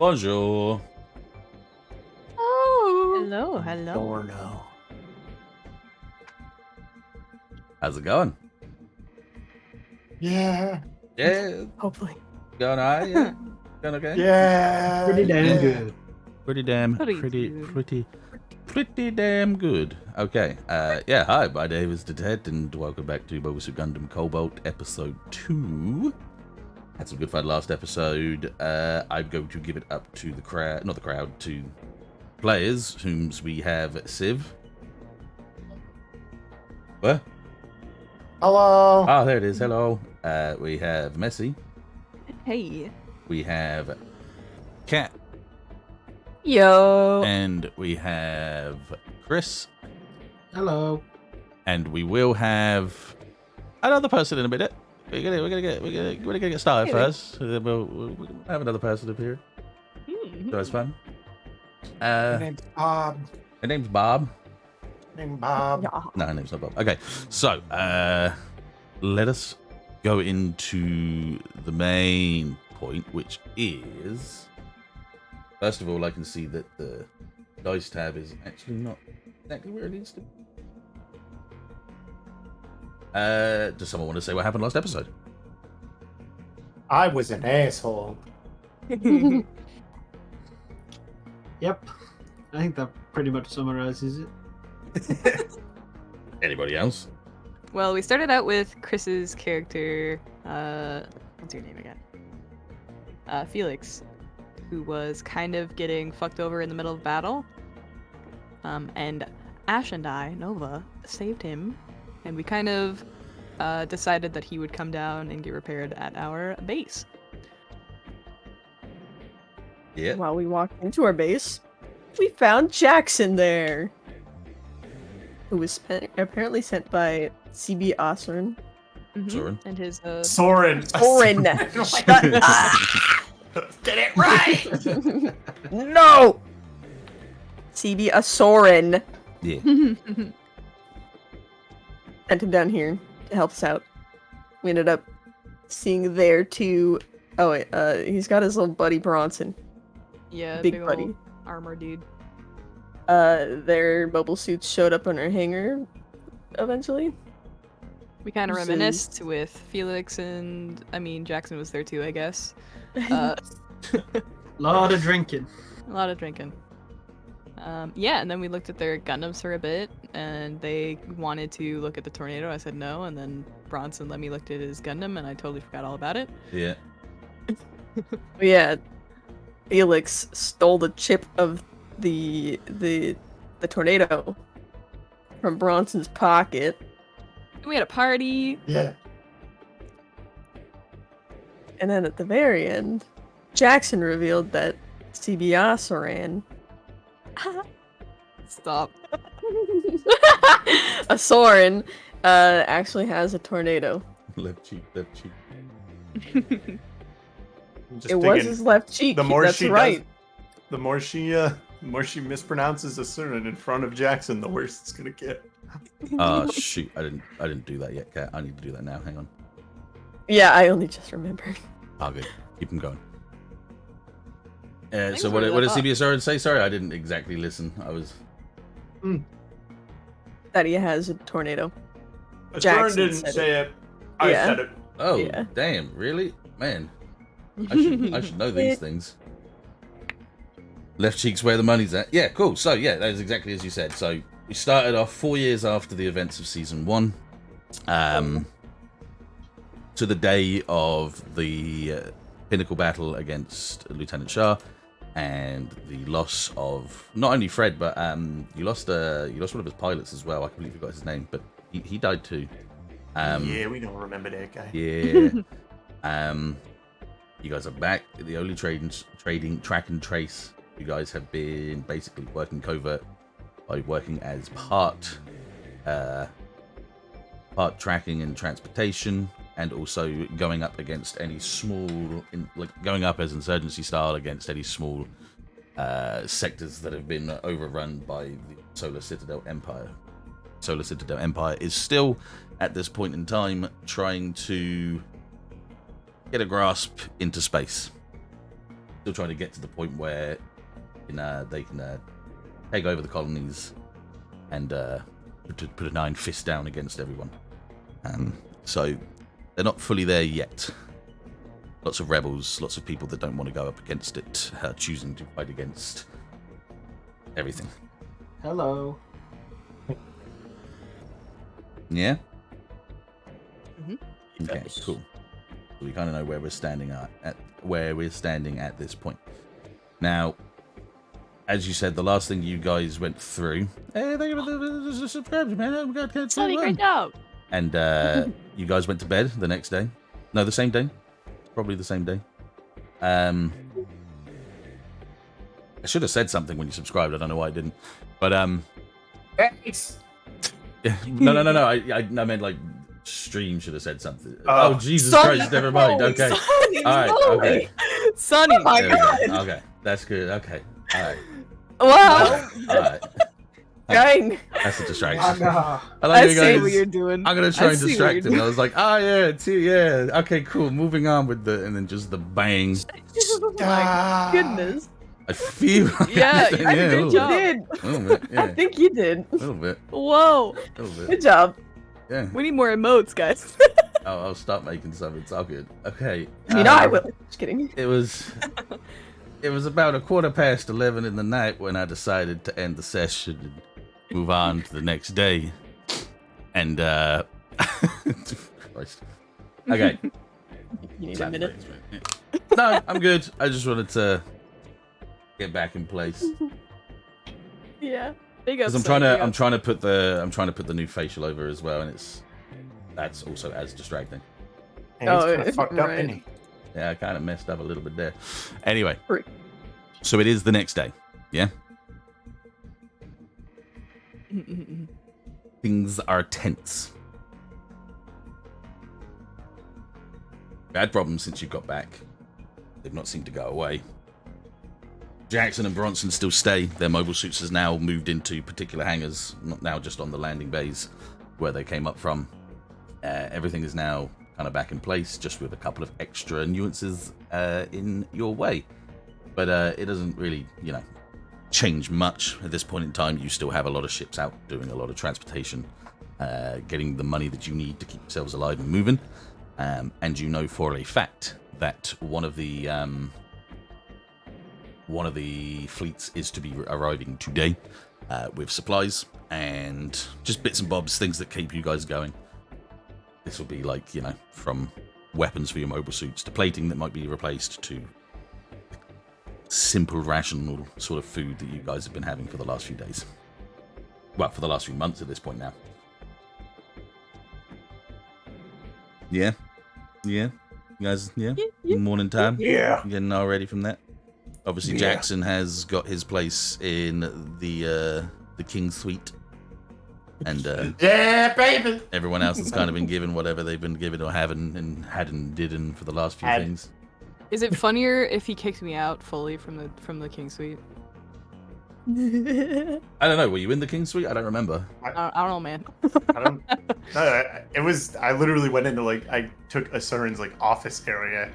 Bonjour. Oh. Hello, hello. Dorno. How's it going? Yeah. Yeah. Hopefully. Going alright? Yeah. Going okay? Yeah. Pretty damn yeah. good. Pretty damn pretty damn good. Okay. Yeah, hi, my name is Dettet and welcome back to Mobile Suit Gundam Cobalt episode 2. Had some good fun last episode. I'm going to give it up to the crowd, not the crowd, to players, whom we have Civ. What? Hello. Ah, there it is. Hello. We have Messi. Hey. We have Cat. Yo. And we have Chris. Hello. And we will have another person in a minute. We're gonna get started first. We'll have another person up here. So it's fun. My name's Bob. Her name's Bob. Bob. Yeah. No, her name's not Bob. Okay, so let us go into the main point, which is, first of all, I can see that the dice tab is actually not exactly where it needs to be. Does someone want to say what happened last episode? I was an asshole. Yep. I think that pretty much summarizes it. Anybody else? Well, we started out with Chris's character. What's your name again? Felix, who was kind of getting fucked over in the middle of battle. And Ashe and I, Nova, saved him, and we kind of decided that he would come down and get repaired at our base. Yeah. While we walked into our base, we found Jackson there, who was apparently sent by CB Osern. Soren. And his Soren. Soren, shut up! Get it right. No! CB Soren Yeah. sent him down here to help us out. We ended up seeing there too. Oh wait, he's got his little buddy Bronson. yeah, big big buddy. old armor dude. Their mobile suits showed up on our hangar eventually. We kind of This reminisced with Felix and, I mean, Jackson was there too, I guess. Lot of drinking. A lot of drinking. Yeah, and then we looked at their Gundams for a bit, and they wanted to look at the Tornado. I said no, and then Bronson let me look at his Gundam, and I totally forgot all about it. Yeah. Yeah, Felix stole the chip of the tornado from Bronson's pocket. We had a party. Yeah. And then at the very end, Jackson revealed that CB Stop. a Soren, actually has a tornado. Left cheek, left cheek. Just It was thinking, his left cheek. the more That's she right. does, the more she mispronounces a Soren in front of Jackson, the worse it's gonna get. Oh shoot! I didn't do that yet, Kat. I need to do that now. Hang on. Yeah, I only just remembered. Oh, good. Keep them going. Thanks So for what that did up. CBSR say? Sorry, I didn't exactly listen. I was. That he has a tornado. Soren Jackson didn't said say it. I Yeah. said it. Oh Yeah. damn! Really, man. I should know these things. Left cheek's where the money's at. Yeah, cool. So yeah, that is exactly as you said. So we started off 4 years after the events of season 1, to the day of the pinnacle battle against Lieutenant Shah, and the loss of not only Fred, but you lost one of his pilots as well. I completely forgot his name, but he died too. Yeah, we don't remember that guy. Yeah. You guys are back. The only trading track and trace. You guys have been basically working covert by working as part tracking and transportation, and also going up against any small, going up as insurgency style against any small sectors that have been overrun by the Solar Citadel Empire. Solar Citadel Empire is still, at this point in time, trying to get a grasp into space. still trying to get to the point where they can take over the colonies and put an iron fist down against everyone. So they're not fully there yet. Lots of rebels, lots of people that don't want to go up against it, choosing to fight against everything. Hello. Yeah? Mhm. Okay, Yes. cool. So we kind of know where we're standing at this point. Now, as you said, the last thing you guys went through. Hey, thank you for the subscribe, man. Oh my God, can't Sonny, great job. And you guys went to bed the next day. No, the same day. Probably the same day. I should have said something when you subscribed. I don't know why I didn't. But Thanks. yeah, no. I meant like stream should have said something. Oh. Oh Jesus Sonny, Christ! Never mind. no, Okay. Sonny, All right. no. Okay. Sonny. Oh my There we go. God. Okay. That's good. Okay. All right. Wow. All right. Dang. That's a distraction. Oh, no. I like I you see guys. what you're doing. I'm gonna try I and see what distract you're him. I was like, oh yeah, yeah, okay, cool. Moving on with and then just the bang. Oh my goodness. I feel. Yeah, you did a a good little job. bit, Did. a little bit, I yeah, think you did. a little bit, Whoa. a little bit, Good job. yeah. We need more emotes, guys. I'll start making some. It's all good. Okay. I will. Just kidding. It was about 11:15 in the night when I decided to end the session and move on to the next day. And Christ. Okay. You need a minute. No, I'm good. I just wanted to get back in place Yeah. Big up. because I'm Sonny, trying to put the new facial over as well, and that's also as distracting. And Oh, he's kinda fucked up, right. isn't he? Yeah, I kind of messed up a little bit there. Anyway, Right. so it is the next day. Yeah, Mm-mm-mm. things are tense. Bad problems since you got back. They've not seemed to go away. Jackson and Bronson still stay. Their mobile suits has now moved into particular hangars, not now just on the landing bays where they came up from. Everything is now kind of back in place, just with a couple of extra nuances in your way. But it doesn't really, change much at this point in time. You still have a lot of ships out doing a lot of transportation, getting the money that you need to keep yourselves alive and moving. And you know for a fact that one of the fleets is to be arriving today with supplies and just bits and bobs, things that keep you guys going. This will be like, from weapons for your mobile suits to plating that might be replaced to simple rational sort of food that you guys have been having for the last few days. Well, for the last few months at this point now. Yeah? Yeah? You guys, yeah? Yeah. Morning time? Yeah. Getting all ready from that? Obviously, Yeah. Jackson has got his place in the King's Suite. And Yeah, baby. everyone else has kind of been given whatever they've been given or haven't and hadn't didn't for the last few Had. things. Is it funnier if he kicks me out fully from the King Suite? I don't know. Were you in the King's Suite? I don't remember. I don't know, man. I don't. No, it was. I literally went into I took Asurin's office area.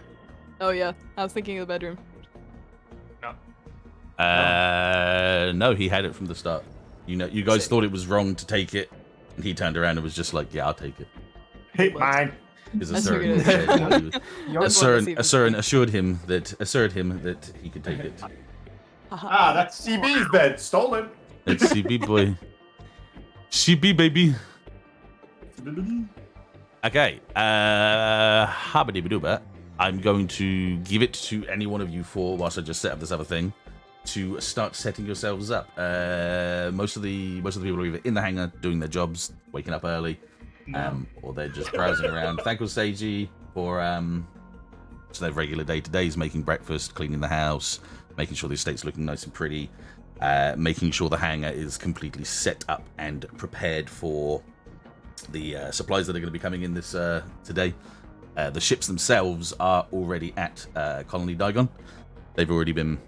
Oh yeah, I was thinking of the bedroom. No, he had it from the start. You guys Sick. thought it was wrong to take it, and he turned around and was just like, "Yeah, I'll take it." Hey, What? mine. Because That's Asurin figured said it. he was- You're That's what it's even- Asurin assured him that he could take it. Ah, that's CB's bed. Stolen. That's CB boy. CB baby. Okay. Habba-dibba-dooba. I'm going to give it to any one of you four whilst I just set up this other thing to start setting yourselves up. Most of the people are either in the hangar doing their jobs, waking up early, or they're just browsing around. Thank you, Seiji, for so their regular day-to-days, making breakfast, cleaning the house, making sure the estate's looking nice and pretty, making sure the hangar is completely set up and prepared for the supplies that are going to be coming in this today. The ships themselves are already at Colony Digon. They've already been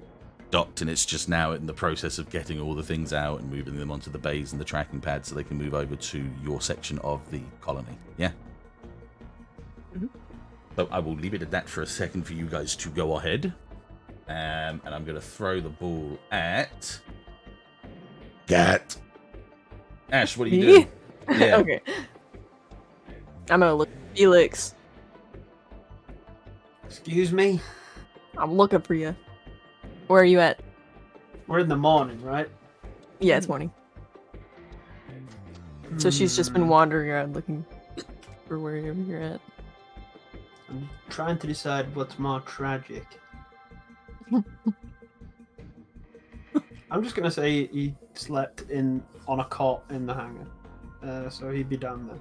docked, and it's just now in the process of getting all the things out and moving them onto the bays and the tracking pads so they can move over to your section of the colony. Yeah? Mhm. So I will leave it at that for a second for you guys to go ahead. And I'm going to throw the ball at... Gat. Ash, what are you Me? doing? Yeah. Okay. I'm gonna look at Felix. Excuse me? I'm looking for you. Where are you at? We're in the morning, right? Yeah, it's morning. So she's just been wandering around looking for wherever you're at. I'm trying to decide what's more tragic. I'm just gonna say he slept on a cot in the hangar, so he'd be down there.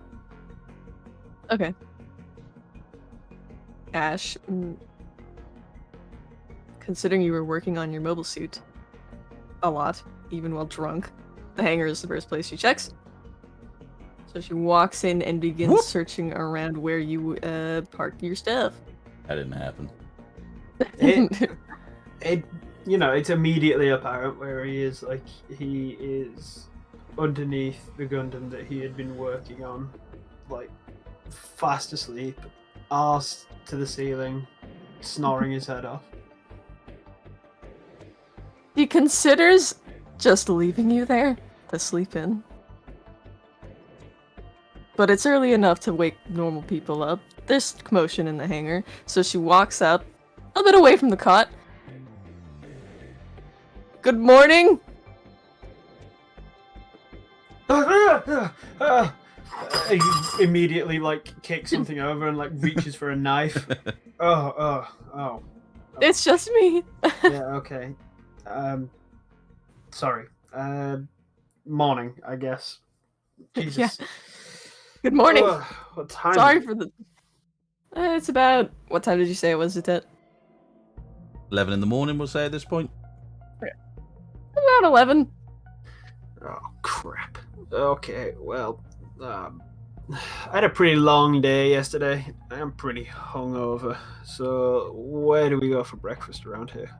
Okay. Ash, considering you were working on your mobile suit a lot, even while drunk, the hangar is the first place she checks. So she walks in and begins searching around where you parked your stuff. That didn't happen. It's immediately apparent where he is. Like, he is underneath the Gundam that he had been working on, like, fast asleep, arse to the ceiling, snoring his head off. He considers just leaving you there to sleep in. But it's early enough to wake normal people up. There's commotion in the hangar, so she walks up, a bit away from the cot. Good morning! He immediately, like, kicks something over and, like, reaches for a knife. Oh. It's just me! Yeah, okay. Sorry. Morning, I guess. Jesus. Yeah. Good morning! What time? Sorry for the... it's about... What time did you say it was, Dettet? 11 in the morning, we'll say at this point. About 11. Oh, crap. Okay, well, I had a pretty long day yesterday. I'm pretty hungover. So, where do we go for breakfast around here?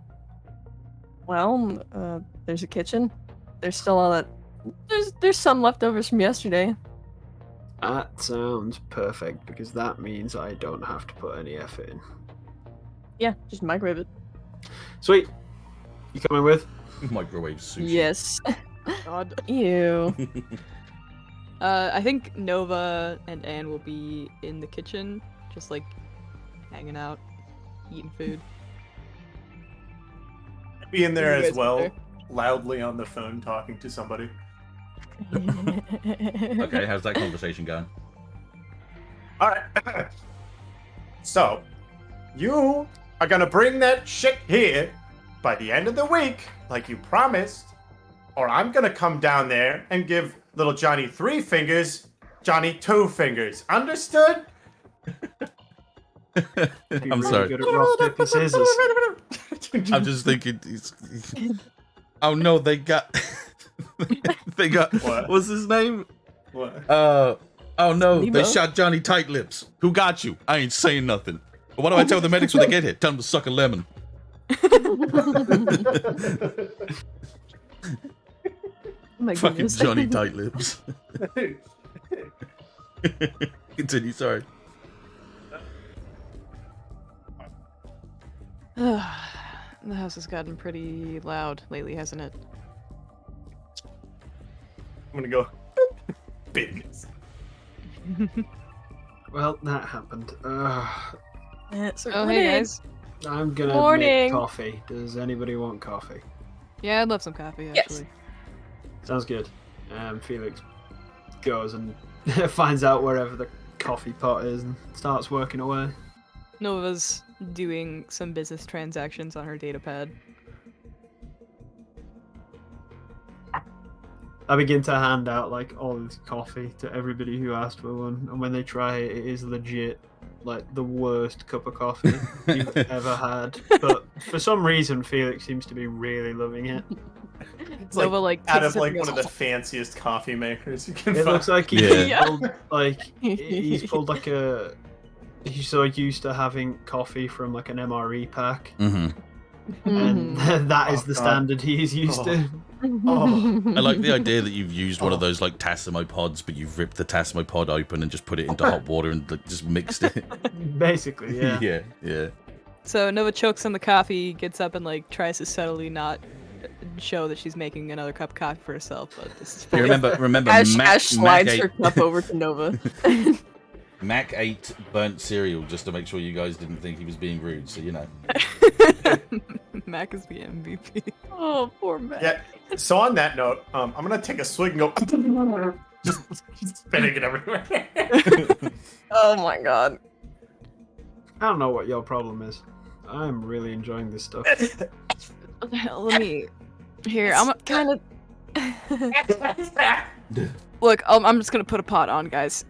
Well, there's a kitchen. There's still all that... There's some leftovers from yesterday. That sounds perfect, because that means I don't have to put any effort in. Yeah, just microwave it. Sweet. You coming with? Microwave sushi. Yes. God. Ew. I think Nova and Anne will be in the kitchen, just like hanging out, eating food. Be in there You as guys well, there. loudly on the phone talking to somebody. Okay, how's that conversation going? All right. So, you are gonna bring that shit here by the end of the week, like you promised, or I'm gonna come down there and give little Johnny 3 fingers, Johnny 2 fingers. Understood? I'm sorry. Good at rock, paper, scissors. I'm just thinking. Oh no, they got. They got. What? What's his name? What? Oh no, Nemo? they shot Johnny Tight Lips. Who got you? I ain't saying nothing. But what do I tell the medics when they get here? Tell them to suck a lemon. Oh my Fucking goodness. Johnny Tight Lips. Continue. Sorry. The house has gotten pretty loud lately, hasn't it? I'm gonna go. Business. Well, that happened. So Oh, hey guys. I'm gonna Morning. make coffee. Does anybody want coffee? Yeah, I'd love some coffee, Yes. actually. Sounds good. Felix goes and finds out wherever the coffee pot is and starts working away. Nova's doing some business transactions on her datapad. I begin to hand out like all this coffee to everybody who asked for one, and when they try it, it is legit like the worst cup of coffee you've ever had. But for some reason, Felix seems to be really loving it. It's Nova, like, out takes of a like sip one and of the goes, fanciest coffee makers you can It find. looks like Yeah. he's pulled like a. He's so used to having coffee from like an MRE pack, Mm-hmm. and that is Oh, the God. standard he's used to. Oh. I like the idea that you've used one of those like Tassimo pods, but you've ripped the Tassimo pod open and just put it into hot water and like, just mixed it. Basically, yeah. Yeah. So Nova chokes on the coffee, gets up and like tries to subtly not show that she's making another cup of coffee for herself, but this is You remember Ash, Mac, Ash Mac slides her ate, cup over to Nova. Mac ate burnt cereal just to make sure you guys didn't think he was being rude, so you know. Mac is the MVP. Oh, poor Mac. Yeah. So on that note, I'm gonna take a swig and go. just spitting it everywhere. Oh my god. I don't know what your problem is. I'm really enjoying this stuff. What the hell? Let me. Here, I'm Kind of. look. I'm just gonna put a pot on, guys.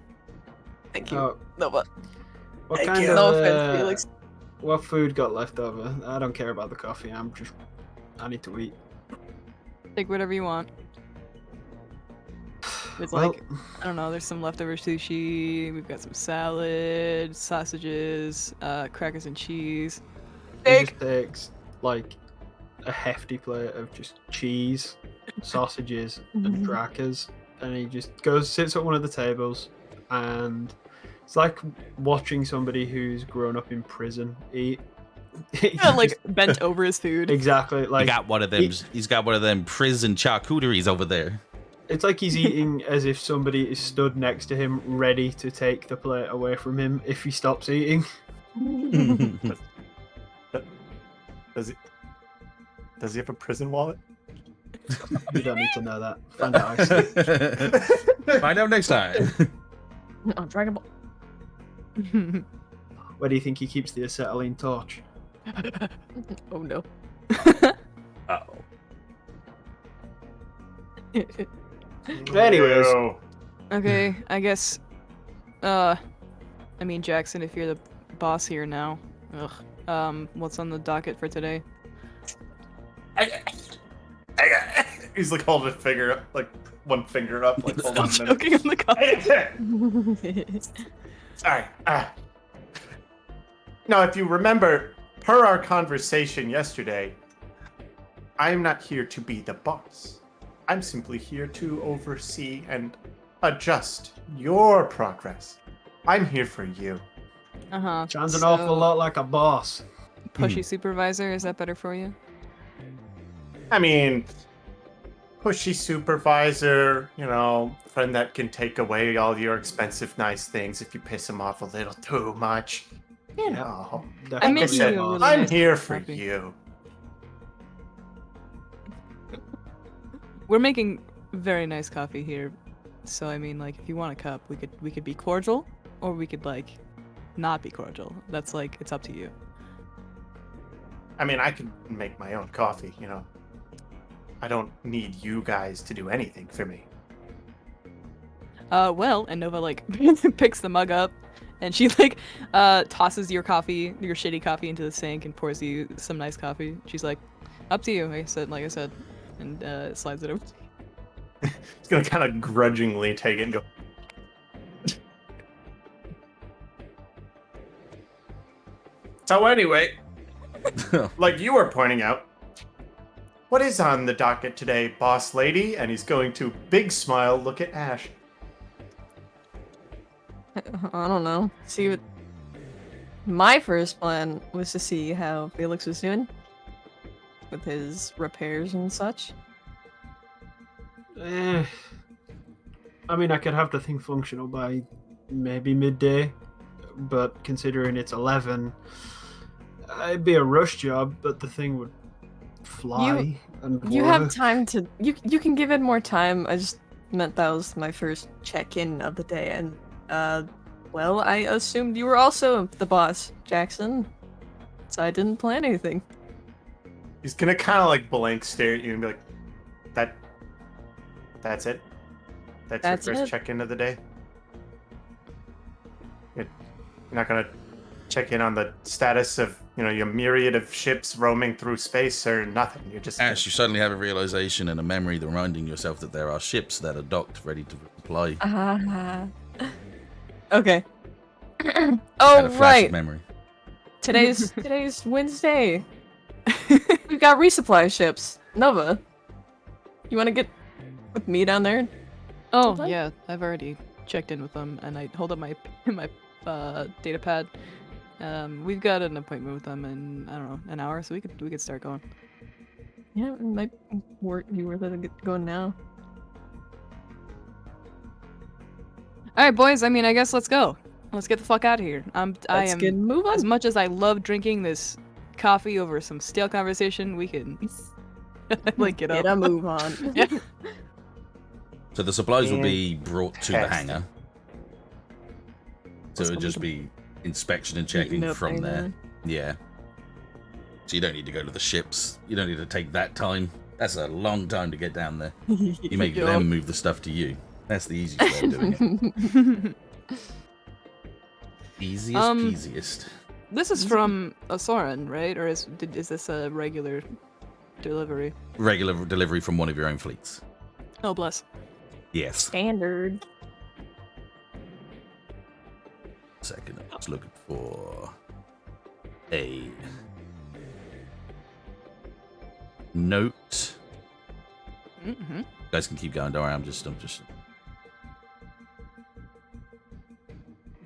Thank you, Oh, Nova. what Thank kind you. of No offense, Felix. what food got left over? I don't care about the coffee. I need to eat. Take whatever you want. It's Well, like, I don't know, there's some leftover sushi, we've got some salad, sausages, crackers and cheese. he just takes like a hefty plate of just cheese, sausages, and crackers, and he just sits at one of the tables, and it's like watching somebody who's grown up in prison eat. Like, bent over his food. Exactly, like He's got one of them prison charcuteries over there. it's like he's eating as if somebody is stood next to him, ready to take the plate away from him if he stops eating. Does he have a prison wallet? You don't need to know that. Find out. Actually. Find out next time. Oh, Dragon Ball. Where do you think he keeps the acetylene torch? Oh no. Uh-oh. Anyways. Ew. Okay, I guess, I mean, Jackson, if you're the boss here now, what's on the docket for today? He's like holding a finger up, like one finger up, like hold on a minute. Choking on the coffee. Sorry. Now, if you remember, per our conversation yesterday, I am not here to be the boss. I'm simply here to oversee and adjust your progress. I'm here for you. Uh-huh. Sounds an awful lot like a boss. Pushy supervisor, is that better for you? I mean, pushy supervisor, friend that can take away all your expensive, nice things if you piss him off a little too much. You know. I made Like I said, you a really I'm nice here cup of for coffee. you. We're making very nice coffee here, so I mean, like, if you want a cup, we could be cordial, or we could like not be cordial. That's like, it's up to you. I mean, I can make my own coffee, I don't need you guys to do anything for me. Well, and Nova like picks the mug up, and she like tosses your shitty coffee into the sink and pours you some nice coffee. She's like, up to you, like I said, and slides it over. He's gonna kind of grudgingly take it and go. So anyway, like you were pointing out, what is on the docket today, boss lady? And he's going to big smile look at Ash. I don't know. See what. My first plan was to see how Felix was doing with his repairs and such. I mean, I could have the thing functional by maybe midday, but considering it's 11, it'd be a rush job, but the thing would fly and You work. have time to. You can give it more time. I just meant that was my first check-in of the day, and well, I assumed you were also the boss, Jackson. So I didn't plan anything. He's gonna kind of like blank stare at you and be like, that's it? That's your it? first check-in of the day? You're not gonna check in on the status of, your myriad of ships roaming through space or nothing? You're just... Ash, you suddenly have a realization and a memory reminding yourself that there are ships that are docked ready to reply. Okay. Had Oh a flash right. of memory. Today's Wednesday. We've got resupply ships. Nova, you want to get with me down there? Oh Sometime? yeah, I've already checked in with them, and I hold up my data pad. We've got an appointment with them in, I don't know, an hour, so we could start going. Yeah, it might be worth it to get going now. Alright, boys, I mean, I guess let's go. Let's get the fuck out of here. Let's get move As on. much as I love drinking this coffee over some stale conversation, we can like get up. Get a move on. Yeah. So the supplies will be brought to the Fantastic. hangar. So Let's it'll go just meet be inspection and Meeting checking up from there. there. Yeah. So you don't need to go to the ships. You don't need to take that time. That's a long time to get down there. You make Yup. them move the stuff to you. That's the easiest way of doing it. Easiest peasiest. This is from a Soren, right? Or is this a regular delivery? Regular delivery from one of your own fleets. Oh, bless. Yes. Standard. Second, I was looking for a note. Mm-hmm. You guys can keep going. Don't worry. I'm just.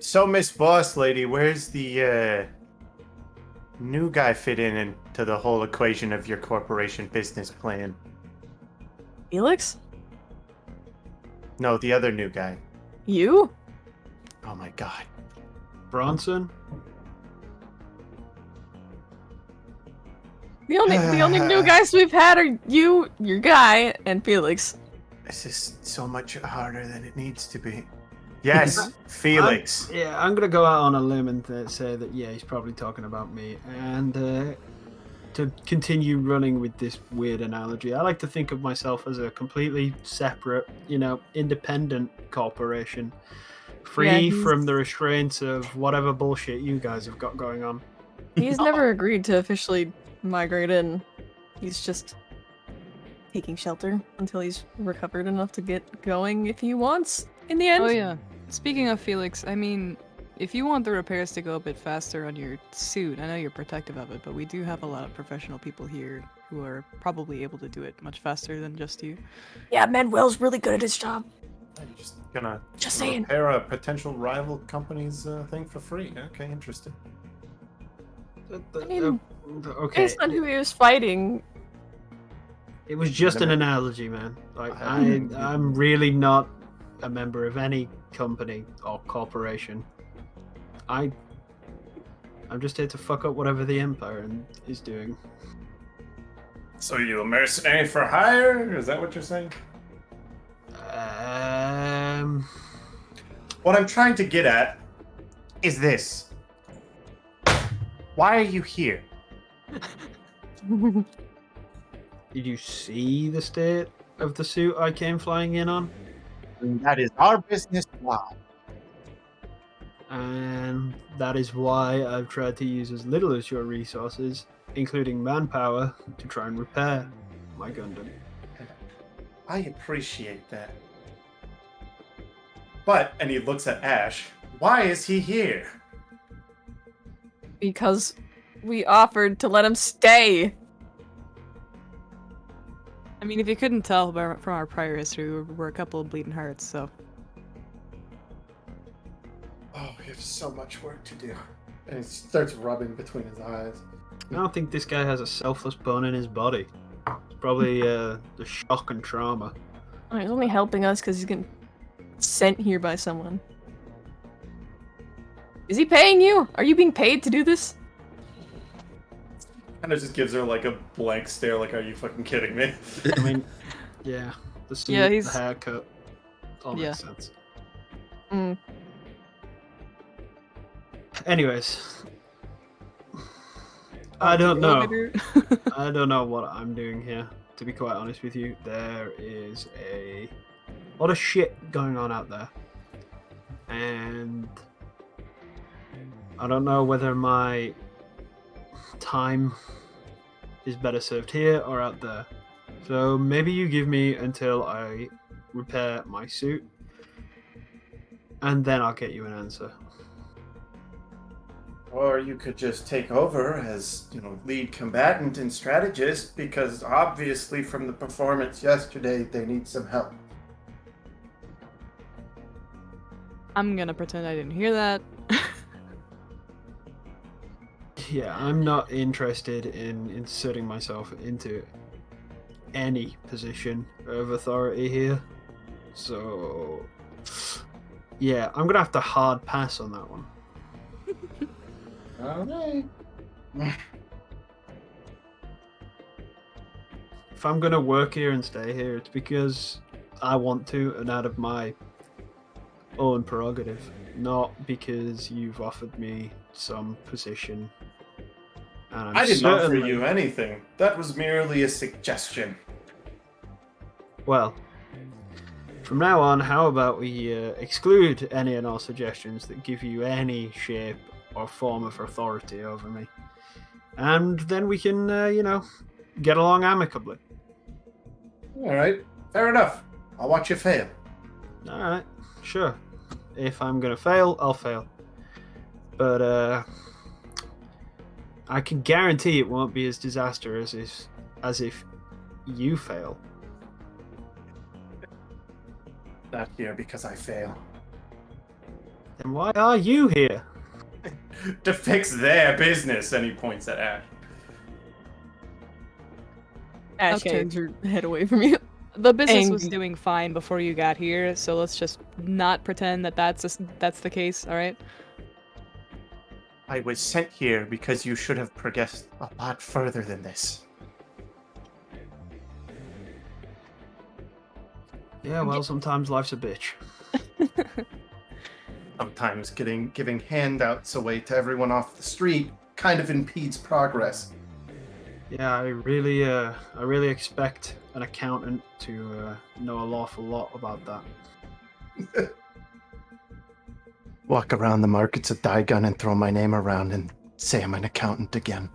So, Miss Boss Lady, where's the new guy fit into the whole equation of your corporation business plan? Felix? No, the other new guy. You? Oh my god. Bronson? The only new guys we've had are you, your guy, and Felix. This is so much harder than it needs to be. Yes, Felix. I'm gonna go out on a limb and say that he's probably talking about me. And to continue running with this weird analogy, I like to think of myself as a completely separate, independent corporation, free he's- from the restraints of whatever bullshit you guys have got going on. He's never agreed to officially migrate in. He's just taking shelter until he's recovered enough to get going if he wants in the end. Oh yeah. Speaking of Felix, I mean, if you want the repairs to go a bit faster on your suit, I know you're protective of it, but we do have a lot of professional people here who are probably able to do it much faster than just you. Yeah, Manuel's really good at his job. You're just gonna Just saying. repair a potential rival company's thing for free. Okay, interesting. I mean, Okay, based on who he was fighting, it was just an analogy, man. Like I'm really not a member of any company or corporation. I'm just here to fuck up whatever the Empire is doing. So you a mercenary for hire? Is that what you're saying? What I'm trying to get at is this. Why are you here? Did you see the state of the suit I came flying in on? That is our business now. And that is why I've tried to use as little as your resources, including manpower, to try and repair my Gundam. I appreciate that. But, and he looks at Ashe, why is he here? because we offered to let him stay. I mean, if you couldn't tell from our prior history, we're a couple of bleeding hearts, so. Oh, we have so much work to do. And he starts rubbing between his eyes. I don't think this guy has a selfless bone in his body. It's probably the shock and trauma. Oh, he's only helping us because he's getting sent here by someone. Is he paying you? Are you being paid to do this? Kind of just gives her like a blank stare, like, are you fucking kidding me? I mean, yeah, the suit, Yeah, the he's- haircut, all Yeah. makes sense. Mm. Anyways, I don't know. Elevator? I don't know what I'm doing here, to be quite honest with you. There is a lot of shit going on out there. And I don't know whether my time is better served here or out there. So maybe you give me until I repair my suit, and then I'll get you an answer. Or you could just take over as, lead combatant and strategist, because obviously from the performance yesterday, they need some help. I'm gonna pretend I didn't hear that. Yeah, I'm not interested in inserting myself into any position of authority here. So, yeah, I'm gonna have to hard pass on that one. All right. If I'm gonna work here and stay here, it's because I want to and out of my own prerogative, not because you've offered me some position. And I'm I didn't offer certainly- you anything. That was merely a suggestion. Well, from now on, how about we exclude any and all suggestions that give you any shape or form of authority over me, and then we can, get along amicably. All right. Fair enough. I'll watch you fail. All right, sure. If I'm gonna fail, I'll fail. But I can guarantee it won't be as disastrous as if you fail. Not here because I fail. Then why are you here? To fix their business, and he points at Ash. Ash Okay. turns her head away from you. The business was Angry. doing fine before you got here, so let's just not pretend that that's the case, all right? I was sent here because you should have progressed a lot further than this. Yeah, well, sometimes life's a bitch. Sometimes giving handouts away to everyone off the street kind of impedes progress. Yeah, I really expect an accountant to know an awful lot about that. Walk around the markets of Daigun and throw my name around and say I'm an accountant again.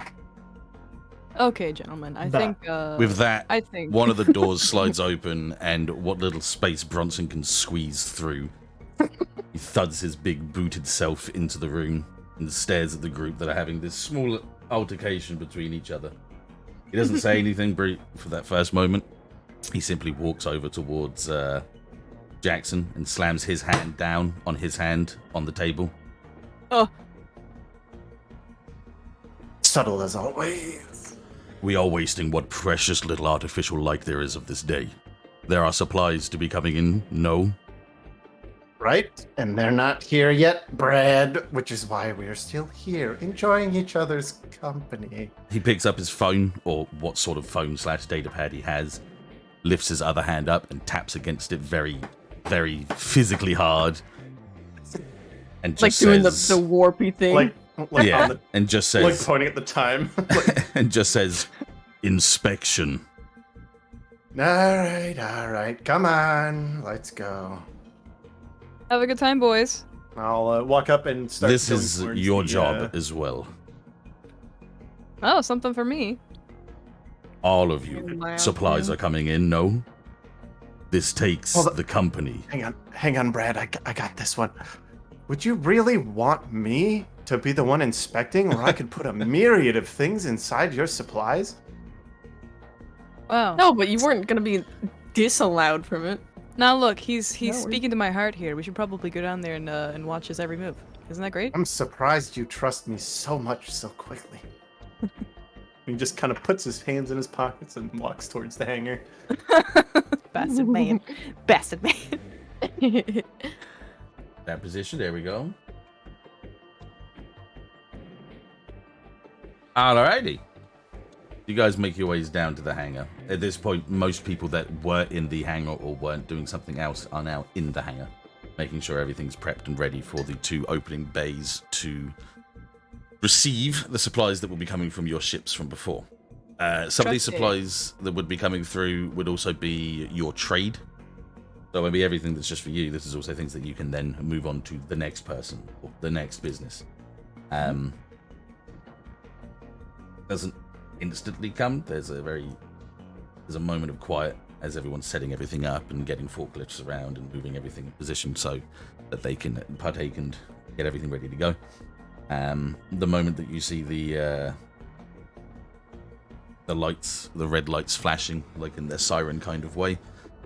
Okay, gentlemen, I That- think With that, I think one of the doors slides open, and what little space Bronson can squeeze through, he thuds his big booted self into the room and stares at the group that are having this small altercation between each other. He doesn't say anything for that first moment. He simply walks over towards Jackson and slams his hand down on his hand on the table. Oh, Subtle as always. We are wasting what precious little artificial light there is of this day. There are supplies to be coming in, no? Right? And they're not here yet, Brad, which is why we're still here, enjoying each other's company. He picks up his phone, or what sort of phone/datapad he has, lifts his other hand up and taps against it very, very physically hard. And just Like doing says, the warpy thing. Like yeah, on the, and just like says, pointing at the time. and just says, inspection. all right. Come on, let's go. have a good time, boys. I'll walk up and start. This going is towards your the, job as well. Oh, something for me. All of you. Wow. Supplies are coming in, no? This takes Hold on. the company. Hang on, Brad. I got this one. Would you really want me to be the one inspecting, where I could put a myriad of things inside your supplies? Wow. No, but you weren't gonna be disallowed from it. Now look, he's No, we- speaking to my heart here. We should probably go down there and watch his every move. Isn't that great? I'm surprised you trust me so much so quickly. He just kind of puts his hands in his pockets and walks towards the hangar. Bastard man. Bastard man. That position, there we go. Alrighty. You guys make your ways down to the hangar. At this point, most people that were in the hangar or weren't doing something else are now in the hangar, making sure everything's prepped and ready for the two opening bays to receive the supplies that will be coming from your ships from before. Some of these Trusty. supplies that would be coming through would also be your trade. So maybe everything that's just for you, this is also things that you can then move on to the next person or the next business. Doesn't instantly come. There's a moment of quiet as everyone's setting everything up and getting forklifts around and moving everything in position so that they can partake and get everything ready to go. The moment that you see the lights, the red lights flashing like in their siren kind of way,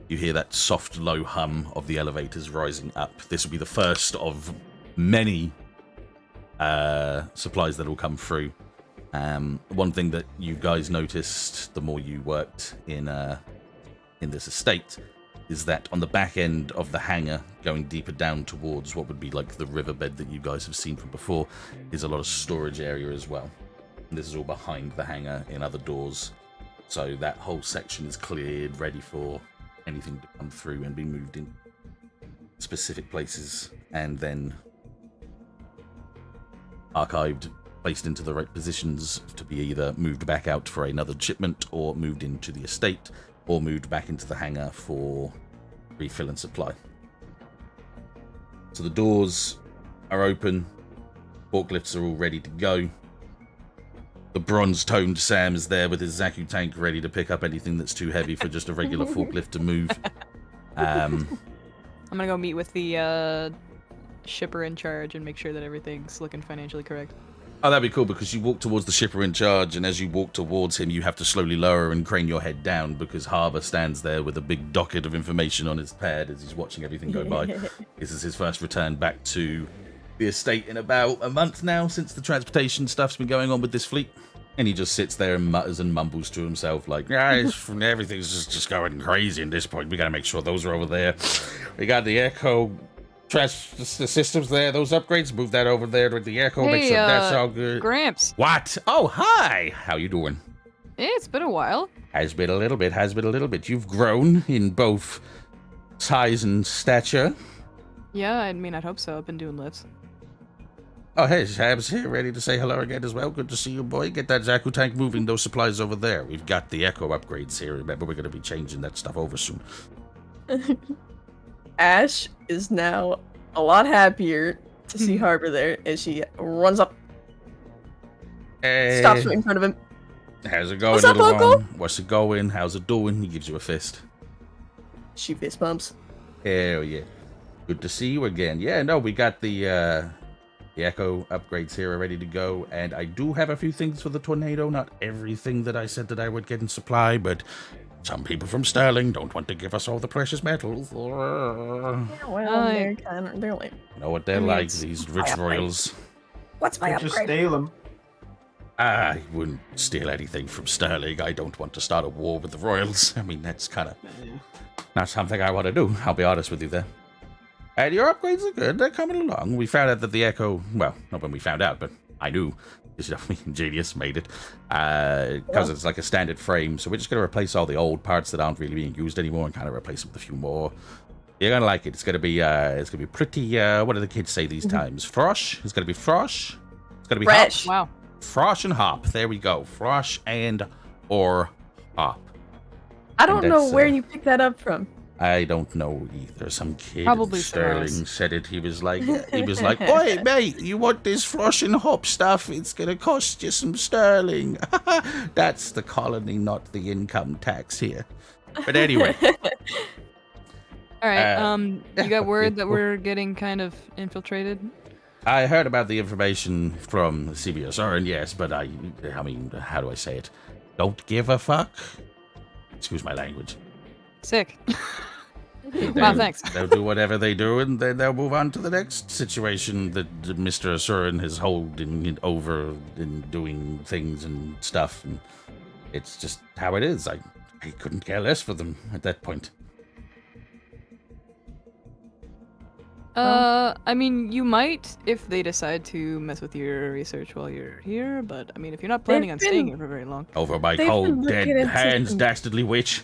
you hear that soft low hum of the elevators rising up. This will be the first of many supplies that will come through. One thing that you guys noticed the more you worked in this estate is that on the back end of the hangar, going deeper down towards what would be like the riverbed that you guys have seen from before, is a lot of storage area as well. And this is all behind the hangar in other doors. So that whole section is cleared, ready for anything to come through and be moved in specific places, and then archived, placed into the right positions to be either moved back out for another shipment, or moved into the estate, or moved back into the hangar for refill and supply. So the doors are open, forklifts are all ready to go. The bronze-toned Sam is there with his Zaku tank ready to pick up anything that's too heavy for just a regular forklift to move. I'm gonna go meet with the shipper in charge and make sure that everything's looking financially correct. Oh, that'd be cool, because you walk towards the shipper in charge, and as you walk towards him, you have to slowly lower and crane your head down, because Harbour stands there with a big docket of information on his pad as he's watching everything go by. This is his first return back to the estate in about a month now, since the transportation stuff's been going on with this fleet. And he just sits there and mutters and mumbles to himself like, everything's just going crazy at this point. We gotta make sure those are over there. We got the Echo the systems there, those upgrades, move that over there with the Echo, make sure that's all good. Gramps. What? Oh, hi! How you doing? It's been a while. Has been a little bit. You've grown in both size and stature. Yeah, I mean, I'd hope so. I've been doing lifts. Oh, hey, Shab's here, ready to say hello again as well. Good to see you, boy. Get that Zaku tank moving, those supplies over there. We've got the Echo upgrades here. Remember, we're going to be changing that stuff over soon. Ashe is now a lot happier to see Harbour there as she runs up, stops right in front of him. How's it going, What's up, little Uncle? one? What's it going? How's it doing? He gives you a fist. She fist bumps. Hell yeah. Good to see you again. Yeah, no, we got the Echo upgrades here are ready to go, and I do have a few things for the Tornado. Not everything that I said that I would get in supply, but some people from Sterling don't want to give us all the precious metals. Yeah, well, they're like, You know what they're like, these rich royals. what's my Just upgrade? steal them. I wouldn't steal anything from Sterling. I don't want to start a war with the royals. I mean, that's kind of not something I want to do. I'll be honest with you there. And your upgrades are good. They're coming along. We found out that the Echo, well, not when we found out, but I knew. Genius made it. Because it's like a standard frame. So we're just going to replace all the old parts that aren't really being used anymore and kind of replace them with a few more. You're going to like it. It's going to be pretty, what do the kids say these times? Frosh? It's going to be frosh. It's going to be Fresh. Wow. Frosh and hop. There we go. Frosh and or hop. I don't know where you picked that up from. I don't know either. Some kid Probably in Sterling somewhere else. said it. He was like, "Oi, mate, you want this frosh and hop stuff? It's gonna cost you some sterling." That's the colony, not the income tax here. But anyway, All right. yeah, You got word that cool. we're getting kind of infiltrated? I heard about the information from CBSR, and yes, but I mean, how do I say it? Don't give a fuck. Excuse my language. Sick. They'll- Wow, thanks. They'll do whatever they do, and then they'll move on to the next situation that Mr. Asurin is holding over and doing things and stuff. And it's just how it is. I couldn't care less for them at that point. I mean, you might if they decide to mess with your research while you're here, but I mean, if you're not planning on staying here for very long. Over my They've been cold, dead looking into hands, some- dastardly witch.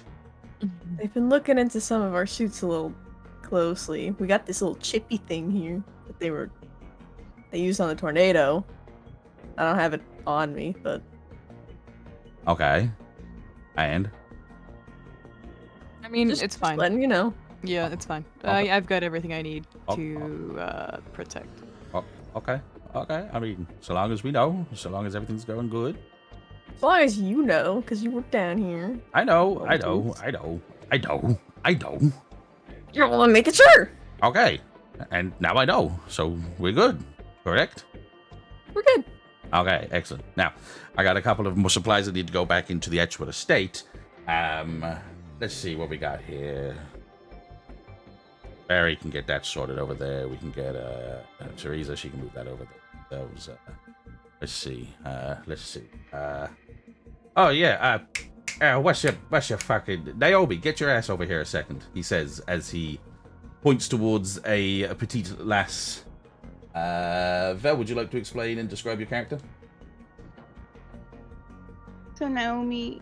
They've been looking into some of our suits a little closely. We got this little chippy thing here that they used on the Tornado. I don't have it on me, but Okay. And? I mean, just, it's fine. letting you know. Yeah, it's fine. Okay. I've got everything I need Oh, to protect. Okay. I mean, so long as we know, so long as everything's going good. As long as you know, because you were down here. I know. Yeah, well, make it sure. Okay. And now I know. So we're good. Correct? We're good. Okay, excellent. Now, I got a couple of more supplies that need to go back into the actual estate. Let's see what we got here. Barry can get that sorted over there. We can get Teresa. She can move that over there. Let's see. Oh yeah. What's your fucking Naomi? Get your ass over here a second. He says as he points towards a petite lass. Vel, would you like to explain and describe your character? So Naomi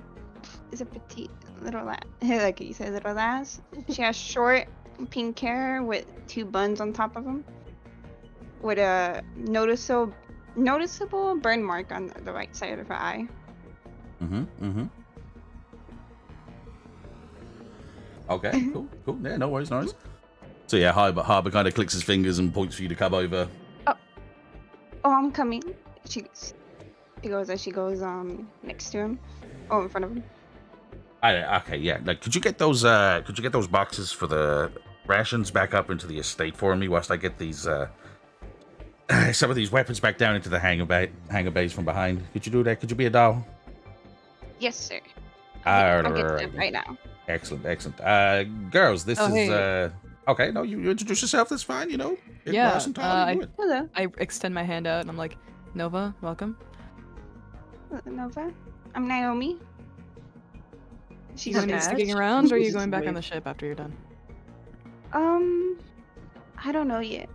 is a petite little lass, like you said, little lass. She has short pink hair with 2 buns on top of them, with a noticeable burn mark on the right side of her eye. Okay, cool. Yeah, no worries. So yeah, Harbour kind of clicks his fingers and points for you to come over. Oh, I'm coming. She goes as she goes next to him, in front of him. Okay, yeah. Like, could you get those boxes for the rations back up into the estate for me whilst I get these some of these weapons back down into the hangar bays from behind? Could you do that? Could you be a doll? Yes, sir. I'll get them right now. Excellent. Girls, this is hey. Okay. No, you introduce yourself. That's fine. You know. Yeah, Hello, I extend my hand out and I'm like, Nova, welcome. Nova. I'm Naomi. You gonna be sticking around, or are you going back on the ship after you're done? I don't know yet.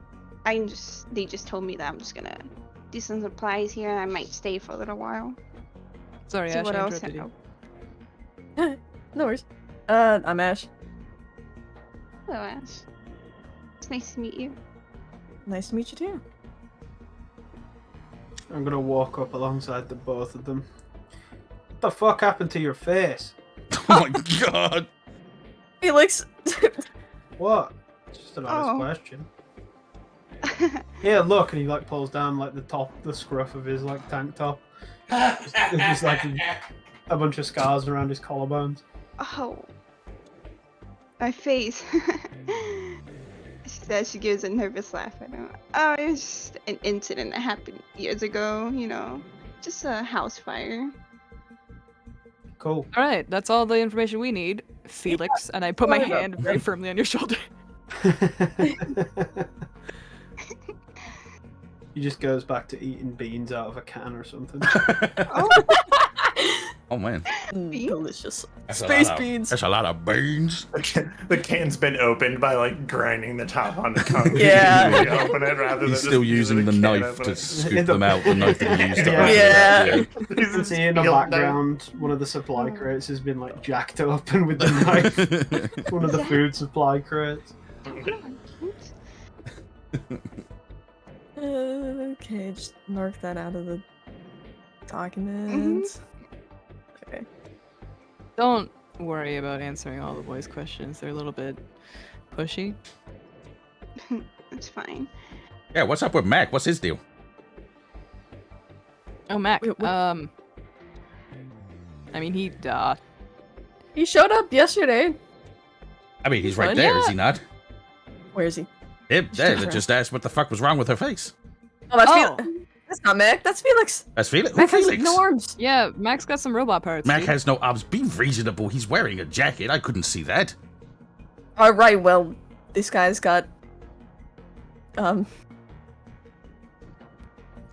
They just told me that I'm just gonna do some supplies here. I might stay for a little while. Sorry, See Ashe, what I else interrupted you. No worries. I'm Ashe. Hello, Ash. It's nice to meet you. Nice to meet you too. I'm gonna walk up alongside the both of them. What the fuck happened to your face? Oh my god. Felix. What? It's just an honest question. Yeah, look, and he like pulls down like the scruff of his like tank top. There's just like a bunch of scars around his collarbones. Oh, my face. She gives a nervous laugh at him. Oh, it was just an incident that happened years ago. Just a house fire. Cool. All right, that's all the information we need, Felix. And I put my hand very firmly on your shoulder. He just goes back to eating beans out of a can or something. Oh man. Delicious. That's Space beans. That's a lot of beans. The can's been opened by like grinding the top on the concrete. Yeah. You open it rather He's than still just using the can knife opener. to scoop them out. The knife that he used to Yeah. open it. You can see in the Field background, one of the supply crates has been like jacked open with the knife. One of the food supply crates. Okay, just mark that out of the documents. Okay. Don't worry about answering all the boys' questions. They're a little bit pushy. It's fine. Yeah, what's up with Mac? What's his deal? Oh, Mac. Wait, what? I mean, he showed up yesterday. I mean, he's right Fun, there, yeah. is he not? Where is he? Yep, there. They just asked what the fuck was wrong with her face. Oh, that's Oh. That's not Mac. That's Felix. That's Felix. Mac has Felix? no arms. Yeah, Mac's got some robot parts. Mac dude. has no arms. Be reasonable. He's wearing a jacket. I couldn't see that. All right. Well, this guy's got.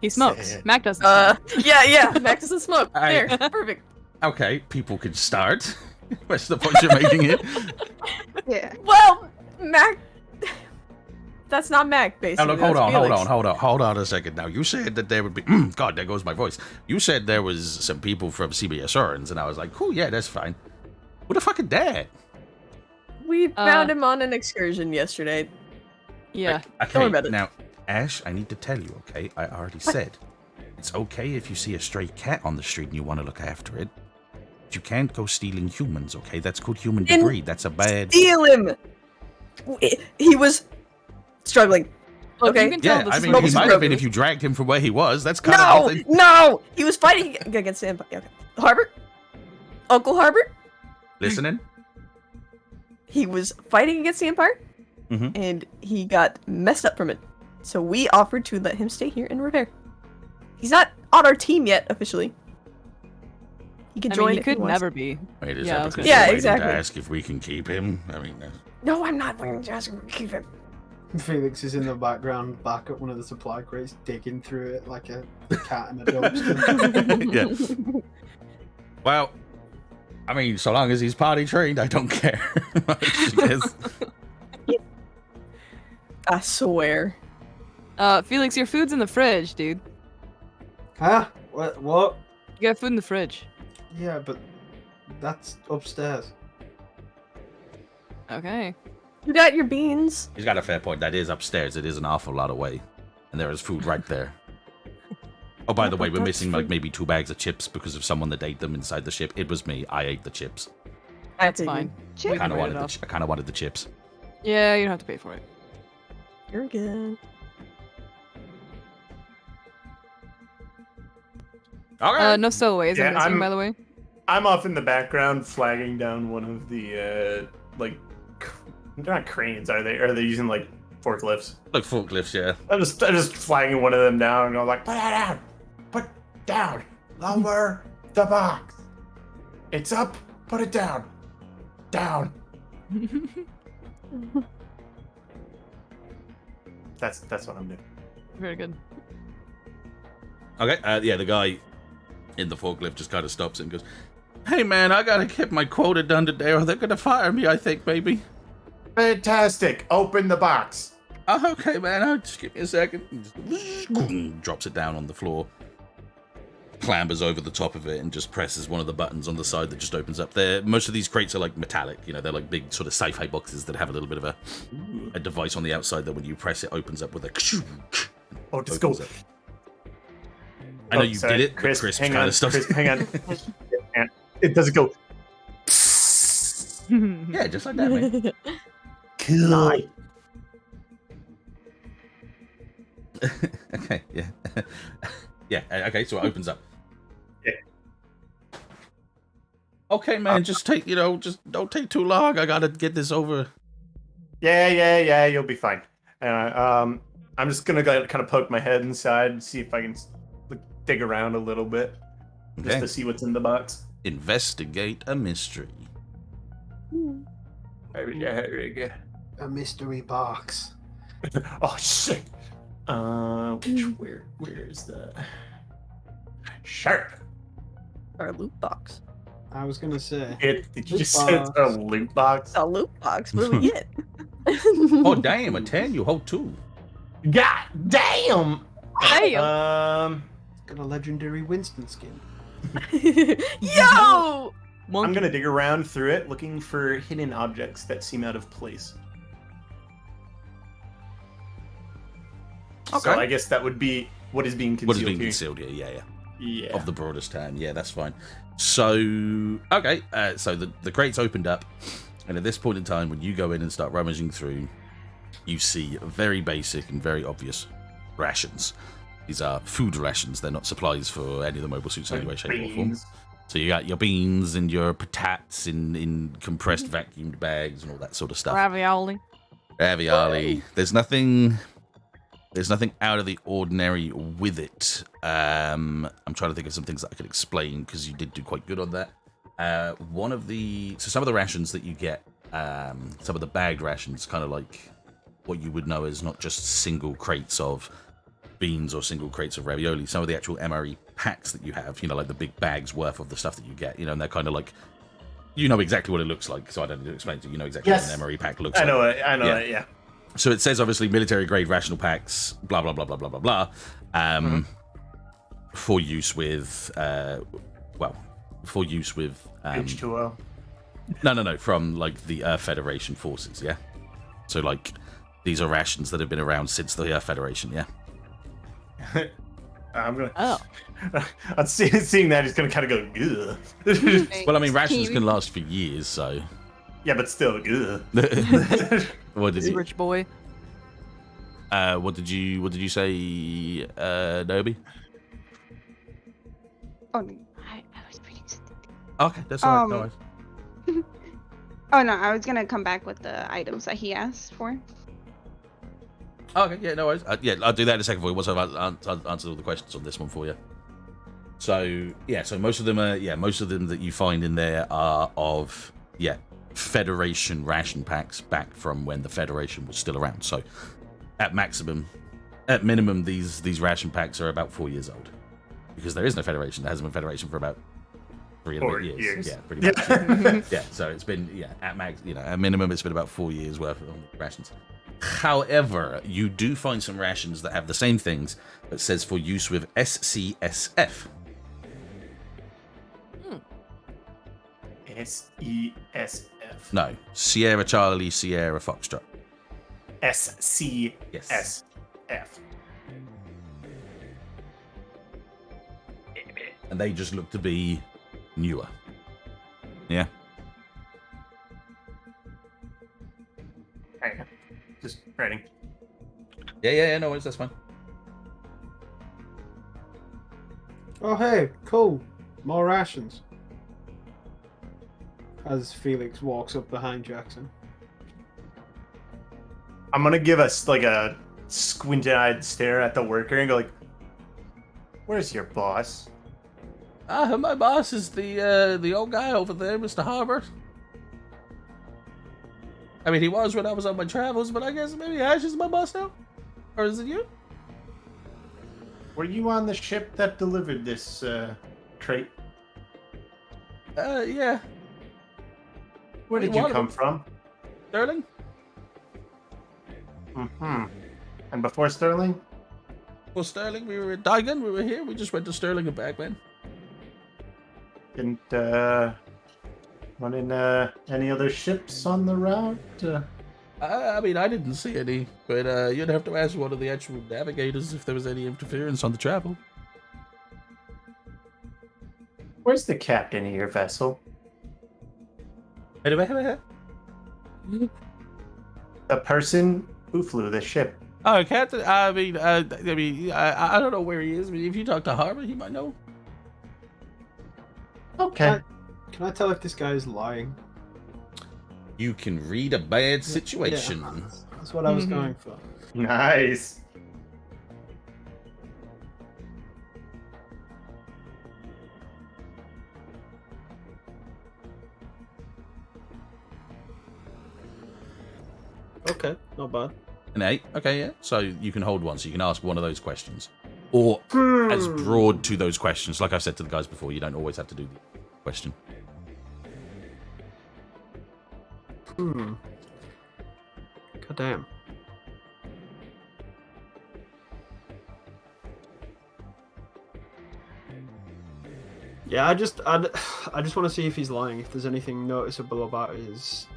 He smokes. Say it. Mac doesn't. Yeah. Mac doesn't smoke. I- There. Perfect. Okay, people can start. What's the point you're making here? Yeah. Well, Mac. That's not Mac, Now basically. look, hold That's on Felix. a second. Now you said that there would be. God, there goes my voice. You said there was some people from CBS Orens, and I was like, cool, yeah, that's fine. Who the fuck is that? We found him on an excursion yesterday. Yeah. Don't worry Okay, about it. now, Ash, I need to tell you, okay? I already said it's okay if you see a stray cat on the street and you want to look after it. But you can't go stealing humans, okay? That's called human Didn't debris. That's a bad. Steal him. He was struggling. Look, Okay. you can tell Yeah, this I is mean, what he he's might have broken. been if you dragged him from where he was. That's kind of No, no. He was fighting against the Empire. Okay. Harbor. Uncle Harbor. listening. He was fighting against the Empire, Mhm. and he got messed up from it. So we offered to let him stay here and repair. He's not on our team yet officially. He can I join. mean, he if could wants. never be. Wait, is Yeah, I that was because gonna you're say- Yeah, waiting exactly. to ask if we can keep him? I mean, No, I'm not going to ask him to keep him. Felix is in the background, back at one of the supply crates, digging through it like a cat in a dumpster. Yeah. Well, I mean, so long as he's potty trained, I don't care. I guess. I swear. Felix, your food's in the fridge, dude. Huh? What? You got food in the fridge. Yeah, but that's upstairs. Okay. You got your beans. He's got a fair point. That is upstairs. It is an awful lot away. And there is food right there. Oh, by the way, we're missing like maybe 2 bags of chips because of someone that ate them inside the ship. It was me. I ate the chips. That's fine. Chip? We can write it off. I kind of wanted the chips. Yeah, you don't have to pay for it. You're good. Okay. No stowaways, Yeah, I'm guessing, by the way. I'm off in the background flagging down one of the they're not cranes, are they? Or are they using like forklifts? Like forklifts, yeah. I'm just flagging one of them down and going like, put that down! Put down! Lower the box! It's up, put it down! Down! That's what I'm doing. Very good. Okay, yeah, the guy in the forklift just kind of stops and goes, "Hey, man, I gotta get my quota done today or they're gonna fire me, I think, maybe." Fantastic! Open the box! Oh, okay, man, just give me a second. Just drops it down on the floor, clambers over the top of it, and just presses one of the buttons on the side that just opens up. Most of these crates are like metallic, you know, they're like big sort of sci-fi boxes that have a little bit of a device on the outside that when you press it opens up with a... Oh, just go. I know you did it, but Chris, hang kind on. of stops. Chris, hang on. It doesn't go. Yeah, just like that, man. Cool. Okay, yeah. Yeah, okay, so it opens up. Yeah. Okay, man, just don't take too long. I gotta get this over. Yeah, you'll be fine. I'm just gonna go kind of poke my head inside and see if I can dig around a little bit, just Okay. to see what's in the box. Investigate a mystery. There we go. A mystery box. Oh shit! Where is the sharp? Our loot box. I was gonna say. Did you just say it's a loot box? A loot box. What do we get? Oh, damn, a 10, you hold 2. God damn! Damn! Got a legendary Winston skin. Yo! I'm gonna dig around through it, looking for hidden objects that seem out of place. Okay. So I guess that would be what is being concealed What is being here. concealed here? Yeah. Yeah. Of the broadest term. Yeah, that's fine. So, okay, so the crate's opened up, and at this point in time, when you go in and start rummaging through, you see very basic and very obvious rations. These are food rations. They're not supplies for any of the mobile suits in any way, shape, or form. Beans. So you got your beans and your patates in compressed vacuumed bags and all that sort of stuff. Ravioli. Ravioli. There's nothing out of the ordinary with it. I'm trying to think of some things that I could explain because you did do quite good on that. Some of the rations that you get, some of the bagged rations, kind of like what you would know as not just single crates of beans or single crates of ravioli. Some of the actual MRE packs that you have, you know, like the big bags worth of the stuff that you get, you know, and they're kind of like, you know exactly what it looks like. So I don't need to explain to you. You know exactly what an MRE pack looks like. I know it, yeah. So it says obviously military grade rational packs, blah blah blah blah blah blah blah, for use with, H2O. No, from like the Earth Federation forces, yeah. So like these are rations that have been around since the Earth Federation, yeah. I'm gonna. Oh. I'm seeing that. He's gonna kind of go. Ugh. Well, I mean, rations can last for years, so. Yeah, but still. Ugh. What did you? Rich boy. What did you say, Nobi? Oh, no, I was reading something. Okay, that's all right. No worries. Oh no, I was gonna come back with the items that he asked for. Okay, yeah, no worries. Yeah, I'll do that in a second for you once I've answered all the questions on this one for you. So yeah, so most of them that you find in there are of Federation ration packs back from when the Federation was still around. So at minimum, these ration packs are about 4 years old, because there is no Federation. There hasn't been Federation for about 3 and a 4 bit years. years. Yeah, pretty much. Yeah, so it's been at max, at minimum, it's been about 4 years worth of rations. However, you do find some rations that have the same things, but says for use with SCSF. SESF. No, Sierra Charlie, Sierra Foxtrot. SCSF. Yes. And they just look to be newer. Yeah. Hang on. Just writing. Yeah, no worries, that's fine. Oh, hey, cool. More rations. As Felix walks up behind Jackson. I'm gonna give us like a squinty-eyed stare at the worker and go like, "Where's your boss?" My boss is the old guy over there, Mr. Harbor. I mean, he was when I was on my travels, but I guess maybe Ashe is my boss now? Or is it you? Were you on the ship that delivered this crate? Yeah. Where did you come from? Sterling? Mm-hmm. And before Sterling? Well, Sterling, we were at Daigon, we were here, we just went to Sterling and back, man. Didn't run in any other ships on the route? I mean, I didn't see any, but you'd have to ask one of the actual navigators if there was any interference on the travel. Where's the captain of your vessel? Anyway, The person who flew the ship. oh, Captain, I don't know where he is. I mean, if you talk to Harbor, he might know. Okay. Can I tell if this guy is lying? You can read a bad situation. Yeah, that's what I was going for. Nice. Okay, not bad. An 8, okay, yeah. So you can hold one, so you can ask one of those questions. Or as broad to those questions. Like I said to the guys before, you don't always have to do the question. God damn. Yeah, I just want to see if he's lying. If there's anything noticeable about his,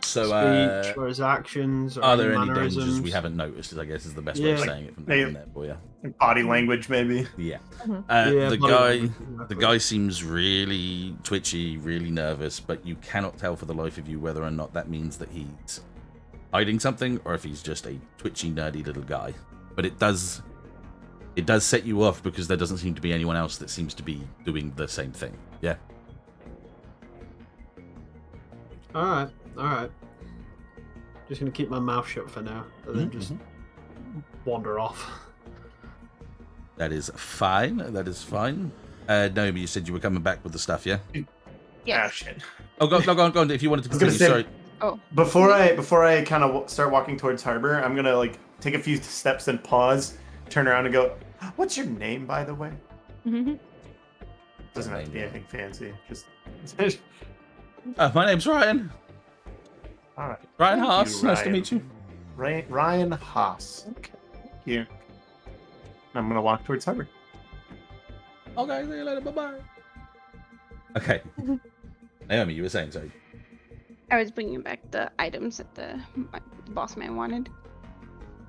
So, speech or his actions, or are there any mannerisms. dangers we haven't noticed? I guess is the best way of Yeah. saying it from They- there for you. Body language, maybe. Yeah. Yeah, The body guy, language, the exactly. guy seems really twitchy, really nervous, but you cannot tell for the life of you whether or not that means that he's hiding something or if he's just a twitchy, nerdy little guy. But it does set you off because there doesn't seem to be anyone else that seems to be doing the same thing. Yeah. All right. Just gonna keep my mouth shut for now, and then just wander off. That is fine. That is fine. Naomi, you said you were coming back with the stuff, yeah? Yeah. Ah, shit. Oh, go on. If you wanted to I was gonna continue, say- sorry. Before I kind of start walking towards Harbor, I'm gonna like take a few steps and pause, turn around and go, "What's your name, by the way?" Doesn't have to be anything fancy. Just. My name's Ryan. All right. Ryan Thank Haas. you, Nice to Ryan. meet you. Ryan Haas. Okay. Thank you. I'm gonna walk towards Harbor. Okay, see you later. Bye-bye. Okay. Naomi, you were saying, sorry. I was bringing back the items that the boss man wanted.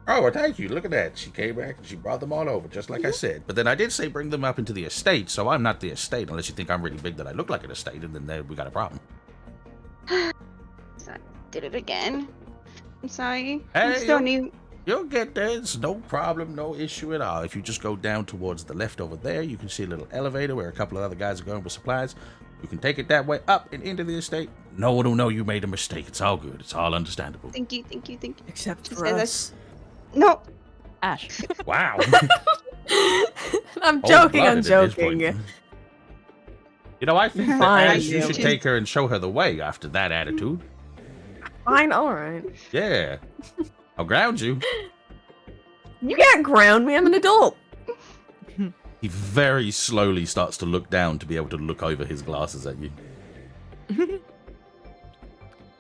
Oh, well, thank you. Look at that. She came back and she brought them all over, just like I said. But then I did say bring them up into the estate, so I'm not the estate, unless you think I'm really big that I look like an estate, and then there we got a problem. So I did it again. I'm sorry. Hey, I still you- need. You'll get there. It's no problem, no issue at all. If you just go down towards the left over there, you can see a little elevator where a couple of other guys are going with supplies. You can take it that way up and into the estate. No one will know you made a mistake. It's all good. It's all understandable. Thank you. Except She for said us. No. Ashe. Wow. I'm joking, I'm Cold-blooded at this point. joking. You know, I think that Fine, Ashe, you should you. take her and show her the way after that attitude. Fine, alright. Yeah. I'll ground you. You can't ground me. I'm an adult. He very slowly starts to look down to be able to look over his glasses at you.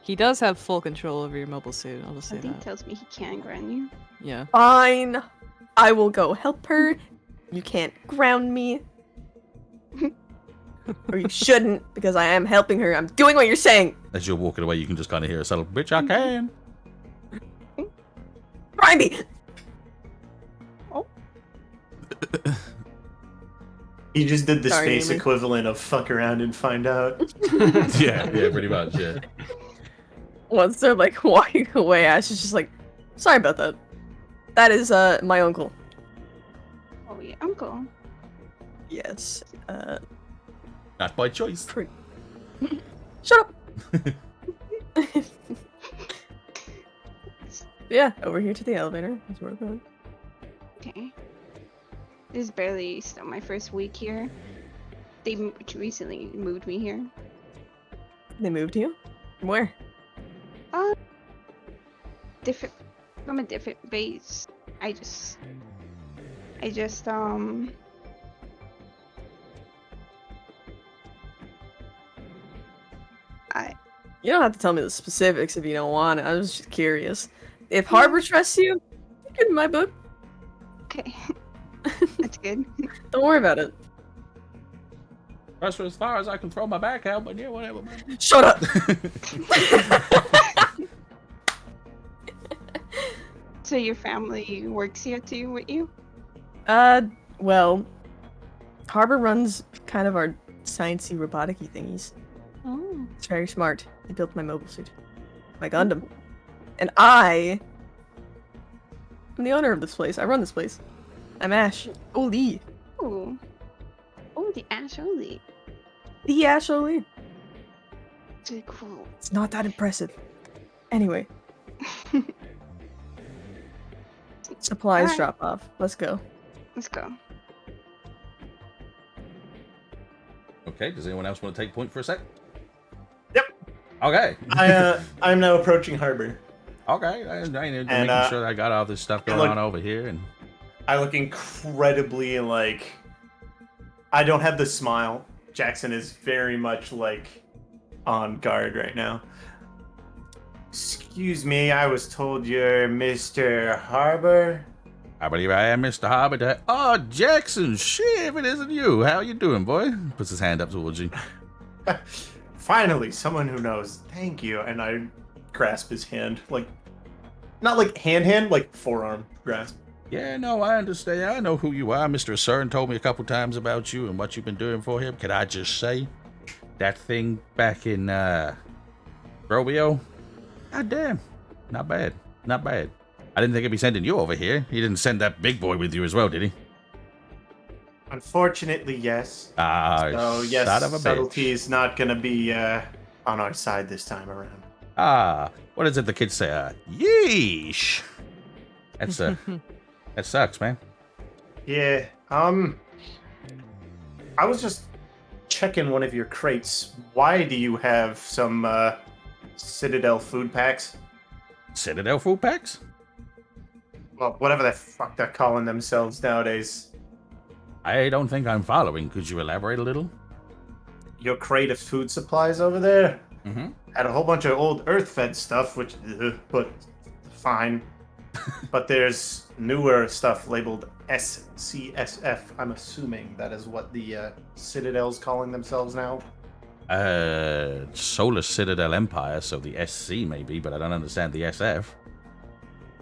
He does have full control over your mobile suit. I'll just say Something that. tells me he can ground you. Yeah. Fine. I will go help her. You can't ground me. Or you shouldn't, because I am helping her. I'm doing what you're saying. As you're walking away, you can just kind of hear a subtle, bitch, I can. Grind me. He just did the Sorry, space Amy. equivalent of fuck around and find out. Yeah, pretty much, yeah. Once they're like walking away, Ash is just like, sorry about that. That is my uncle. Oh, your uncle. Yes. Not by choice. Shut up. Yeah, over here to the elevator. That's where we're going. Okay. This is barely still my first week here. They recently moved me here. They moved you? From where? Different from a different base. I just You don't have to tell me the specifics if you don't want it. I was just curious. If Harbor trusts you, you're good in my book. okay. That's good. Don't worry about it. That's as far as I can throw my back out, but yeah, whatever, man. Shut up! So your family works here too with you? Well, Harbor runs kind of our sciencey robotic-y thingies. Oh. It's very smart. He built my mobile suit. My Gundam. And I'm the owner of this place. I run this place. I'm Ash. Oli. Oh. Oh, the Ashe only. The Ash Oli. It's really cool. It's not that impressive. Anyway, supplies Alright. drop off. Let's go. Let's go. Okay, does anyone else want to take point for a sec? Yep. Okay. I'm now approaching Harbor. Okay, I'm making And, sure I got all this stuff going look- on over here, and I look incredibly like I don't have the smile. Jackson is very much like on guard right now. Excuse me, I was told you're Mr. Harbor. I believe I am Mr. Harbor. Oh, Jackson, shit, if it isn't you. How you doing, boy? Puts his hand up towards you. Finally, someone who knows. Thank you. And I grasp his hand, like not like hand, like forearm grasp. Yeah, no, I understand. I know who you are. Mr. Cern told me a couple times about you and what you've been doing for him. Can I just say, that thing back in, Robio? God damn. Not bad. Not bad. I didn't think he'd be sending you over here. He didn't send that big boy with you as well, did he? Unfortunately, yes. Ah, So yes, son of a subtlety bitch. is not gonna be on our side this time around. Ah, what is it the kids say? Yeesh. That's, that sucks, man. Yeah. I was just checking one of your crates. Why do you have some Citadel food packs? Citadel food packs? Well, whatever the fuck they're calling themselves nowadays. I don't think I'm following. Could you elaborate a little? Your crate of food supplies over there Mm-hmm. had a whole bunch of old Earth-fed stuff, which, but fine. But there's newer stuff labeled SCSF. I'm assuming that is what the Citadel's calling themselves now. Solar Citadel Empire, so the SC maybe, but I don't understand the SF.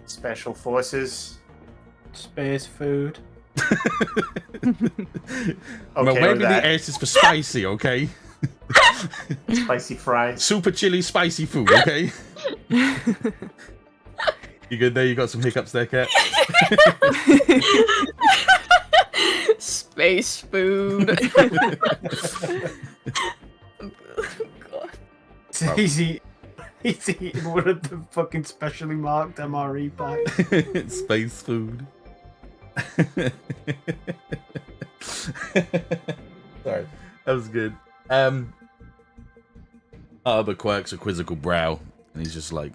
Special Forces. Space food. Well, Okay, or maybe that. the S is for spicy, okay? Spicy fries. Super chili spicy food, okay? You good there? You got some hiccups there, Kat? Space food. God. He's eating one of the fucking specially marked MRE packs. Space food. Sorry, that was good. But quirks a quizzical brow, and he's just like,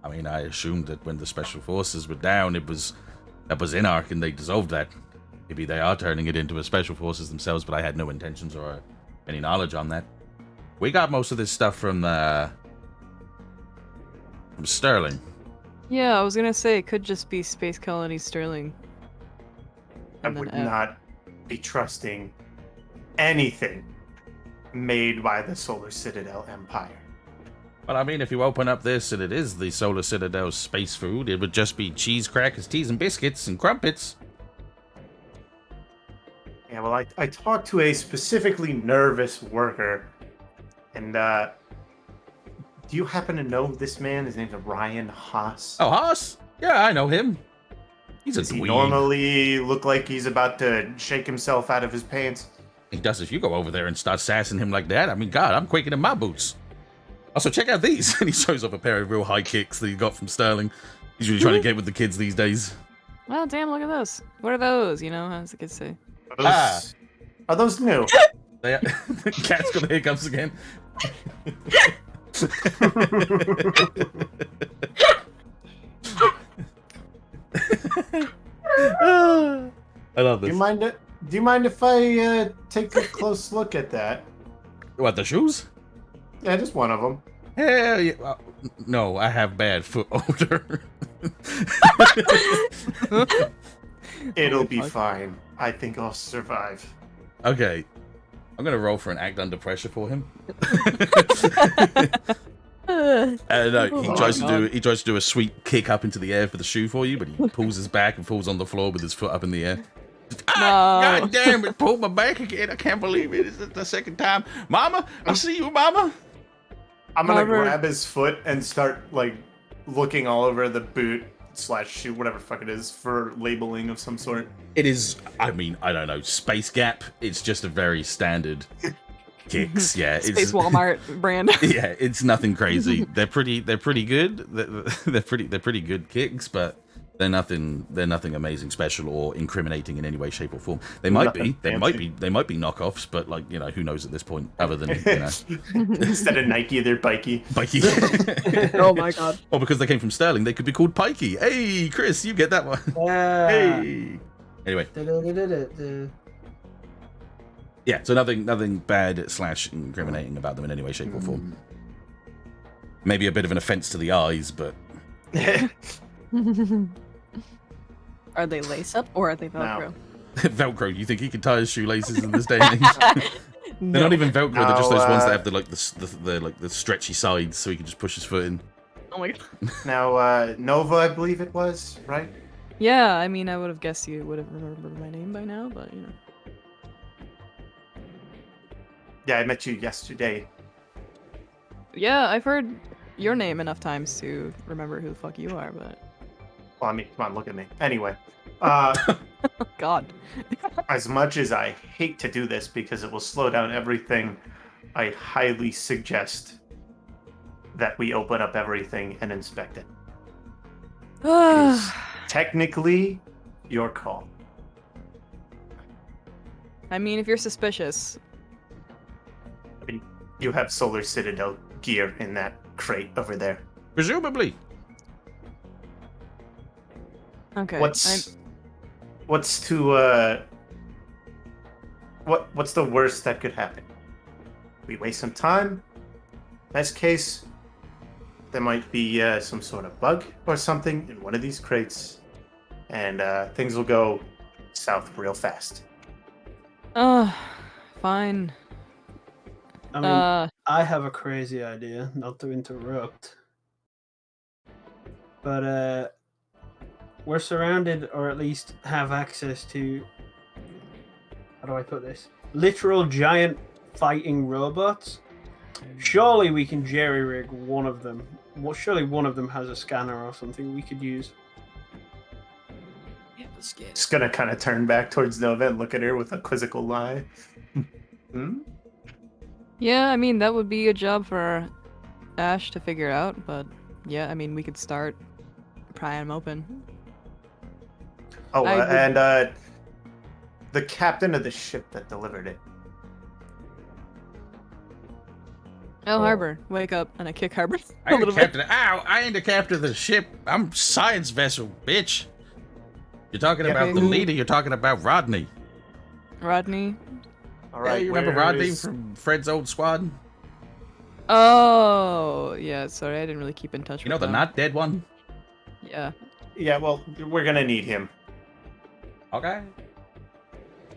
I mean, I assumed that when the special forces were down, that was Inarch, and they dissolved that. Maybe they are turning it into a special forces themselves, but I had no intentions or any knowledge on that. We got most of this stuff from Sterling. Yeah, I was gonna say it could just be Space Colony Sterling. I And then would F. not be trusting anything made by the Solar Citadel Empire. Well, I mean, if you open up this and it is the Solar Citadel space food, it would just be cheese, crackers, teas, and biscuits, and crumpets. Yeah, well, I talked to a specifically nervous worker, and do you happen to know this man? His name's Ryan Haas. Oh, Haas? Yeah, I know him. He's a Does he dweeb. normally look like he's about to shake himself out of his pants? He does if you go over there and start sassing him like that. I mean, God, I'm quaking in my boots. Also, check out these. And he shows off a pair of real high kicks that he got from Sterling. He's really trying to get with the kids these days. Well, damn, look at those. What are those? You know, as the kids say. Are those new? The cat's got the hiccups again. I love this. Do you mind if I take a close look at that? What, the shoes? Yeah, just one of them. Hell yeah. No, I have bad foot odor. It'll be fine. I think I'll survive. Okay. I'm gonna roll for an act under pressure for him. And he tries to do a sweet kick up into the air for the shoe for you, but he pulls his back and falls on the floor with his foot up in the air. God damn it, pulled my back again. I can't believe it. It's the second time. Mama, I see you, Mama. I'm gonna However- grab his foot and start like looking all over the boot / shoe, whatever the fuck it is, for labeling of some sort. It is, I mean, I don't know, Space Gap. It's just a very standard kicks. Yeah, Space it's Walmart brand. yeah, it's nothing crazy. They're pretty good. They're pretty good kicks, but they're nothing amazing, special, or incriminating in any way, shape, or form. They might be knockoffs, but like, you know, who knows at this point? Other than, you know, Instead of Nike, they're Pikey. Oh my god. Or because they came from Sterling, they could be called Pikey. Hey, Chris, you get that one. Hey. Anyway, yeah. So nothing bad / incriminating about them in any way, shape, or form. Maybe a bit of an offense to the eyes, but Are they lace up or are they Velcro? Velcro. You think he can tie his shoelaces in this day and age? They're not even Velcro. They're just those ones that have the stretchy sides, so he can just push his foot in. Oh my god. Now, Nova, I believe it was, right? Yeah, I mean, I would have guessed you would have remembered my name by now, but you know. Yeah, I met you yesterday. Yeah, I've heard your name enough times to remember who the fuck you are, but Well, I mean, come on, look at me. Anyway, God. as much as I hate to do this because it will slow down everything, I highly suggest that we open up everything and inspect it. It is technically your call. I mean, if you're suspicious, I mean, you have Solar Citadel gear in that crate over there. Presumably. okay. What's the worst that could happen? We waste some time. Best case, there might be some sort of bug or something in one of these crates, and things will go south real fast. Fine. I mean, I have a crazy idea, not to interrupt. But we're surrounded, or at least have access to, how do I put this? Literal giant fighting robots. Surely we can jerry-rig one of them. Well, surely one of them has a scanner or something we could use. Just gonna kind of turn back towards Nova and look at her with a quizzical eye. Yeah, I mean, that would be a job for Ashe to figure out, but yeah, I mean, we could start prying them open. Oh, I would- and the captain of the ship that delivered it. Oh, Harbor, wake up! And I kick Harbor I a ain't the little bit. captain. Ow! I ain't the captain of the ship. I'm science vessel, bitch. You're talking Yeah, about the who- leader. You're talking about Rodney. Rodney. All Yeah, right, you remember where Rodney is- from Fred's old squad? Oh, yeah. Sorry, I didn't really keep in touch You know with the them. not dead one? Yeah. Yeah, well, we're gonna need him. Okay.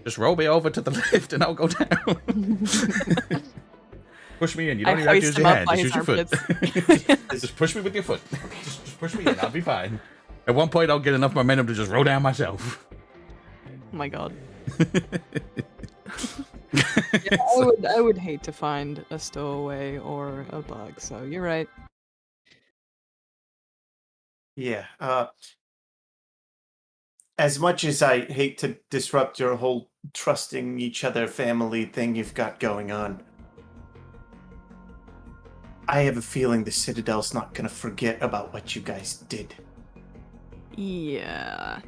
Just roll me over to the left and I'll go down. Push me in. You don't I even have to hoist use him your up hand. by Just use his your foot. Just push me with your foot. Just push me in. I'll be fine. At one point, I'll get enough momentum to just roll down myself. Oh my god. Yeah, I would hate to find a stowaway or a bug, so you're right. Yeah. As much as I hate to disrupt your whole trusting each other family thing you've got going on, I have a feeling the Citadel's not gonna forget about what you guys did. Yeah.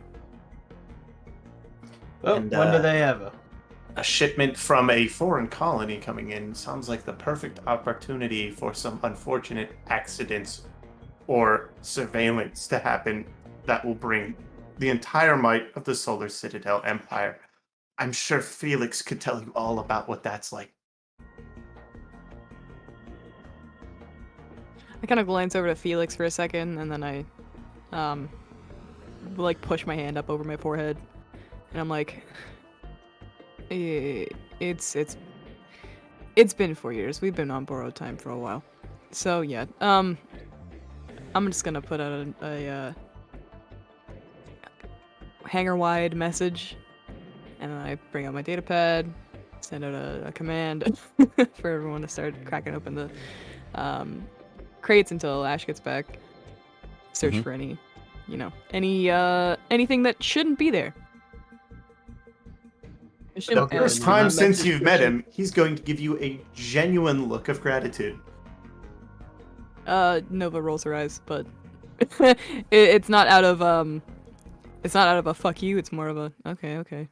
Well, And, when do they ever? A shipment from a foreign colony coming in sounds like the perfect opportunity for some unfortunate accidents or surveillance to happen that will bring the entire might of the Solar Citadel Empire. I'm sure Felix could tell you all about what that's like. I kind of glance over to Felix for a second, and then I, like push my hand up over my forehead, and I'm like, it's been 4 years. We've been on borrowed time for a while, so yeah. I'm just gonna put out a hanger-wide message, and then I bring out my data pad, send out a command for everyone to start cracking open the crates until Ash gets back. Search for any, anything that shouldn't be there. The first time since you've met him, he's going to give you a genuine look of gratitude. Nova rolls her eyes, but it's not out of a fuck you. It's more of a okay.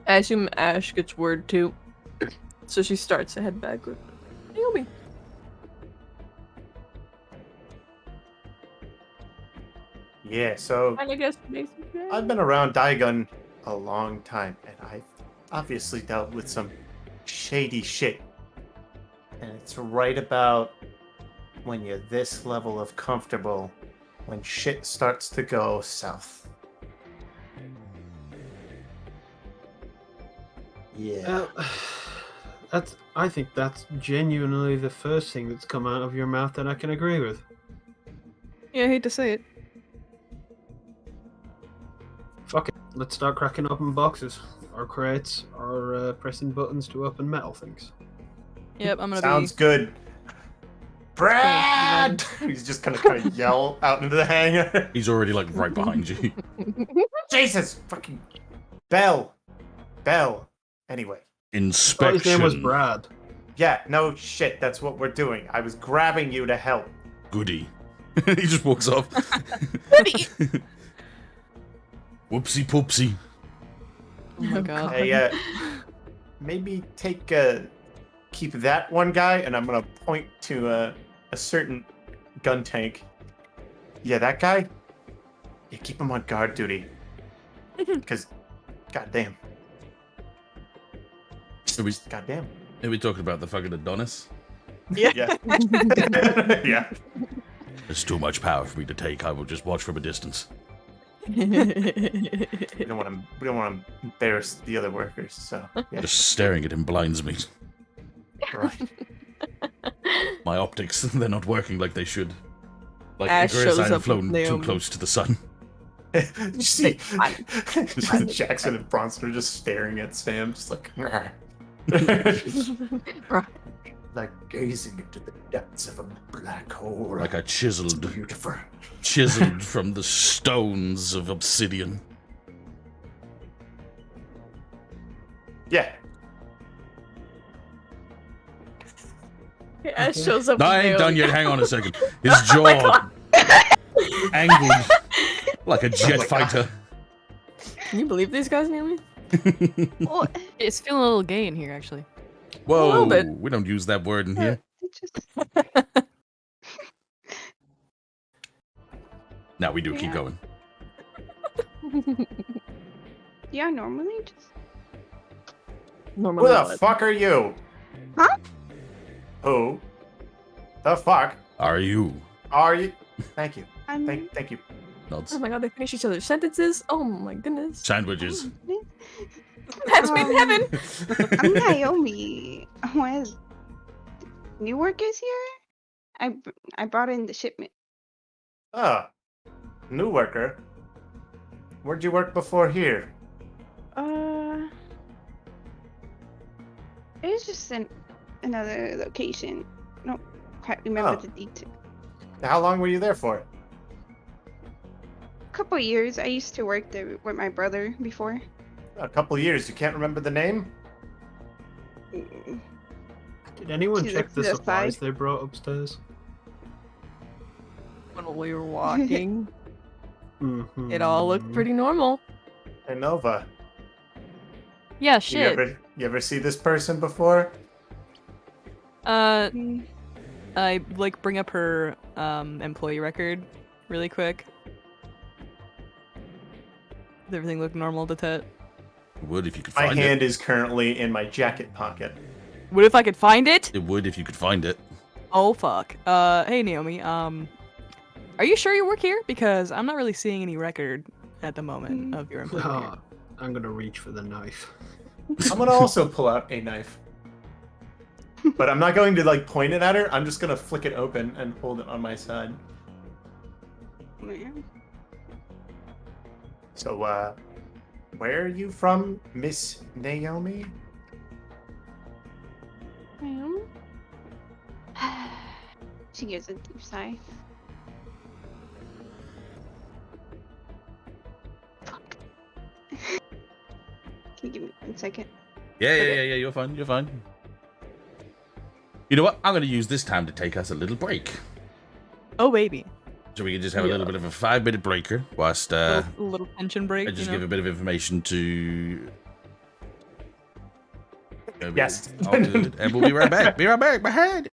I assume Ash gets word too, so she starts to head back with Naomi. Yeah, so And I guess I've been around Daigun a long time, and I've obviously dealt with some shady shit. And it's right about when you're this level of comfortable when shit starts to go south. Yeah. I think that's genuinely the first thing that's come out of your mouth that I can agree with. Yeah, I hate to say it. Fuck it. Let's start cracking open boxes, or crates, or pressing buttons to open metal things. Yep, I'm gonna Sounds good. Brad! He's just gonna kind of yell out into the hangar. He's already like right behind you. Jesus! Fucking Bell. Anyway. Inspection. His name was Brad. Yeah, no shit. That's what we're doing. I was grabbing you to help. Goody. He just walks off. Whoopsie poopsie. Oh my god. Hey, maybe keep that one guy, and I'm gonna point to a certain gun tank. Yeah, that guy. Yeah, keep him on guard duty. Because, goddamn. Goddamn. Are we talking about the fucking Adonis? Yeah. Yeah. There's too much power for me to take. I will just watch from a distance. We don't want to embarrass the other workers. So yeah. Just staring at him blinds me. Right. My optics, they're not working like they should. Like Ash Icarus, shows I up have flown with too Naomi. close to the sun. You see Jackson and Bronson are just staring at Sam, just like, like gazing into the depths of a black hole. Like I chiseled Beautiful. from the stones of obsidian. Yeah. Ash shows up. No, I with ain't Naomi. done yet. Hang on a second. His jaw angled like a jet fighter. Can you believe these guys, Naomi? Well, It's feeling a little gay in here, actually. Whoa, bit. we don't use that word in here. It just No, we do. Keep Yeah. going. yeah, normally just Who Normally the what? fuck are you? Huh? Who the fuck Are you? are you? Thank you. I'm Thank you. Nods. Oh my god, they finish each other's sentences. Oh my goodness. Sandwiches. Match made in heaven. I'm Naomi. Was new workers here? I brought in the shipment. Oh, new worker. Where'd you work before here? It was just another location. I don't quite remember Oh. the detail. How long were you there for? A couple years. I used to work there with my brother before. A couple years. You can't remember the name? Mm, Did anyone To the- check to the the supplies side. they brought upstairs? When we were walking, Mm-hmm. it all looked pretty normal. Hey, Nova. Yeah, You shit. ever see this person before? mm, I like bring up her employee record really quick. Does everything look normal, Dettet? It would if you could My find hand it. is currently in my jacket pocket. What if I could find it? It would if you could find it. Oh fuck. Hey Naomi. Are you sure you work here? Because I'm not really seeing any record at the moment of your employment. Here. I'm gonna reach for the knife. I'm gonna also pull out a knife. But I'm not going to like point it at her. I'm just gonna flick it open and hold it on my side. man. So, where are you from, Miss Naomi? Well, she gives a deep sigh. Fuck. Can you give me 1 second? Yeah. You're fine. You're fine. You know what? I'm going to use this time to take us a little break. Oh baby. So we can just have a little bit of a 5-minute breaker whilst A little tension break. I just you give know? a bit of information to. Yes. All good. And we'll be right back. Be right back. My head.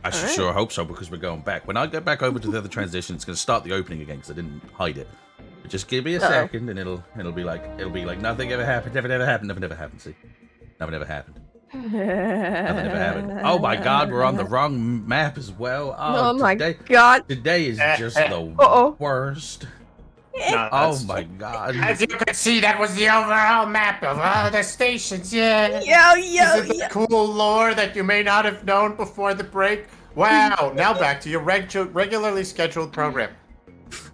I should Alright. sure hope so, because we're going back. When I go back over to the other transition, it's going to start the opening again because I didn't hide it. But just give me a second, and it'll be like nothing ever happened, never happened, never happened. See, never happened. Nothing ever happened. Oh my God, we're on the wrong map as well. Oh my today, god. today is just the Uh-oh. worst. No, Oh that's- my God. As you could see, that was the overall map of all the stations. Yeah. Yo, This is the cool lore that you may not have known before the break. Wow. Now back to your regularly scheduled program.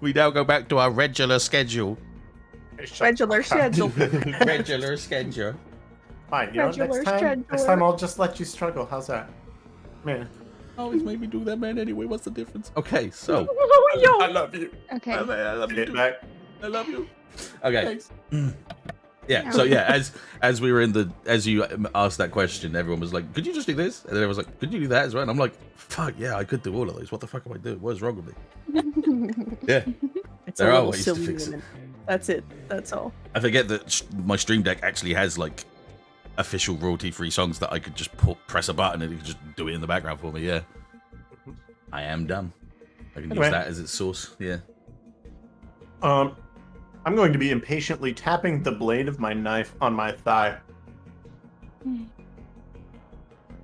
We now go back to our regular schedule. Regular schedule. Regular schedule. Fine. You know, Regular next time I'll just let you struggle. How's that? Man. Always made me do that, man. Anyway, what's the difference? Okay, so I love you. Okay. I love you Get too. back. I love you. Okay. Thanks. Yeah. So yeah, as we were as you asked that question, everyone was like, "Could you just do this?" And then everyone was like, "Could you do that as well?" And I'm like, "Fuck yeah, I could do all of those. What the fuck am I doing? What is wrong with me?" Yeah. It's There a are little ways to silly fix it. woman. That's it. That's all. I forget that my Stream Deck actually has like official royalty-free songs that I could just press a button and it could just do it in the background for me. Yeah. I am dumb. I can Anyway. use that as its source. Yeah. I'm going to be impatiently tapping the blade of my knife on my thigh.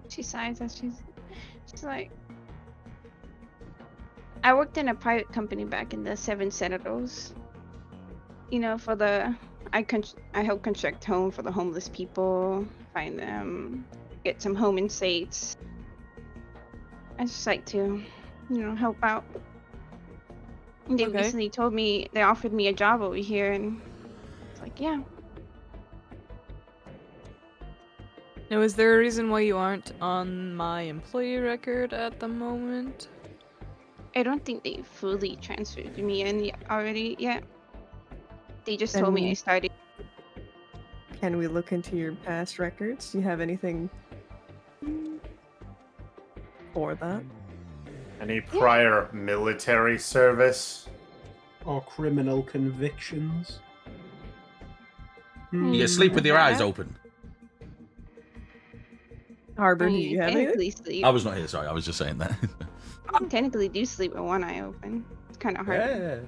She sighs as she's like, I worked in a private company back in the Seven Sentinels. You know, for the I help construct home for the homeless people, find them, get some home insights. I just like to, help out. And they Okay. recently told me they offered me a job over here, and it's like, yeah. Now, is there a reason why you aren't on my employee record at the moment? I don't think they fully transferred me in already yet. They just told me I started. Can we look into your past records? Do you have anything for that? Any prior military service? Or criminal convictions. You sleep with your eyes open. Harbor, I do mean, you have anything? technically sleep. I was not here. Sorry, I was just saying that. I technically do sleep with one eye open. It's kind of hard. Okay.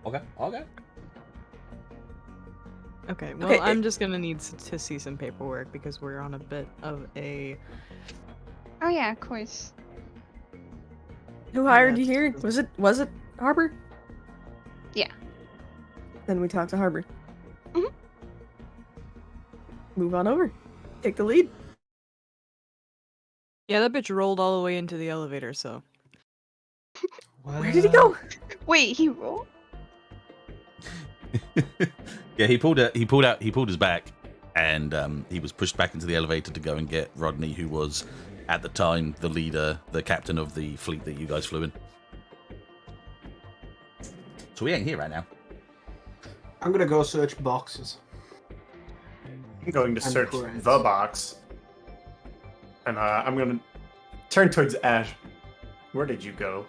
Okay. Okay, well, Okay, I'm just gonna need to see some paperwork because we're on a bit of a... Oh yeah, of course. Who hired you here? Was it Harbor? Yeah. Then we talk to Harbor. Mhm. Move on over. Take the lead. Yeah, that bitch rolled all the way into the elevator, so... Where did he go? Wait, he rolled? Yeah, he pulled his back, and he was pushed back into the elevator to go and get Rodney, who was at the time the leader, the captain of the fleet that you guys flew in. So we ain't here right now. I'm gonna go search boxes. I'm going to And search crates. the box. And I'm going to turn towards Ash. Where did you go?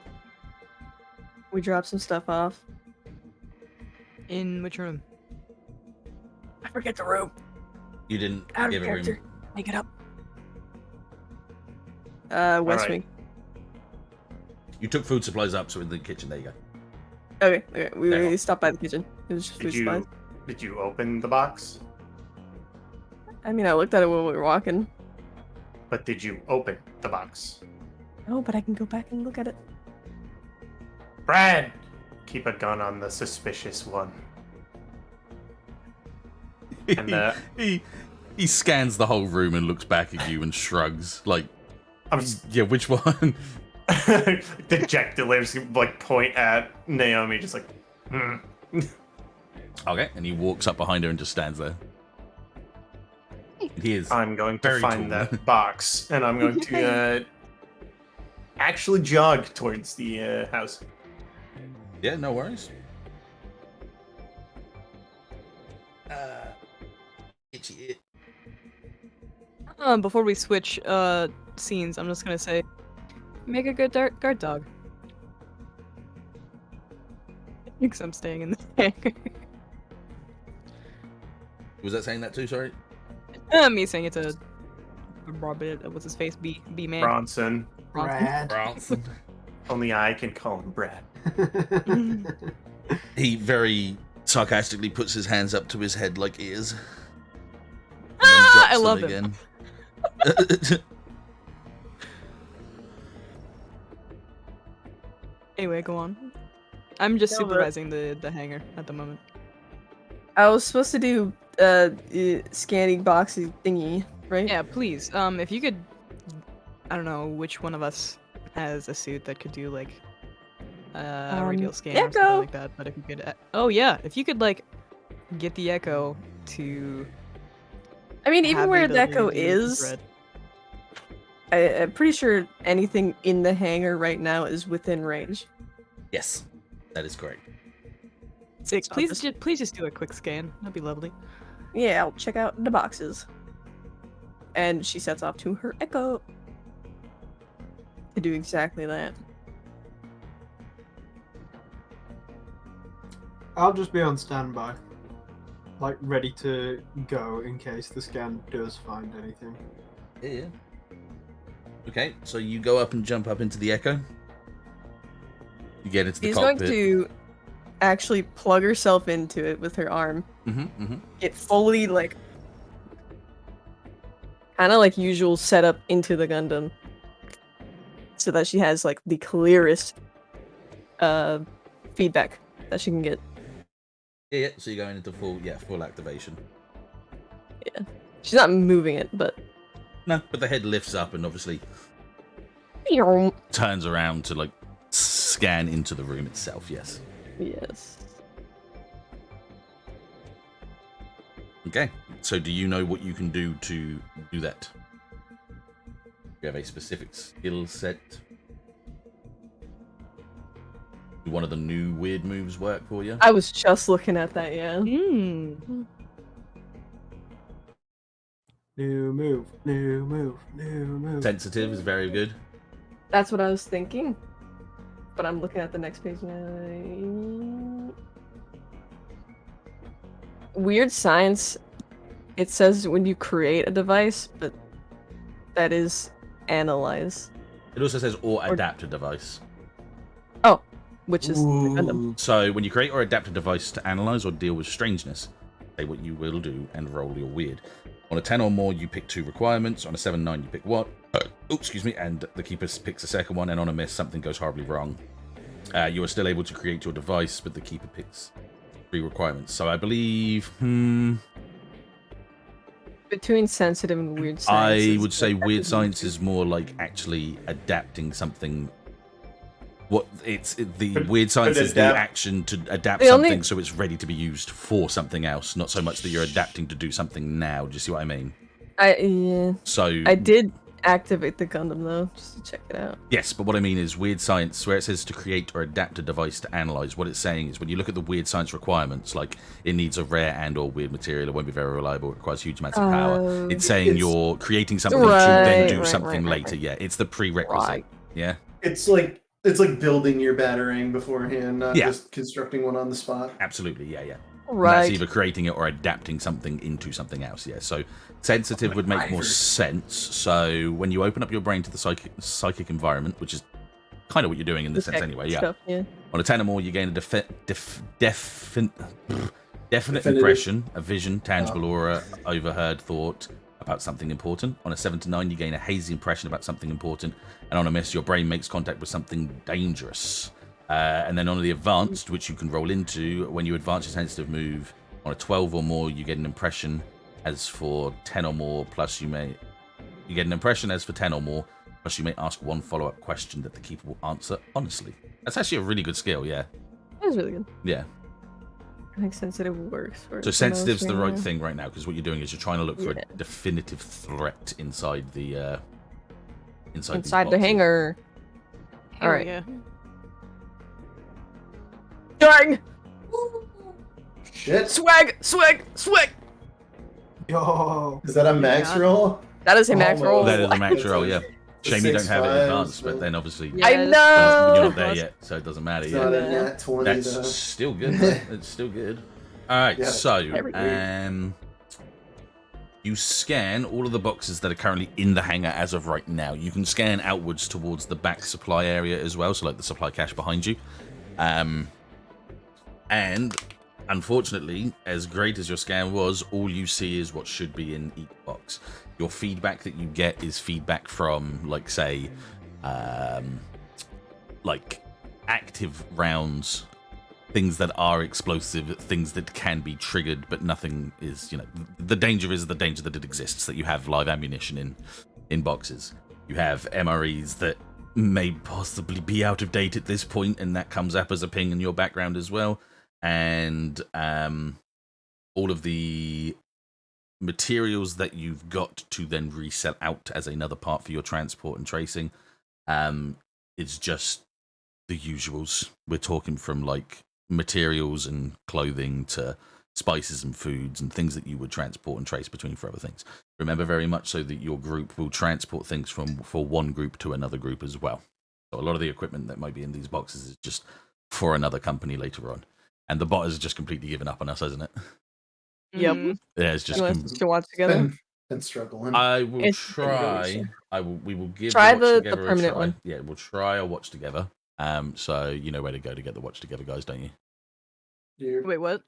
We dropped some stuff off. In which room? I forget the room. You didn't Out of give a character. room. Make it up. West Alright. Wing. You took food supplies up, so in the kitchen. There you go. Okay. We There. stopped by the kitchen. It was just food supplies. Did you open the box? I mean, I looked at it when we were walking. But did you open the box? Oh, but I can go back and look at it. Brad! Keep a gun on the suspicious one. And He scans the whole room and looks back at you and shrugs. Like, I'm yeah, which one? dejectedly just like point at Naomi, just like, Okay, and he walks up behind her and just stands there. He is. I'm going to Very find tall. that box, and I'm going to actually jog towards the house. Yeah, no worries. Itchy. Before we switch scenes, I'm just gonna say, make a good guard dog. Because I'm staying in the hangar. Was that saying that too? Sorry. Me saying it's a Robert. What's his face? B man. Bronson. Brad. Bronson. Only I can call him Brad. He very sarcastically puts his hands up to his head like ears. I love him. Anyway, go on. I'm just No, but- supervising the hangar at the moment. I was supposed to do scanning boxy thingy, right? Yeah, please. If you could, I don't know which one of us has a suit that could do like radial scan or something Echo! like that. But if you could, oh yeah, if you could like get the Echo to. I mean, have even the where the ability Echo to do is, infrared. I'm pretty sure anything in the hangar right now is within range. Yes, that is correct. Sick. So Please, just- please just do a quick scan. That'd be lovely. Yeah, I'll check out the boxes. And she sets off to her Echo to do exactly that. I'll just be on standby, like ready to go in case the scan does find anything. Yeah. Okay, so you go up and jump up into the Echo. You get into the She's cockpit. going to actually plug herself into it with her arm. Get fully, like, kind of like usual setup into the Gundam. So that she has, like, the clearest feedback that she can get. Yeah, so you're going into full activation. She's not moving it, but... No, but the head lifts up and obviously turns around to, like, scan into the room itself, yes. Yes. Okay, so do you know what you can do to do that? You have a specific skill set? Do one of the new weird moves work for you? I was just looking at that, yeah. Hmm. New move, new move, new move. Sensitive is very good. That's what I was thinking. But I'm looking at the next page now. Weird science. It says when you create a device, but that is analyze, It also says or adapt a device. which is the Gundam. So when you create or adapt a device to analyze or deal with strangeness, say what you will do and roll your weird. On a 10 or more, you pick 2 requirements. On a 7-9, you pick what? Excuse me. And the keeper picks the second one. And on a miss, something goes horribly wrong. You are still able to create your device, but the keeper picks 3 requirements. So I believe, Between sensitive and weird science. I is would say like weird active science is more like actually adapting something. The weird science is the adapt. action to adapt The something only- so it's ready to be used for something else, not so much that you're adapting to do something now. Do you see what I mean? Yeah. So I did activate the Gundam though, just to check it out. yes, but what I mean is weird science, where it says to create or adapt a device to analyze, what it's saying is when you look at the weird science requirements, like it needs a rare and or weird material, it won't be very reliable, it requires huge amounts of power. It's saying you're creating something to then do something later. Right. Yeah, it's the prerequisite. Right. Yeah. It's like building your batarang beforehand, not Yeah. just constructing one on the spot. Absolutely, yeah. And Right. that's either creating it or adapting something into something else, yeah. So sensitive would make more sense. So when you open up your brain to the psychic environment, which is kind of what you're doing in this sense anyway, yeah. Stuff, yeah. On a 10 or more, you gain a definite impression, a vision, tangible aura, overheard thought about something important. On a 7 to 9, you gain a hazy impression about something important. And on a miss, your brain makes contact with something dangerous. And then on the advanced, which you can roll into, when you advance your sensitive move, on a 12 or more, you get an impression as for 10 or more, plus you get an impression as for 10 or more, plus you may ask one follow-up question that the keeper will answer honestly. That's actually a really good skill, yeah. That was really good. Yeah. I think sensitive works for So it sensitive's most the right now. thing right now, because what you're doing is you're trying to look for Yeah. a definitive threat inside the these Inside the boxes. hangar. Hell Alright. yeah. Dang! Shit. Swag! Swag! Swag! Yo, Is that a max God. roll? That is a max roll. That is a max roll, yeah. It's Shame you don't have it 6-5, advanced, but so- then obviously Yeah, I it's- know! you're not there yet, so it doesn't matter It's yet. not a Yeah. nat 20 That's though. still good. Though. It's still good. All right, Yeah, so every week. you scan all of the boxes that are currently in the hangar as of right now. You can scan outwards towards the back supply area as well, so like the supply cache behind you. And unfortunately, as great as your scan was, all you see is what should be in each box. Your feedback that you get is feedback from, like, say, like active rounds, things that are explosive, things that can be triggered, but nothing is, the danger is the danger that it exists, that you have live ammunition in boxes. You have MREs that may possibly be out of date at this point, and that comes up as a ping in your background as well. And all of the materials that you've got to then resell out as another part for your transport and tracing, it's just the usuals. We're talking from like materials and clothing to spices and foods and things that you would transport and trace between for other things. Remember very much so that your group will transport things for one group to another group as well. So a lot of the equipment that might be in these boxes is just for another company later on. And the bot has just completely given up on us, hasn't it? Yep. Yeah, it's just. To watch together. Been struggling. I will It's try. We will give Try the watch the together permanent a try. one. Yeah, we'll try a watch together. So you know where to go to get the watch together, guys, don't you? You- Wait, what?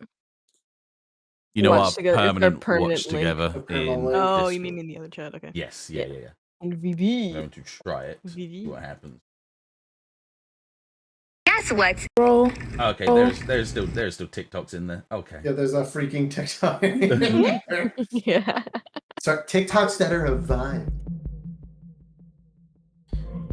You know Watch our together- permanent permanent watch link. together A permanent in. link. Oh, Discord. you mean in the other chat? Okay. Yes, Yeah. yeah. And I'm VV. going to try it. VV. See what happens. Guess what, bro? Okay, Oh. there's still TikToks in there. Okay. Yeah, there's a freaking TikTok. Yeah. So TikToks that are a vibe.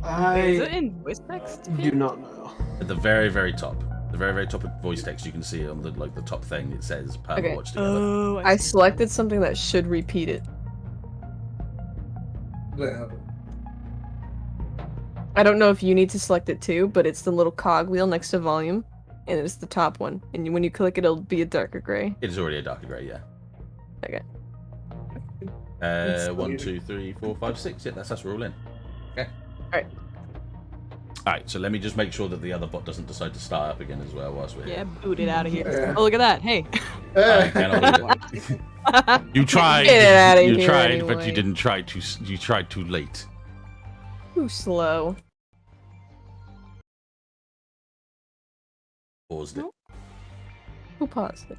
Wait, is it I in voice text? do not know. At the very, very top. The very, very top of voice text, you can see on the top thing. It says "Perma Okay. watch together." Oh, I selected something that should repeat it. Yeah. I don't know if you need to select it too, but it's the little cog wheel next to volume, and it's the top one. And when you click it, it'll be a darker gray. It is already a darker grey, yeah. Okay. 1, 2, 3, 4, 5, 6. Yeah, that's us. We're all in. Okay. Alright. Alright, so let me just make sure that the other bot doesn't decide to start up again as well whilst we're Yeah, here. boot it out of here. Yeah. Oh, look at that. Hey. I cannot believe it. You tried. Get it outta you here tried, but anyway. you didn't try too. You tried too late. Too slow. Paused it. Who paused it?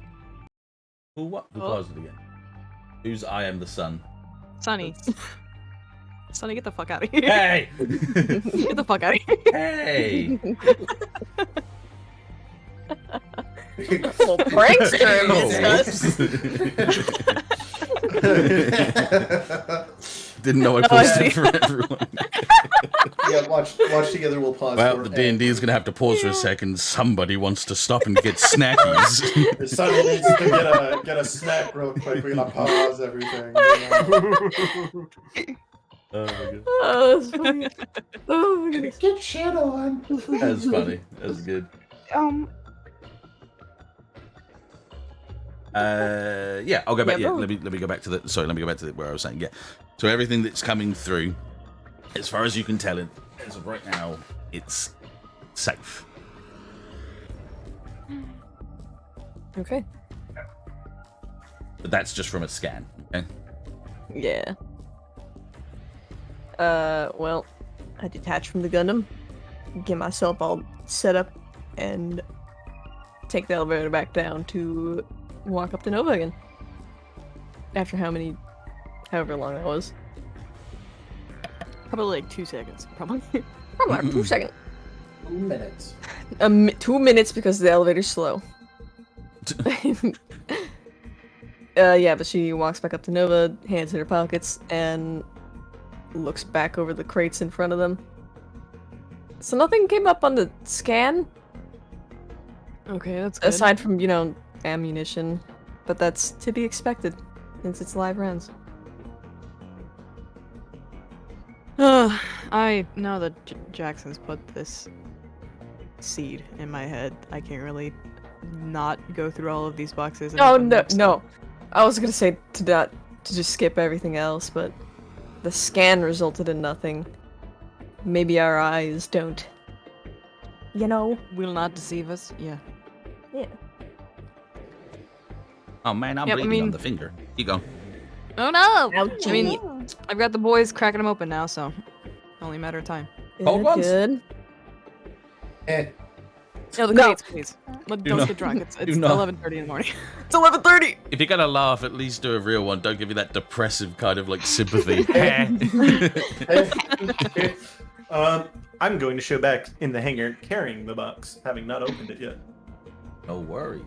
Who what? Who Oh. paused it again? Who's I am the sun? Sonny. Sonny, get the fuck out of here. Hey! Get the fuck out of here. Hey! Little prankster amongst us. Didn't know I I paused see. it for everyone. Yeah, watch together. We'll pause. Well, for the D&D is going to have to pause for a second. Somebody wants to stop and get snackies. Sonny needs to get a snack real quick. We're gonna pause everything. Oh my god. Oh, that's funny. Oh my goodness. Get shit on. That's funny. That's good. Yeah, I'll go back. Yeah, Yeah, bro. let me go back to the. Sorry, let me go back to where I was saying. Yeah, so everything that's coming through, as far as you can tell, as of right now, it's safe. Okay. But that's just from a scan. Okay. Yeah. Well, I detach from the Gundam, get myself all set up, and take the elevator back down to walk up to Nova again. After however long that was. Probably like 2 seconds. Probably. Probably like 2 seconds. 2 minutes. 2 minutes because the elevator's slow. Yeah, but she walks back up to Nova, hands in her pockets, and looks back over the crates in front of them. So nothing came up on the scan, Okay, that's good. aside from, ammunition. But that's to be expected, since it's live rounds. I know that Jackson's put this seed in my head. I can't really not go through all of these boxes. and Oh, open no, them, so- no. I was gonna say to just skip everything else, but the scan resulted in nothing. Maybe our eyes don't. Will not deceive us. Yeah. Yeah. Oh man, I'm Yep, I bleeding on mean- the finger. Keep going. Oh no! Ouchie. I mean, I've got the boys cracking them open now, so only a matter of time. Cold ones? Good. No, the No. crates, please. Don't not- get drunk. It's do not. 11:30 in the morning. It's 11:30. If you're gonna laugh, at least do a real one. Don't give me that depressive kind of like sympathy. I'm going to show back in the hangar carrying the box, having not opened it yet. No worries.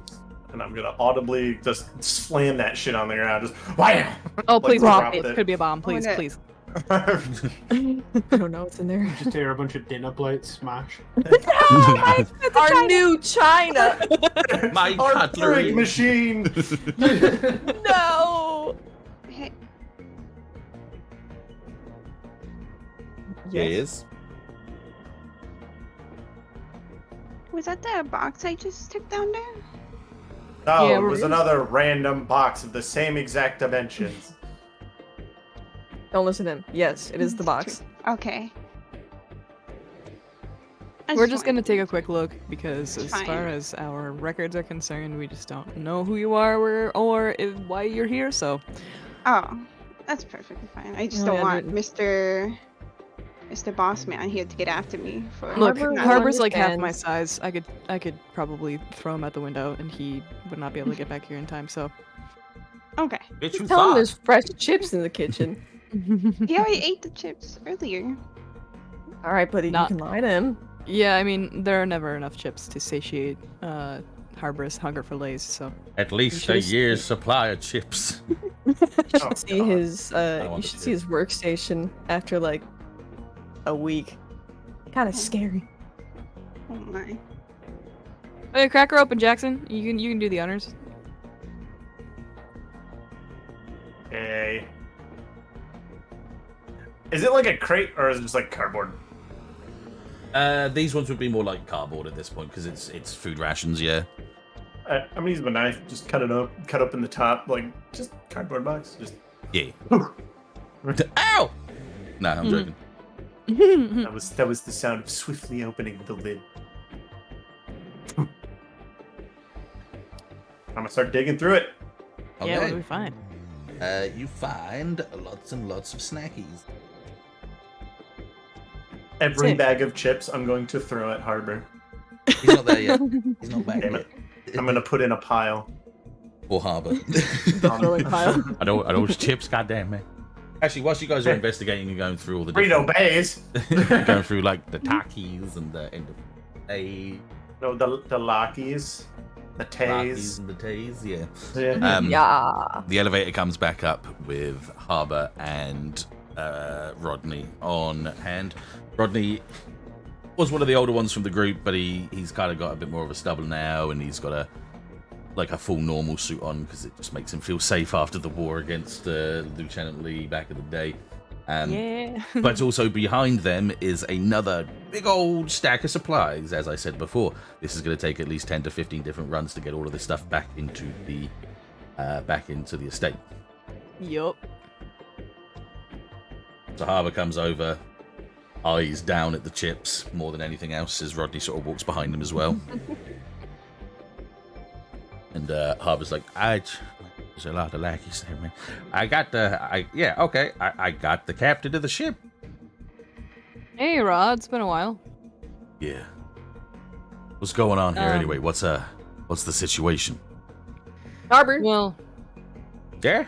And I'm gonna audibly just slam that shit on the ground. Just wham! Oh, Like, please drop drop it. it. Could be a bomb. Please, no. please. I don't know what's in there. Just hear a bunch of dinner plates smash. Our new China. My Our cutlery. Keurig machine. No. Hey, Yes. was that the box I just took down there? No, Yeah, it we're- was another random box of the same exact dimensions. Don't listen to him. Yes, it is the box. Okay. We're just gonna take a quick look because, as Fine. far as our records are concerned, we just don't know who you are why you're here. So, Oh, that's perfectly fine. I just Oh, don't yeah, want but- Mr. Boss Man here to get after me for look, Harbor not- Harbor's like half my understands. size. I could probably throw him out the window, and he would not be able to get back here in time. So, Okay. Bitch, you Tell him thought. there's fresh chips in the kitchen. He already ate the chips earlier. All right, buddy, Not- you can lie to him. yeah, I mean, there are never enough chips to satiate Harbor's hunger for Lays. So, At least a should've year's supply of chips. You should Oh, see God. his. don't want You to should see see his workstation after like a week. Kind of scary. Oh my. hey, crack her open, Jackson. You can do the honors. Hey. Is it like a crate or is it just like cardboard? These ones would be more like cardboard at this point because it's food rations. Yeah. I'm gonna use my knife, just cut open the top, like just cardboard box. Just Yeah. Ow! No, I'm joking. that was the sound of swiftly opening the lid. I'm gonna start digging through it. Yeah, what do Okay. we find? You find lots and lots of snackies. Every Same. bag of chips I'm going to throw at Harbor. He's not there yet. He's not back Damn yet. it. I'm gonna put in a pile. Or Harbour. Throwing pile. I those chips, goddamn man. Actually, whilst you guys are investigating and going through all the Burrito different, Bays. going through like the Takis and the end of day, No, the Lockies. The Takis Tays. and the Tays, yeah. Yeah. Yeah. The elevator comes back up with Harbour and Rodney on hand. Rodney was one of the older ones from the group, but he's kind of got a bit more of a stubble now, and he's got a full normal suit on because it just makes him feel safe after the war against Lieutenant Lee back in the day. Yeah. But also behind them is another big old stack of supplies. As I said before, this is going to take at least 10 to 15 different runs to get all of this stuff back into the estate. Yup. So Harbour comes over, eyes down at the chips more than anything else as Rodney sort of walks behind him as well. And Harbour's like, there's a lot of lackeys there, man. I got the captain of the ship. Hey, Rod. It's been a while. Yeah. What's going on here Um, anyway? What's the situation? Harbor, Well, Yeah?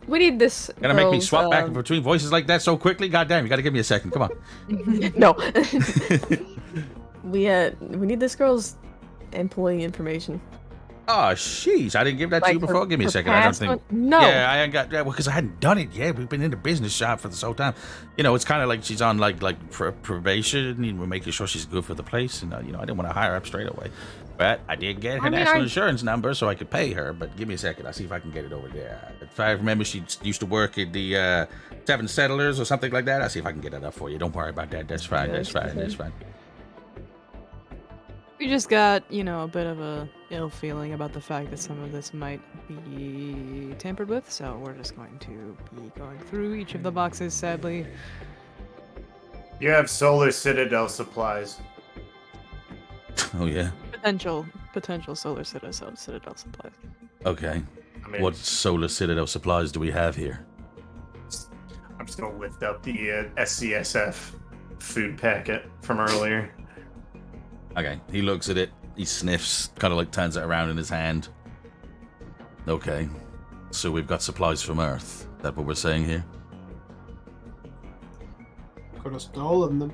we need this. Gonna make me girl's, swap back between voices like that so quickly? Goddamn, you gotta give me a second. Come on. No. we need this girl's employee information. Oh, sheesh. I didn't give that to you Like, before. Give me a her second. I don't past think. one- No. Yeah, I ain't got. Yeah, well, because I hadn't done it yet. We've been in the business shop for this whole time. You know, it's kind of like she's on like probation, and we're making sure she's good for the place. And I didn't want to hire her up straight away, but I did get her national insurance number so I could pay her. But give me a second. I'll see if I can get it over there. If I remember, she used to work at the Seven Settlers or something like that. I'll see if I can get it up for you. Don't worry about that. That's fine. Yeah, That's fine. okay. That's fine. we just got, a bit of a ill feeling about the fact that some of this might be tampered with, so we're just going to be going through each of the boxes, sadly. You have Solar Citadel supplies. Oh yeah. Potential Solar Citadel supplies. Okay. I'm mean, What Solar Citadel supplies do we have here? I'm just gonna lift up the SCSF food packet from earlier. Okay, he looks at it, he sniffs, kind of like turns it around in his hand. Okay, so we've got supplies from Earth. Is that what we're saying here? Could have stolen them.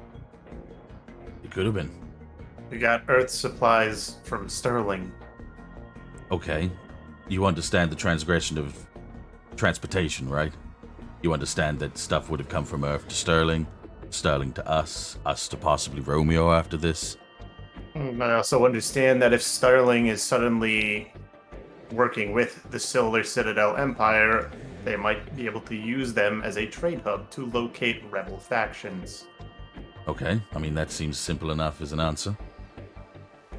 It could have been. We got Earth supplies from Sterling. Okay, you understand the transgression of transportation, right? You understand that stuff would have come from Earth to Sterling, Sterling to us to possibly Romeo after this. I also understand that if Sterling is suddenly working with the Solar Citadel Empire, they might be able to use them as a trade hub to locate rebel factions. Okay, I mean, that seems simple enough as an answer.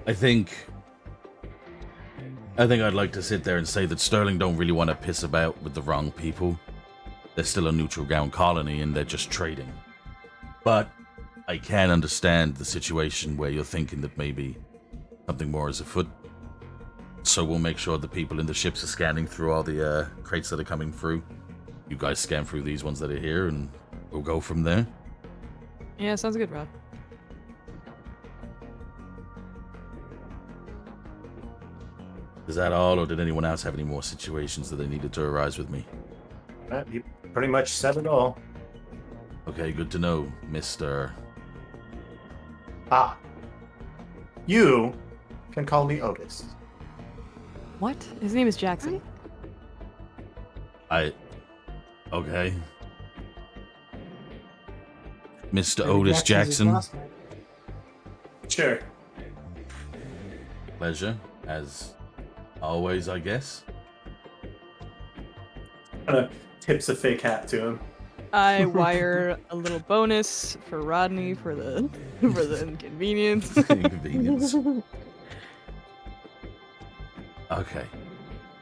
I think I'd like to sit there and say that Sterling don't really want to piss about with the wrong people. They're still a neutral ground colony and they're just trading. But I can understand the situation where you're thinking that maybe something more is afoot. So we'll make sure the people in the ships are scanning through all the crates that are coming through. You guys scan through these ones that are here and we'll go from there. Yeah, sounds good, Rod. Is that all, or did anyone else have any more situations that they needed to arise with me? You pretty much said it all. Okay, good to know, Mr. You can call me Otis. What? His name is Jackson. Okay. Mr. Maybe Otis Jackson's his Jackson. last name. Sure. Pleasure, as always, I guess. Tips a fake hat to him. I wire a little bonus for Rodney for the inconvenience. Inconvenience. Okay.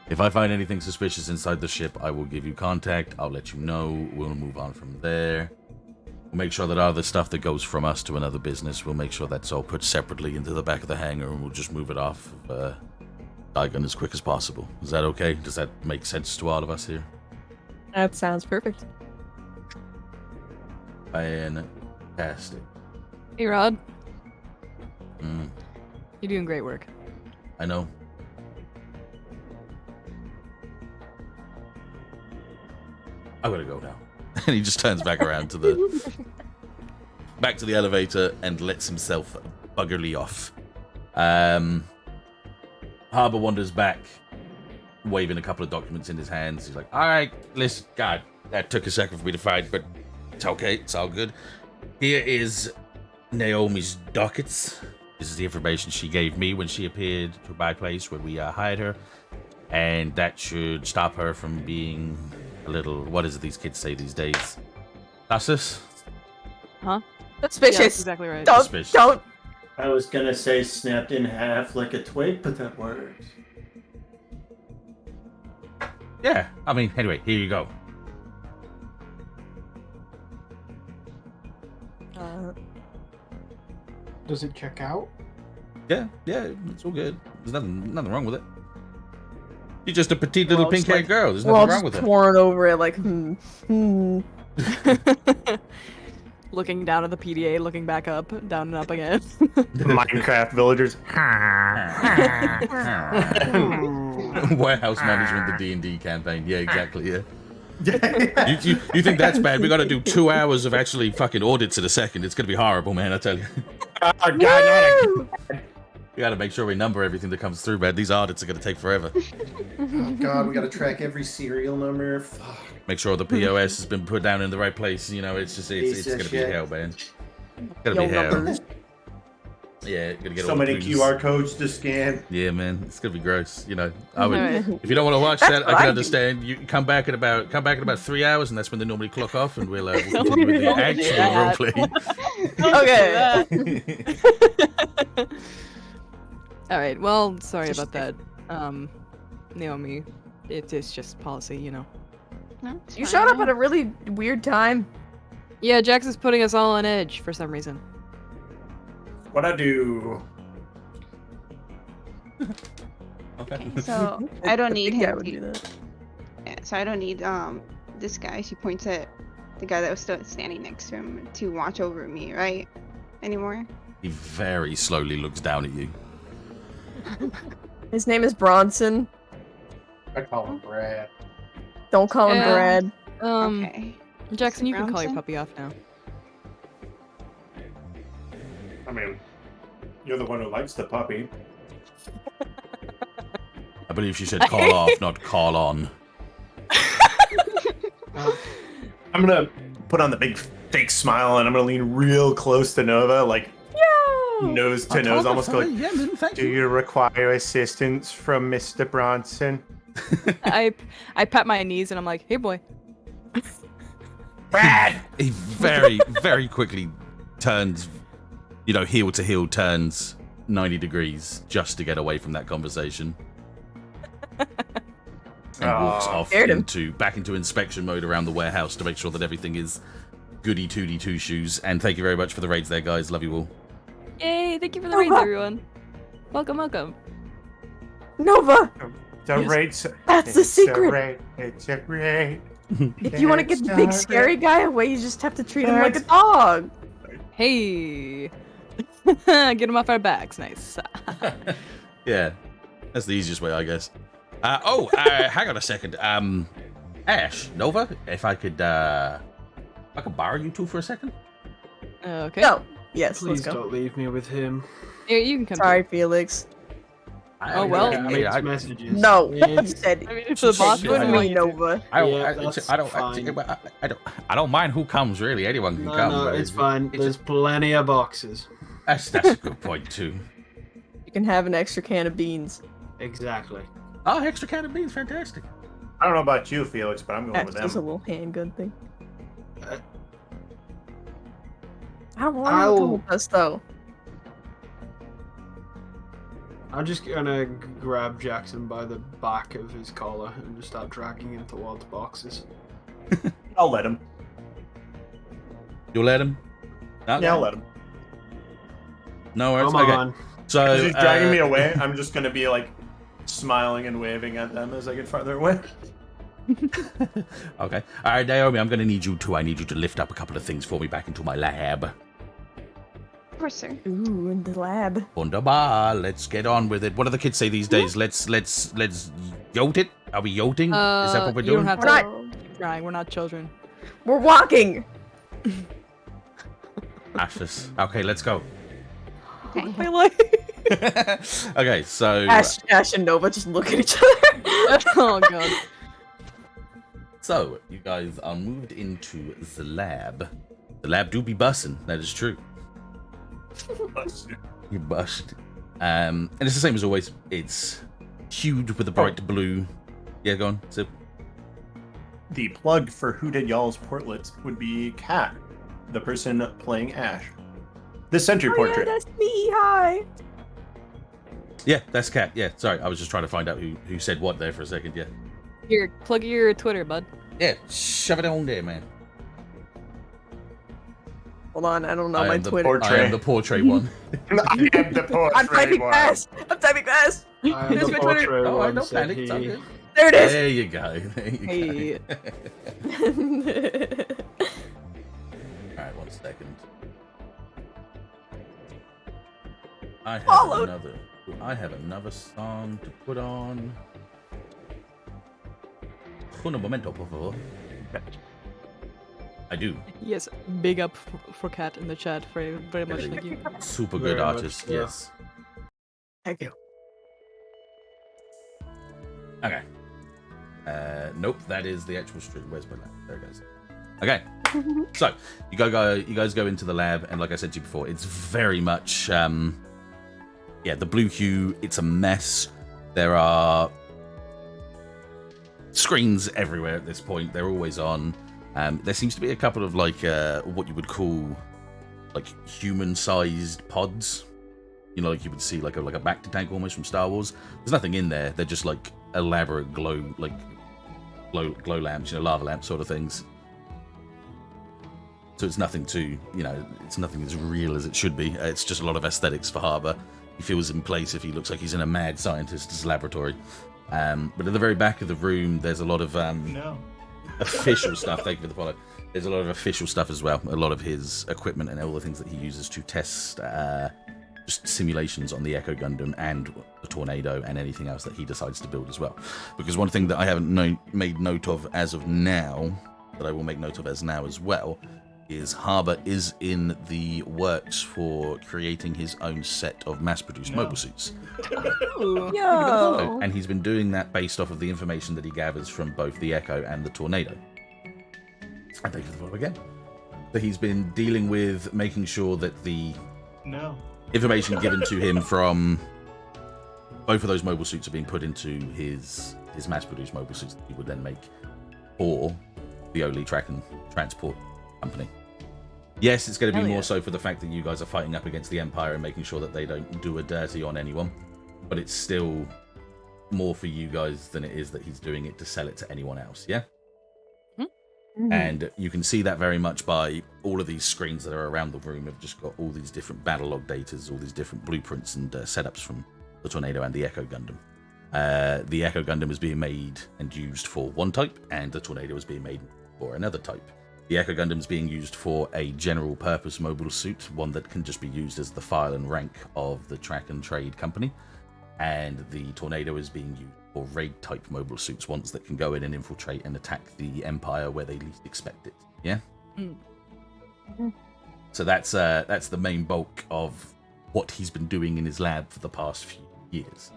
If I find anything suspicious inside the ship, I will give you contact. I'll let you know. We'll move on from there. We'll make sure that all the stuff that goes from us to another business, we'll make sure that's all put separately into the back of the hangar, and we'll just move it off of Daigon as quick as possible. Is that okay? Does that make sense to all of us here? That sounds perfect. Fantastic. Hey, Rod. Mm, You're doing great work. I know. I'm gonna go now. And he just turns back around to the elevator and lets himself buggerly off. Harbour wanders back, waving a couple of documents in his hands. He's like, all right, listen, God, that took a second for me to find, but it's okay, it's all good. Here is Naomi's dockets. This is the information she gave me when she appeared to my place when we hired her. And that should stop her from being a little, what is it these kids say these days? Suspicious? Huh? Suspicious. Yeah, that's exactly right. Don't, Suspicious. don't. I was gonna say snapped in half like a twig, but that works. Yeah, I mean, anyway, here you go. Does it check out? Yeah, it's all good. There's nothing wrong with it. She's just a petite little Well, just pink-haired like- girl. There's We're all nothing wrong just with it. pouring over it like, Looking down at the PDA, looking back up, down and up again. The Minecraft villagers. Warehouse management, the D&D campaign. Yeah, exactly, yeah. You think that's bad? We gotta do 2 hours of actually fucking audits in a second. It's gonna be horrible, man, I tell you. Oh, God, not We gotta make sure we number everything that comes through, man. These audits are gonna take forever. Oh god, we gotta track every serial number. Fuck. Make sure the POS has been put down in the right place. You know, it's gonna be hell, man. It's gonna be hell. numbers. Yeah, gonna get So all the many clues. QR codes to scan. Yeah, man, it's gonna be gross. You know, I would. Alright. If you don't want to watch that, I what I can do. understand. You come back in about 3 hours, and that's when they normally clock off, and we'll continue with the actual that. roleplay. Okay. All right. Well, sorry about that, Naomi. It's just policy, you know. No, it's You fine. showed up at a really weird time. Yeah, Jax is putting us all on edge for some reason. what I do. Okay, so I don't need think I him would do to that. So I don't need this guy. She points at the guy that was still standing next to him to watch over me, right? Anymore? He very slowly looks down at you. His name is Bronson. I call him Brad. Don't call him Yeah. Brad. Okay. Jackson, you can call your Brownson? puppy off now. I mean, you're the one who likes the puppy. I believe she said call off, not call on. I'm gonna put on the big fake smile and I'm gonna lean real close to Nova, like nose to nose, almost go like, Yeah, man, thank do you require assistance from Mr. Bronson? I pat my knees and I'm like, hey boy. Brad! He very, very quickly turns, heel to heel, turns 90 degrees just to get away from that conversation. And walks off Scared him. back into inspection mode around the warehouse to make sure that everything is goody tooty two shoes. And thank you very much for the raids there, guys. Love you all. Yay, thank you for the raids, everyone. Welcome, welcome. Nova! The Yes. raid's That's the secret. It's a raid. If you want to get the big scary guy away, you just have to treat him like a dog. Hey. Get him off our backs. Nice. Yeah, that's the easiest way, I guess. Hang on a second. Ash, Nova, if I could borrow you two for a second. Okay. No. Yes, Please let's go. don't leave me with him. Here, you can come. Sorry, Felix. Oh, well. Mixed messages. No. It's- Said I mean, if the boss Shit, wouldn't me, want you to. Nova. I don't mind who comes. Really, anyone can come. No, but it's fine. it's- There's plenty of boxes. That's a good point too. You can have an extra can of beans. Exactly. Oh, extra can of beans, fantastic. I don't know about you, Felix, but I'm going That's with just a them. little handgun thing. Uh, I don't want I'll- to come with us, though. I'm just gonna grab Jackson by the back of his collar and just start dragging him towards boxes. I'll let him. You'll let him? No, Yeah, I'll let him. No worries. Come Okay. on. So As he's dragging me away, I'm just gonna be like smiling and waving at them as I get farther away. Okay. All right, Naomi, I need you to lift up a couple of things for me back into my lab. Of course, sir. Ooh, in the lab. Wunderbar. Let's get on with it. What do the kids say these days? Let's yote it. Are we yoting? Is that what we're You doing? don't have We're to keep trying. We're not children. We're walking. Ashes. Okay, let's go. Okay. I like. Okay, so Ash and Nova just look at each other. Oh god. So, you guys are moved into the lab. The lab do be bussin', that is true. You bust. And it's the same as always. It's hued with a bright blue. Yeah, go on. So, The plug for Who Did Y'all's Portlets would be Kat, the person playing Ash. The sentry Oh, yeah, portrait. that's me. Hi. yeah, that's Kat. Yeah, sorry. I was just trying to find out who said what there for a second. Yeah. Here, plug your Twitter, bud. Yeah, shove it on there, man. Hold on, I don't know I my am the Twitter. I am the portrait one. I am the portrait I'm typing one. fast. I'm typing fast. I am Here's the my Twitter. portrait Oh, I one, don't said panic. It's all he. good. There it is. There you go. There you Hey. go. Alright, 1 second. Followed. I have another song to put on. Un momento, por favor. I do. Yes, big up for Kat in the chat. Very, very much thank you. Super Very good much artist, so. yes. Thank you. Okay. Nope, that is the actual street. Where's my lab? There it goes. Okay. So, you guys go into the lab, and like I said to you before, it's very much the blue hue, it's a mess. There are screens everywhere at this point. They're always on. There seems to be a couple of like what you would call like human-sized pods. You know, like you would see like a Bacta tank almost from Star Wars. There's nothing in there. They're just like elaborate glow lamps, lava lamps sort of things. So it's nothing too, it's nothing as real as it should be. It's just a lot of aesthetics for Harbour. He feels in place if he looks like he's in a mad scientist's laboratory. But at the very back of the room, there's a lot of No. official stuff. Thank you for the follow. There's a lot of official stuff as well. A lot of his equipment and all the things that he uses to test just simulations on the Echo Gundam and the Tornado and anything else that he decides to build as well. Because one thing that I haven't made note of as of now, that I will make note of as now as well, is Harbour is in the works for creating his own set of mass-produced mobile suits. Yo! And he's been doing that based off of the information that he gathers from both the Echo and the Tornado. And thank you for the follow again. So he's been dealing with making sure that the information given to him from both of those mobile suits are being put into his mass-produced mobile suits that he would then make for the Oli Track and Transport company. Yes, it's going to be more so for the fact that you guys are fighting up against the Empire and making sure that they don't do a dirty on anyone, but it's still more for you guys than it is that he's doing it to sell it to anyone else, yeah? Mm-hmm. And you can see that very much by all of these screens that are around the room have just got all these different battle log datas, all these different blueprints and setups from the Tornado and the Echo Gundam. The Echo Gundam is being made and used for one type, and the Tornado is being made for another type. The Echo Gundam is being used for a general purpose mobile suit, one that can just be used as the file and rank of the Track and Trade company. And the Tornado is being used for raid type mobile suits, ones that can go in and infiltrate and attack the Empire where they least expect it. Yeah? Mm-hmm. So that's the main bulk of what he's been doing in his lab for the past few years.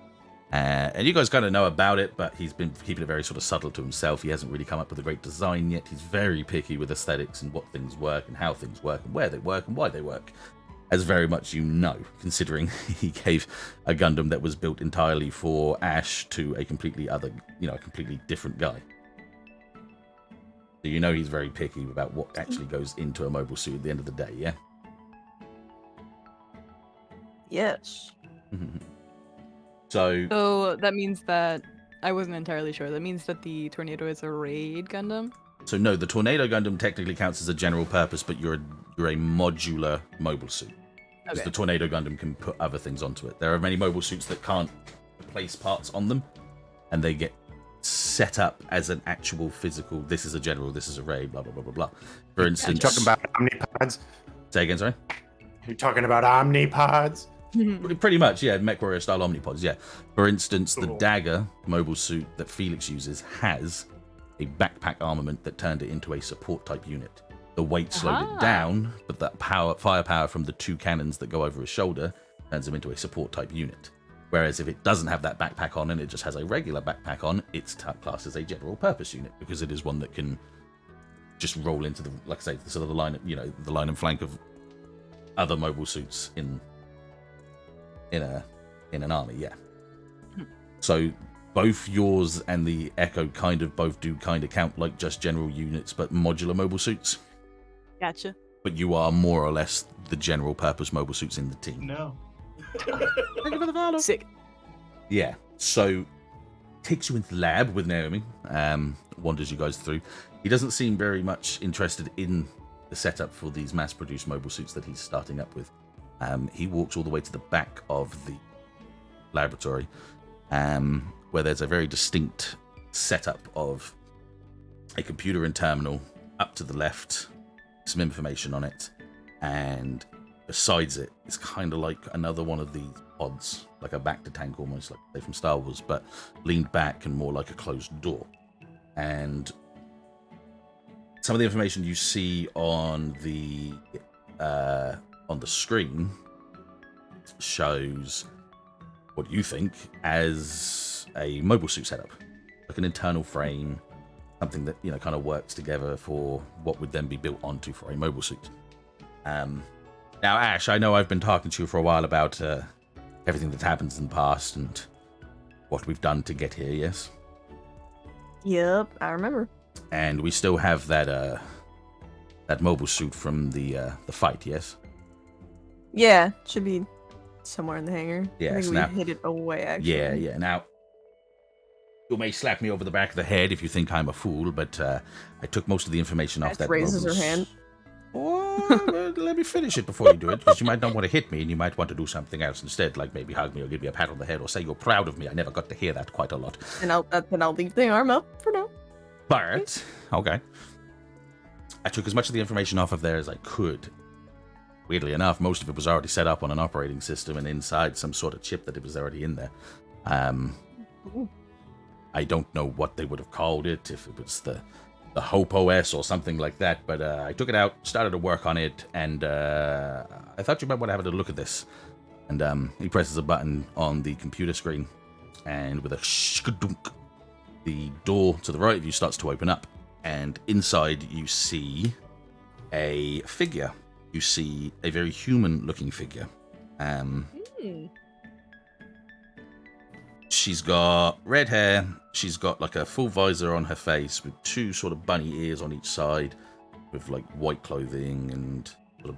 And you guys kind of know about it, but he's been keeping it very sort of subtle to himself. He hasn't really come up with a great design yet. He's very picky with aesthetics and what things work and how things work and where they work and why they work. As very much you know, considering he gave a Gundam that was built entirely for Ashe to a completely other, a completely different guy. So you know he's very picky about what actually goes into a mobile suit at the end of the day, yeah? Yes. So that means that I wasn't entirely sure. That means that the Tornado is a raid Gundam? So no, the Tornado Gundam technically counts as a general purpose, but you're a modular mobile suit. Because the Tornado Gundam can put other things onto it. There are many mobile suits that can't place parts on them, and they get set up as an actual physical, this is a general, this is a raid, blah, blah, blah, blah, blah. For instance... You're talking about omnipods? Say again, sorry? You're talking about omnipods? Pretty much, yeah, MechWarrior style omnipods, yeah. For instance, the Cool. Dagger mobile suit that Felix uses has a backpack armament that turned it into a support type unit. The weight slowed it down, but that firepower from the two cannons that go over his shoulder turns him into a support type unit. Whereas if it doesn't have that backpack on and it just has a regular backpack on, it's classed as a general purpose unit because it is one that can just roll into the, like I say, sort of the line, the line and flank of other mobile suits in an army, yeah. So both yours and the Echo both do count like just general units, but modular mobile suits. Gotcha. But you are more or less the general purpose mobile suits in the team. No. Thank you for the follow. Sick. Yeah. So takes you into the lab with Naomi, wanders you guys through. He doesn't seem very much interested in the setup for these mass-produced mobile suits that he's starting up with. He walks all the way to the back of the laboratory, where there's a very distinct setup of a computer and terminal up to the left, some information on it, and besides it, it's kind of like another one of these pods, like a back to tank almost, like say from Star Wars, but leaned back and more like a closed door. And some of the information you see on the screen shows what you think as a mobile suit setup, like an internal frame, something that kind of works together for what would then be built onto for a mobile suit. Now, Ashe, I know I've been talking to you for a while about everything that happens in the past and what we've done to get here. Yes. Yep, I remember. And we still have that mobile suit from the fight. Yes. Yeah, should be somewhere in the hangar. Yes, I think now- we hid it away, actually. Yeah. Now, you may slap me over the back of the head if you think I'm a fool, but I took most of the information off Ash that raises mobile her hand. Or let me finish it before you do it, because you might not want to hit me, and you might want to do something else instead, like maybe hug me or give me a pat on the head or say you're proud of me. I never got to hear that quite a lot. And I'll leave the arm up for now. But, okay. I took as much of the information off of there as I could. Weirdly enough, most of it was already set up on an operating system and inside some sort of chip that it was already in there. I don't know what they would have called it, if it was the Hope OS or something like that, but I took it out, started to work on it, and I thought you might want to have a look at this. And he presses a button on the computer screen, and with a shkadunk, the door to the right of you starts to open up, and inside you see a figure. You see a very human-looking figure. She's got red hair. She's got like a full visor on her face with two sort of bunny ears on each side, with like white clothing and sort of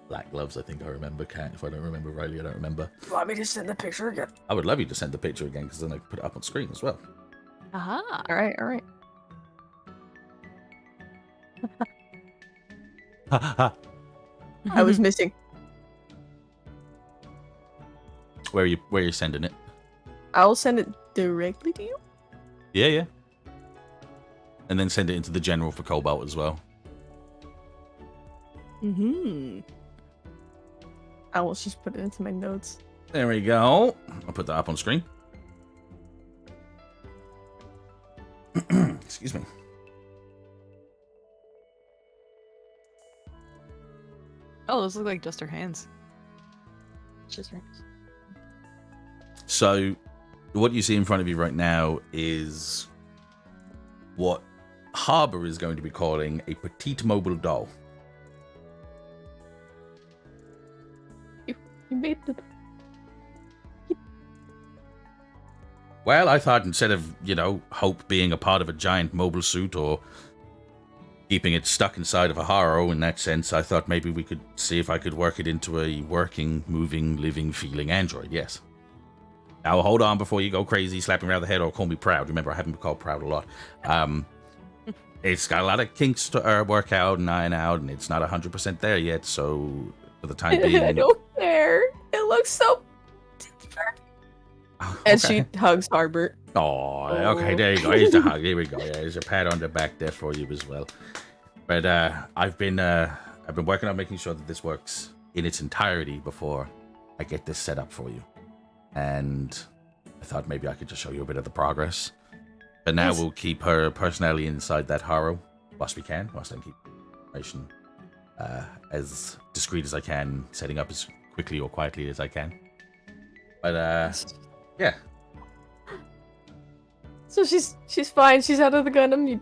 black gloves. I think I remember. If I don't remember rightly, I don't remember. You want me to send the picture again? I would love you to send the picture again, because then I can put it up on screen as well. Aha. All right. I was missing. Where are you sending it? I'll send it directly to you. Yeah. And then send it into the general for Cobalt as well. I will just put it into my notes. There we go. I'll put that up on screen. Excuse me. Oh, those look like just her hands. Just her hands. So, what you see in front of you right now is what Harbour is going to be calling a petite mobile doll. You made the. Well, I thought instead of, Hope being a part of a giant mobile suit or keeping it stuck inside of a Haro in that sense, I thought maybe we could see if I could work it into a working, moving, living, feeling android, yes. Now, hold on before you go crazy, slapping me around the head, or call me proud. Remember, I haven't been called proud a lot. It's got a lot of kinks to work out and iron out, and it's not 100% there yet, so for the time being... I don't care. It looks so... And she hugs Harbert. Oh, okay, there you go. Here's the hug. Here we go. Yeah, there's a pat on the back there for you as well. But I've been working on making sure that this works in its entirety before I get this set up for you. And I thought maybe I could just show you a bit of the progress. But now we'll keep her personality inside that Haro whilst we can, whilst I keep information as discreet as I can, setting up as quickly or quietly as I can. But yeah. So she's fine. She's out of the Gundam.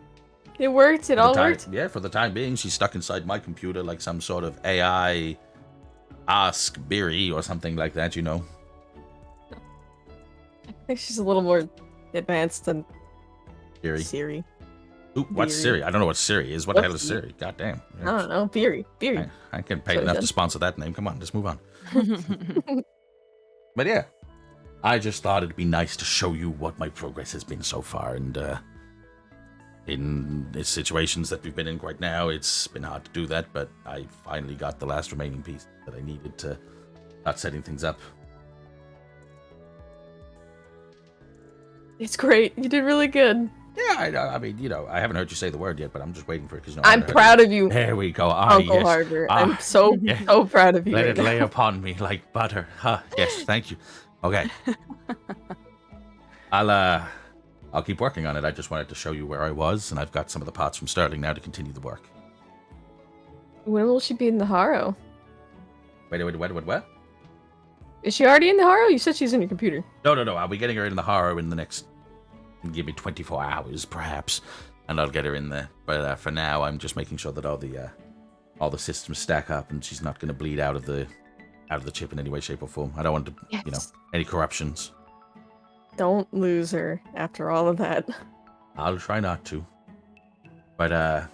It worked. It all worked. Yeah, for the time being, she's stuck inside my computer like some sort of AI Ask Biri or something like that, I think she's a little more advanced than Biri. Siri. Ooh, what's Biri. Siri? I don't know what Siri is. What the hell is Siri? God damn. I don't know. Biri. I can pay enough to sponsor that name. Come on, let's move on. But yeah, I just thought it'd be nice to show you what my progress has been so far. And in the situations that we've been in right now, it's been hard to do that. But I finally got the last remaining piece that I needed to start setting things up. It's great. You did really good. Yeah, I mean, I haven't heard you say the word yet, but I'm just waiting for it because I'm proud of you. There we go. Uncle Yes. Harbor. I'm so proud of you. Let right it now. lay upon me like butter. Yes, thank you. Okay. I'll keep working on it. I just wanted to show you where I was, and I've got some of the parts from Sterling now to continue the work. When will she be in the Haro? Wait, what? Is she already in the Haro? You said she's in your computer. No. I'll be getting her in the Haro in the next, give me 24 hours, perhaps, and I'll get her in there. But for now, I'm just making sure that all the systems stack up, and she's not going to bleed out of the chip in any way, shape, or form. I don't want to, any corruptions. Don't lose her after all of that. I'll try not to. But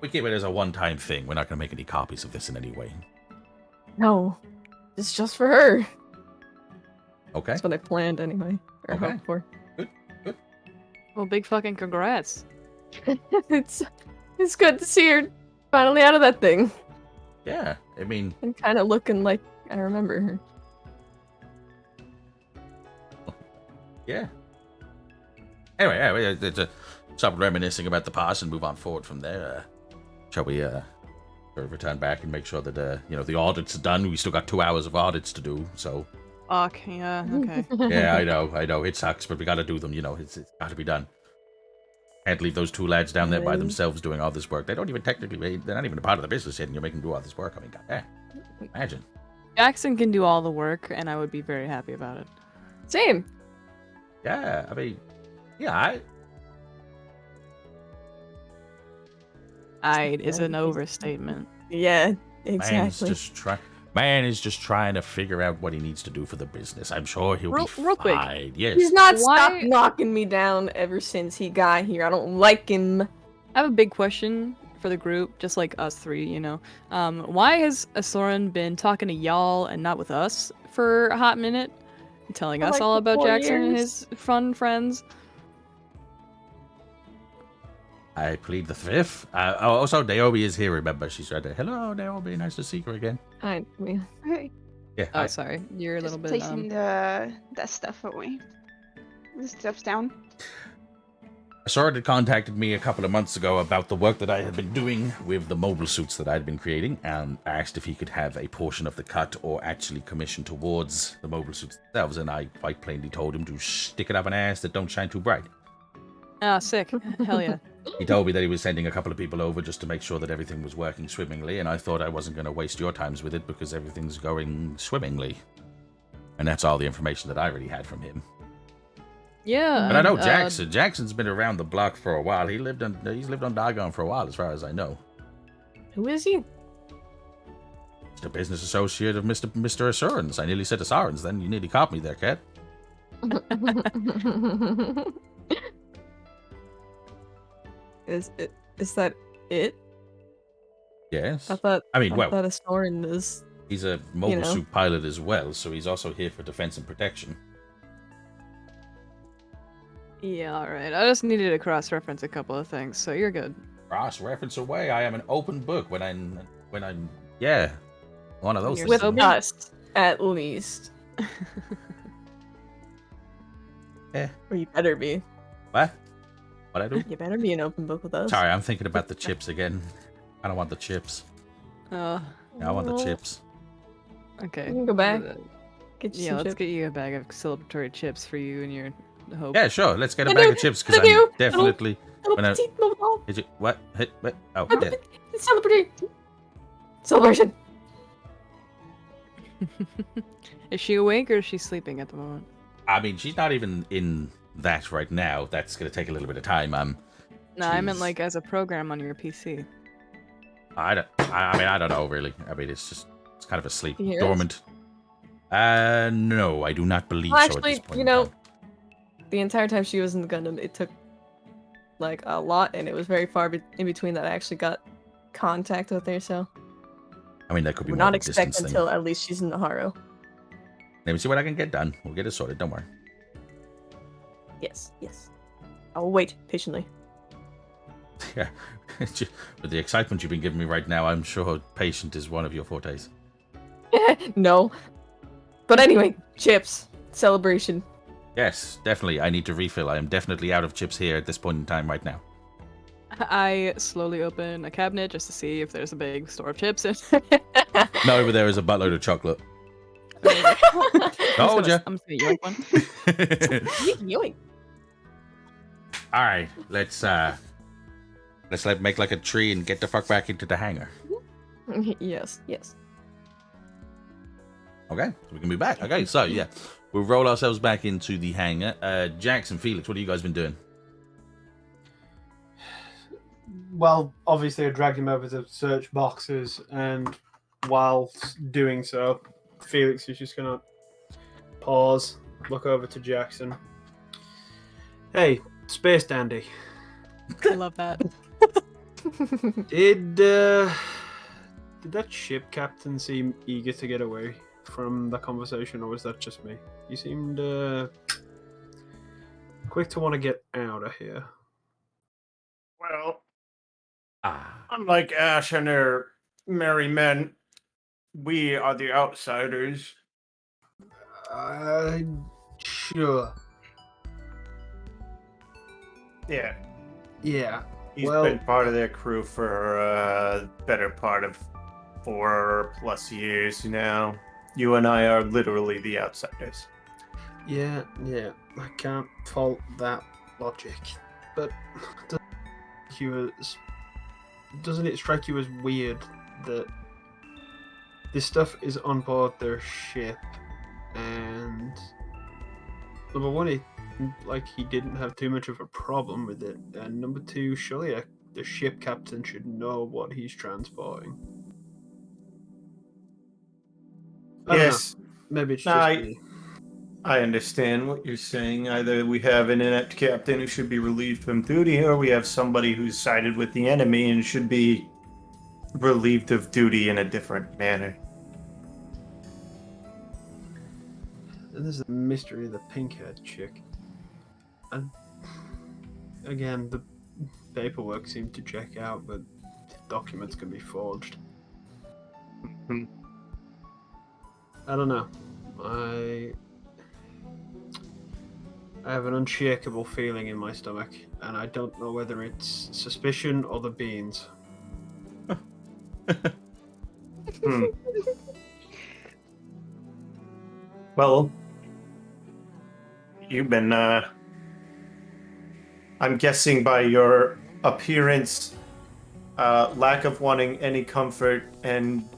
we keep it as a one-time thing. We're not going to make any copies of this in any way. No. It's just for her. Okay. That's what I planned anyway. Or Okay. hoped for. Good. Well, big fucking congrats. It's good to see her finally out of that thing. Yeah, I mean, And kind of looking like I remember her. yeah. Anyway, to stop reminiscing about the past and move on forward from there. Shall we return back and make sure that the audit's done? We still got 2 hours of audits to do, so. Fuck, yeah, okay. Yeah, I know, it sucks, but we gotta do them. It's got to be done. Can't leave those 2 lads down there by themselves doing all this work. They don't even technically, they're not even a part of the business yet, and you're making them do all this work. I mean, goddamn. Imagine. Jackson can do all the work, and I would be very happy about it. Same. Yeah, I mean, yeah, Is an overstatement. Yeah, exactly. Man is just trying to figure out what he needs to do for the business. I'm sure he'll be Real quick. fine. Yes. He's not Why- stopped knocking me down ever since he got here. I don't like him. I have a big question for the group, just like us three, Why has Asoran been talking to y'all and not with us for a hot minute? Telling For us like all about 4 Jackson and years. his fun friends? I plead the fifth. Also, Naomi is here, remember? She's right there. Hello, Naomi. Nice to see you again. Okay, Yeah. Oh, sorry. You're a little just bit, placing that stuff away. The stuff's down. Sora had contacted me a couple of months ago about the work that I had been doing with the mobile suits that I'd been creating, and asked if he could have a portion of the cut or actually commission towards the mobile suits themselves, and I quite plainly told him to stick it up an ass that don't shine too bright. Ah, sick. Hell yeah. He told me that he was sending a couple of people over just to make sure that everything was working swimmingly, and I thought I wasn't going to waste your times with it because everything's going swimmingly. And that's all the information that I really had from him. Yeah. But I know Jackson. Jackson's been around the block for a while. He's lived on Dargon for a while, as far as I know. Who is he? He's a business associate of Mr. Assurance. I nearly said Assurance, then you nearly caught me there, cat. Is that it? Yes. I mean, well, thought Asoran is. he's a mobile know. suit pilot as well, so he's also here for defense and protection. Yeah, alright. I just needed to cross-reference a couple of things, so you're good. Cross-reference away. I am an open book when I'm yeah, one of those You're things. With us, at least. Yeah. Or you better be. What? What I do? You better be an open book with us. Sorry, I'm thinking about the chips again. I don't want the chips. Uh, I want the chips. okay. You can go back. Get you Yeah, some let's chips. get you a bag of celebratory chips for you and your hope. Yeah, sure. Let's get a I bag do, of chips because I do. I'm definitely. Little when I- petite little Is it what? Hit what? Oh, doll. yeah. Celebrate. Celebration. Is she awake or is she sleeping at the moment? I mean, she's not even in that right now. That's gonna take a little bit of time. No, I meant Jeez. like as a program on your PC. I mean, I don't know really. I mean, it's kind of asleep, You hear us? dormant. No, I do not believe Well, so. At actually, this point you in know, time. the entire time she was in the Gundam, it took like a lot, and it was very far in between that I actually got contact with her. So I mean, that could be we're more not of a distance expecting thing. until at least she's in the Haro. Let me see what I can get done. We'll get it sorted. Don't worry. Yes, yes. I will wait patiently. Yeah, with the excitement you've been giving me right now, I'm sure patient is one of your fortes. No. But anyway, chips. Celebration. Yes, definitely. I need to refill. I am definitely out of chips here at this point in time right now. I slowly open a cabinet just to see if there's a big store of chips. No, over there is a buttload of chocolate. Told ya. I'm just gonna yoink one. Yoink. All right, let's make like a tree and get the fuck back into the hangar. Yes, yes. Okay, so we can be back. Okay, so yeah, we'll roll ourselves back into the hangar. Jackson, Felix, what have you guys been doing? Well, obviously, I dragged him over to search boxes, and while doing so, Felix is just gonna pause, look over to Jackson. Hey, Space Dandy, I love that. did that ship captain seem eager to get away from the conversation, or was that just me? He seemed quick to want to get out of here. Well, Ah. Unlike Ash and her merry men, we are the outsiders. Sure. Yeah, Yeah. he's Well, been part of their crew for a better part of 4+ years now. You and I are literally the outsiders. yeah. I can't fault that logic. But doesn't it strike you as weird that this stuff is on board their ship, and number one, he didn't have too much of a problem with it, and number two, surely the ship captain should know what he's transporting. I don't know. Yes, Maybe it's no, just I, me. I understand what you're saying. Either we have an inept captain who should be relieved from duty, or we have somebody who's sided with the enemy and should be relieved of duty in a different manner. And there's the mystery of the pink-haired chick. And again, the paperwork seemed to check out, but documents can be forged. Hmm. I don't know. I have an unshakable feeling in my stomach, and I don't know whether it's suspicion or the beans. Hmm. Well, you've been, I'm guessing by your appearance, lack of wanting any comfort, and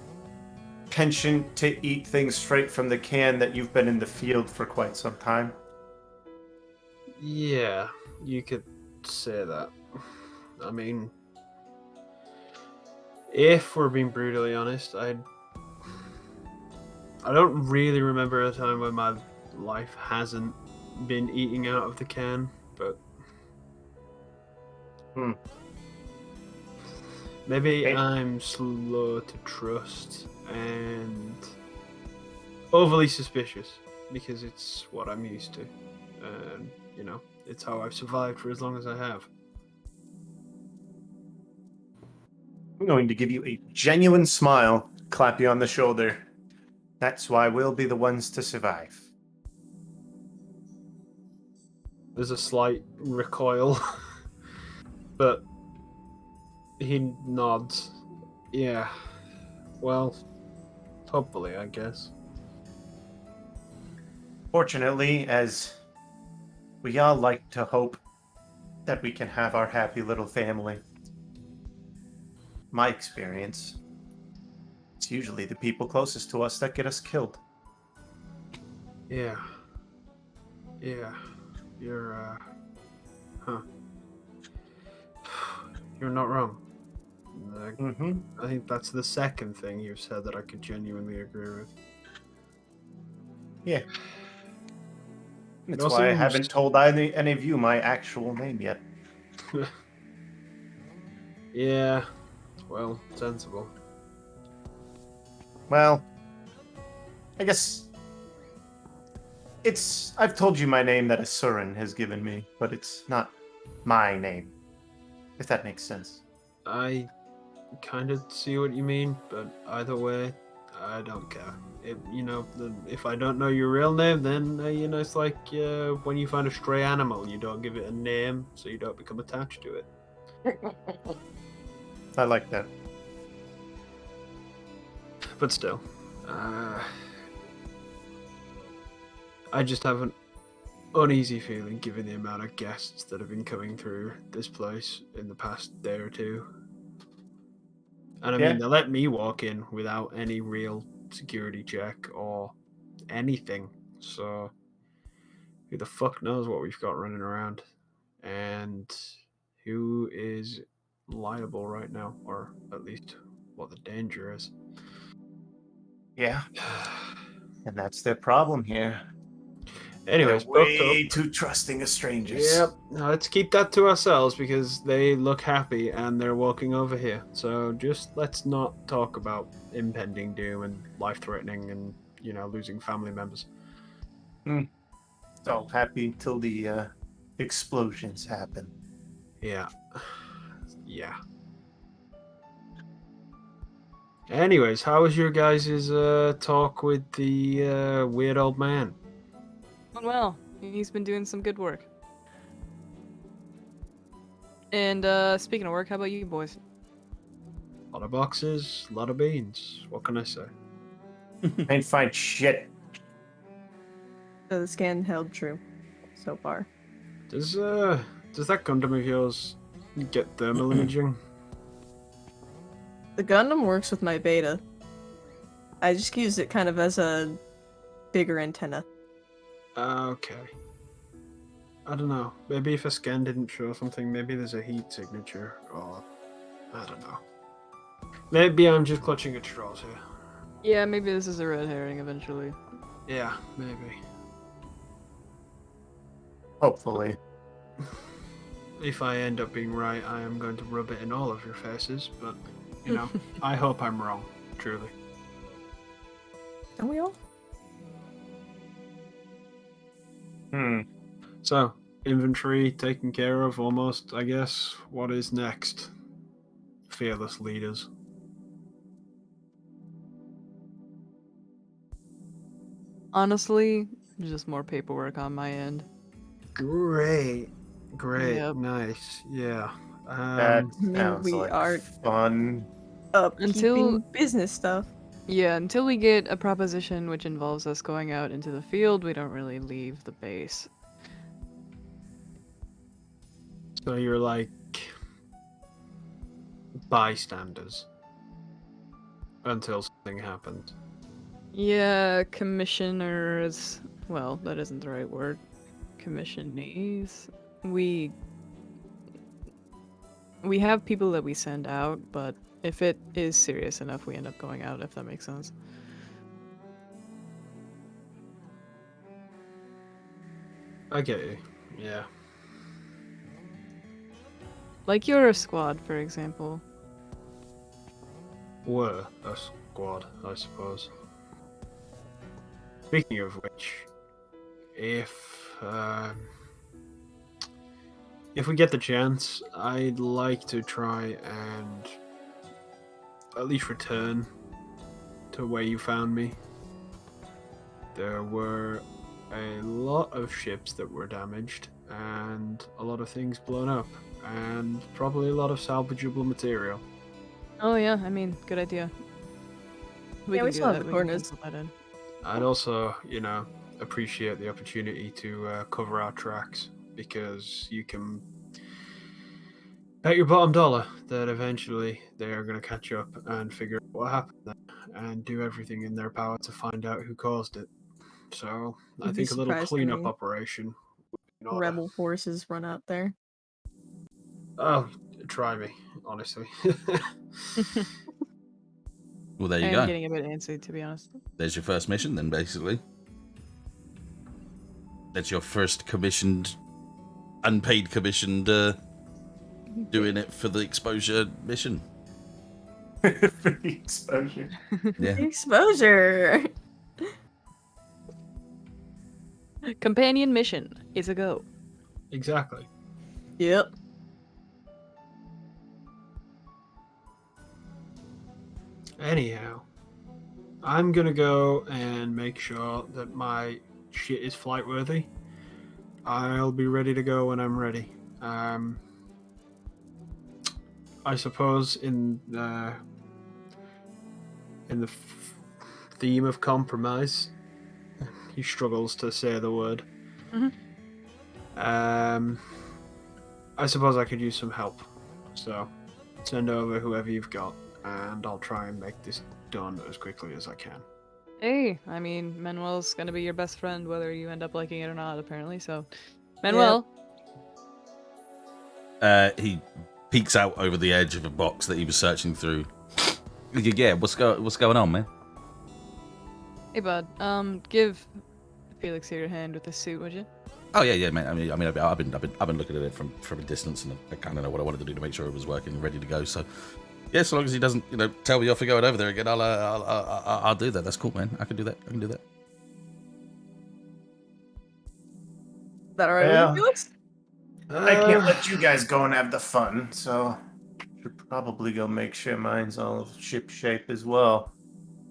penchant to eat things straight from the can, that you've been in the field for quite some time. Yeah, you could say that. I mean, if we're being brutally honest, I don't really remember a time when my life hasn't been eating out of the can, but Hmm. maybe Hey. I'm slow to trust and overly suspicious because it's what I'm used to. And, it's how I've survived for as long as I have. I'm going to give you a genuine smile, clap you on the shoulder. That's why we'll be the ones to survive. There's a slight recoil, but he nods. Yeah, well, hopefully, I guess. Fortunately, as we all like to hope that we can have our happy little family, my experience, it's usually the people closest to us that get us killed. Yeah. You're, huh. You're not wrong. Mm-hmm. I think that's the second thing you've said that I could genuinely agree with. Yeah. That's also why I seems- haven't told any of you my actual name yet. Yeah, well, sensible. Well, I guess I've told you my name that a Surin has given me, but it's not my name, if that makes sense. I kind of see what you mean, but either way, I don't care. If I don't know your real name, then, it's like when you find a stray animal, you don't give it a name, so you don't become attached to it. I like that. But still, I just have an uneasy feeling given the amount of guests that have been coming through this place in the past day or two. And I mean, they let me walk in without any real security check or anything. So who the fuck knows what we've got running around and who is liable right now, or at least what the danger is. Yeah. And that's their problem here. Anyways, They're way too trusting of strangers. Yep. Now let's keep that to ourselves because they look happy and they're walking over here. So just let's not talk about impending doom and life-threatening and losing family members. So happy till the explosions happen. Yeah. Yeah. Anyways, how was your guys' talk with the weird old man? Well, he's been doing some good work. And speaking of work, how about you boys? A lot of boxes, a lot of beans. What can I say? Ain't find shit. So the scan held true so far. Does that Gundam of yours get thermal imaging? The Gundam works with my beta. I just use it kind of as a bigger antenna. Okay. I don't know. Maybe if a scan didn't show something, maybe there's a heat signature, or I don't know. Maybe I'm just clutching at straws here. Yeah, maybe this is a red herring eventually. Yeah, maybe. Hopefully. If I end up being right, I am going to rub it in all of your faces, but, you know, I hope I'm wrong, truly. Don't we all? So, inventory taken care of almost, I guess. What is next? Fearless leaders. Honestly, just more paperwork on my end. Great. Yep. Nice. Yeah. That mean, sounds we like are- fun. Until- Keeping business stuff. Yeah, until we get a proposition which involves us going out into the field, we don't really leave the base. So you're like bystanders until something happens. Yeah, commissioners. Well, that isn't the right word. Commissionees. We have people that we send out, but if it is serious enough, we end up going out, if that makes sense. I get you. Yeah. Like your squad, for example. Were a squad, I suppose. Speaking of which, if we get the chance, I'd like to try and at least return to where you found me. There were a lot of ships that were damaged and a lot of things blown up and probably a lot of salvageable material. Oh yeah, I mean, good idea. Yeah, we can do still have that, the we can coordinates. pencil that in. I'd also, appreciate the opportunity to cover our tracks because you can bet your bottom dollar that eventually they are going to catch up and figure out what happened there and do everything in their power to find out who caused it. So I You'd be think a little surprised how cleanup many operation would be in order. rebel forces run out there. Oh, try me, honestly. Well, there you I'm go. getting a bit antsy, to be honest. There's your first mission, then, basically. That's your first commissioned, unpaid commissioned, doing it for the exposure mission. For the exposure. Yeah. Exposure! Companion mission is a go. Exactly. Yep. Anyhow, I'm gonna go and make sure that my shit is flight worthy. I'll be ready to go when I'm ready. I suppose in the theme of compromise, he struggles to say the word. Mhm. I suppose I could use some help. So send over whoever you've got, and I'll try and make this done as quickly as I can. Hey, I mean, Manuel's gonna be your best friend whether you end up liking it or not, apparently, so... Manuel! He peeks out over the edge of a box that he was searching through. Yeah, what's going on, man? Hey, bud. Give Felix here your hand with the suit, would you? Oh yeah, man. I mean, I've been looking at it from a distance, and I kind of know what I wanted to do to make sure it was working and ready to go. So, yeah, so long as he doesn't, tell me off for going over there again, I'll do that. That's cool, man. I can do that. Is that alright Yeah. with you, Felix? I can't let you guys go and have the fun, so Should probably go make sure mine's all ship shape as well.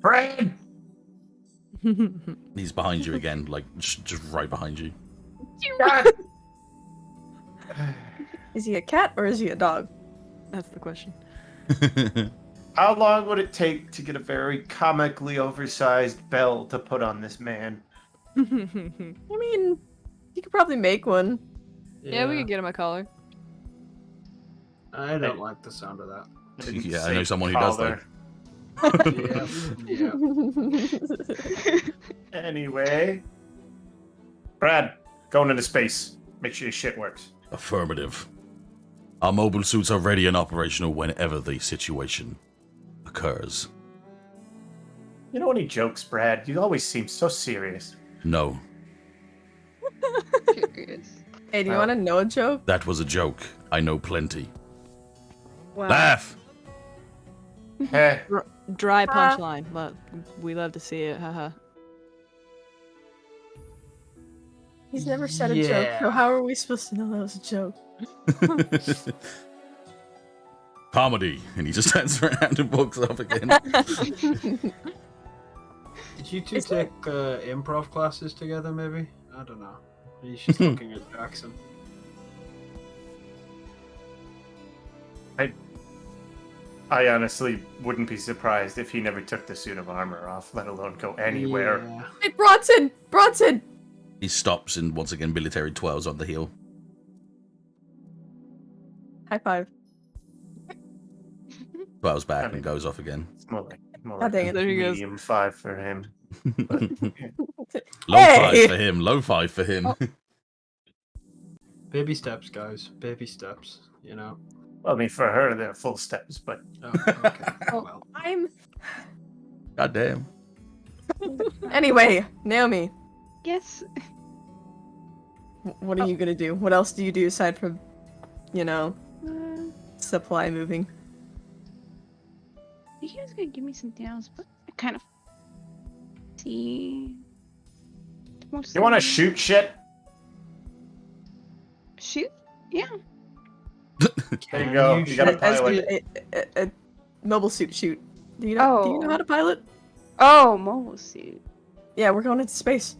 Fred! He's behind you again, like just right behind you. God! Is he a cat or is he a dog? That's the question. How long would it take to get a very comically oversized bell to put on this man? I mean, you could probably make one. Yeah, we could get him a collar. I don't like the sound of that. Didn't Yeah, I say know someone who does, though. Yeah. Anyway. Brad, going into space. Make sure your shit works. Affirmative. Our mobile suits are ready and operational whenever the situation occurs. You know any jokes, Brad? You always seem so serious. No, Curious. Hey, do you Well- want to know a joke? that was a joke. I know plenty. Wow. Laugh! Hey, Dry punchline, but we love to see it. Haha. He's never said a joke, Yeah. so how are we supposed to know that was a joke? Comedy. And he just turns around and walks off again. Did you two take improv classes together, maybe? I don't know. He's just looking at Jackson. I honestly wouldn't be surprised if he never took the suit of armor off, let alone go anywhere. Yeah. Hey, Bronson! Bronson! He stops and once again military twirls on the heel. High five. Twirls back I mean- and goes off again. It's more God like dang a it. There he goes. medium 5 for him. Low Hey! 5 for him, low 5 for him. Baby steps, guys. Baby steps. You know. Well, I mean, for her, they're full steps, but Oh, okay. Well, I'm... God damn. Anyway, Naomi, Yes. what are you gonna do? What else do you do aside from, you know, Uh, supply moving? you guys gonna give me something else, but I kind of see. you want to shoot shit? Shoot? Yeah. There you go. You got a As pilot. a mobile suit shoot. Do you know Oh. how to pilot? Oh, mobile suit. Yeah, we're going into space.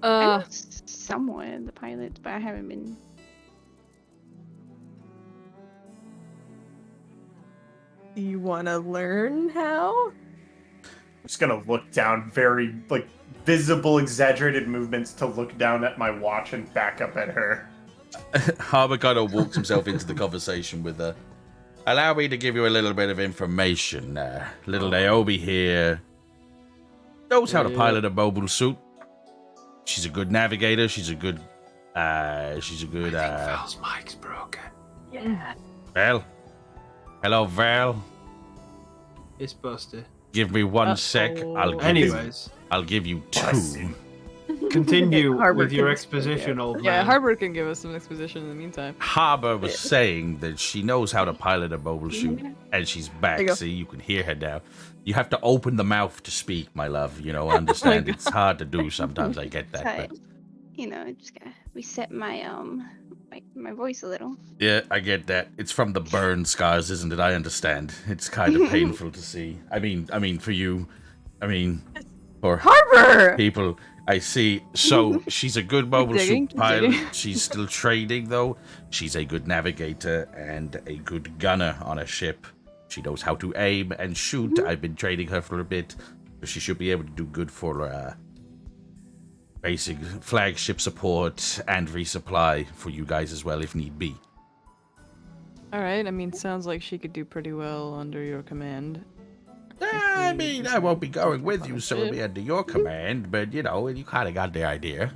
I know somewhat the pilot, but I haven't been. Do you want to learn how? Just gonna look down, very like visible, exaggerated movements to look down at my watch and back up at her. Harbour kind of walks himself into the conversation with her. Allow me to give you a little bit of information. Little Naomi here knows how to pilot a mobile suit. She's a good navigator. She's a good. Val's mic's broken. Yeah. Val. Hello, Val. It's busted. Give me 1 sec. Anyways, I'll give you Bless 2. you. continue Harbour with your can- exposition, old Yeah, man. Harbour can give us some exposition in the meantime. Harbour was saying that she knows how to pilot a mobile suit, and she's There back. you go. See, you can hear her now. You have to open the mouth to speak, my love. You know, I understand it's hard to do sometimes. I get that, Sorry. but You know, I just gotta reset my my voice a little. yeah, I get that. It's from the burn scars, isn't it? I understand. It's kind of painful to see. I mean, for you, for Harbour! people. I see. So she's a good mobile digging, suit keep pilot. digging. She's still trading though. She's a good navigator and a good gunner on a ship. She knows how to aim and shoot. I've been training her for a bit, so she should be able to do good for basic flagship support and resupply for you guys as well if need be. Alright, I mean, sounds like she could do pretty well under your command. I mean, I won't be going with you, so it'll be under your command, but you know, you kind of got the idea.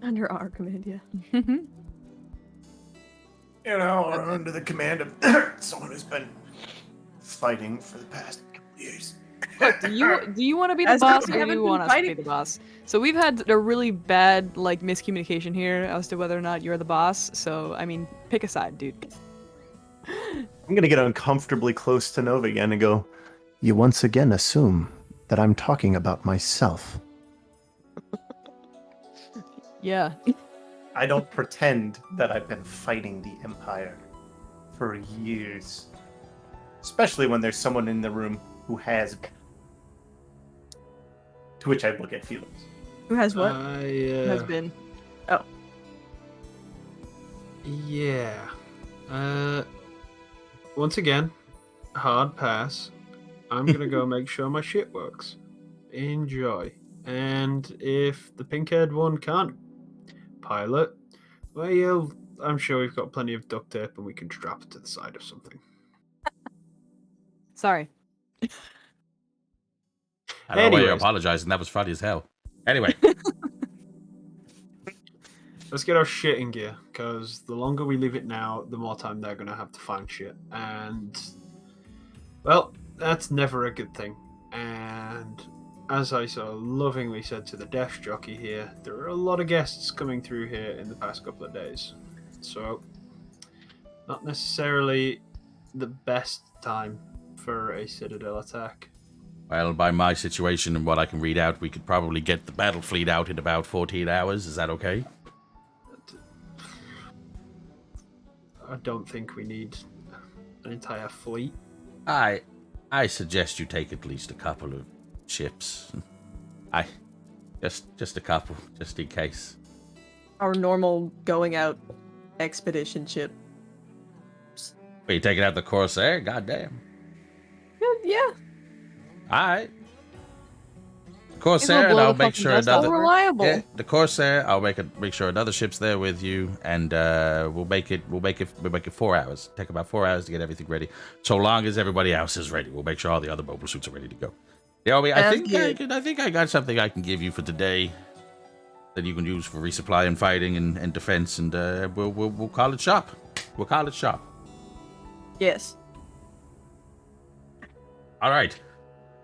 Under our command, yeah. You know, or under the command of someone who's been fighting for the past couple years. Look, do you want to be the As boss, we or do haven't you been want us to be fighting. the boss? So we've had a really bad like miscommunication here as to whether or not you're the boss. So I mean, pick a side, dude. I'm gonna get uncomfortably close to Nova again and go, you once again assume that I'm talking about myself. Yeah. I don't pretend that I've been fighting the Empire. for years. Especially when there's someone in the room who has been. To which I look at Felix. Who has what? Has been. Yeah. Once again, hard pass. I'm gonna go make sure my shit works. Enjoy. And if the pink-haired one can't pilot, well, I'm sure we've got plenty of duct tape and we can strap it to the side of something. Sorry. I don't know why you're Anyways. apologizing. That was funny as hell. Anyway, Let's get our shit in gear, because the longer we leave it now, the more time they're going to have to find shit. And, well, that's never a good thing. And as I so lovingly said to the desk jockey here, there are a lot of guests coming through here in the past couple of days. So, not necessarily the best time for a Citadel attack. well, by my situation and what I can read out, we could probably get the battle fleet out in about 14 hours. Is that okay? I don't think we need an entire fleet. I suggest you take at least a couple of ships. Just a couple, just in case. Our normal going out expedition ship. Are you taking out the Corsair? Goddamn. Yeah. Alright. Corsair, and I'll make sure That's another. all reliable. Yeah, the Corsair. I'll make sure another ship's there with you, and we'll make it 4 hours. Take about 4 hours to get everything ready. So long as everybody else is ready, we'll make sure all the other mobile suits are ready to go. Yeah, I think I got something I can give you for today that you can use for resupply and fighting and defense, and we'll call it shop. We'll call it shop. Yes. All right.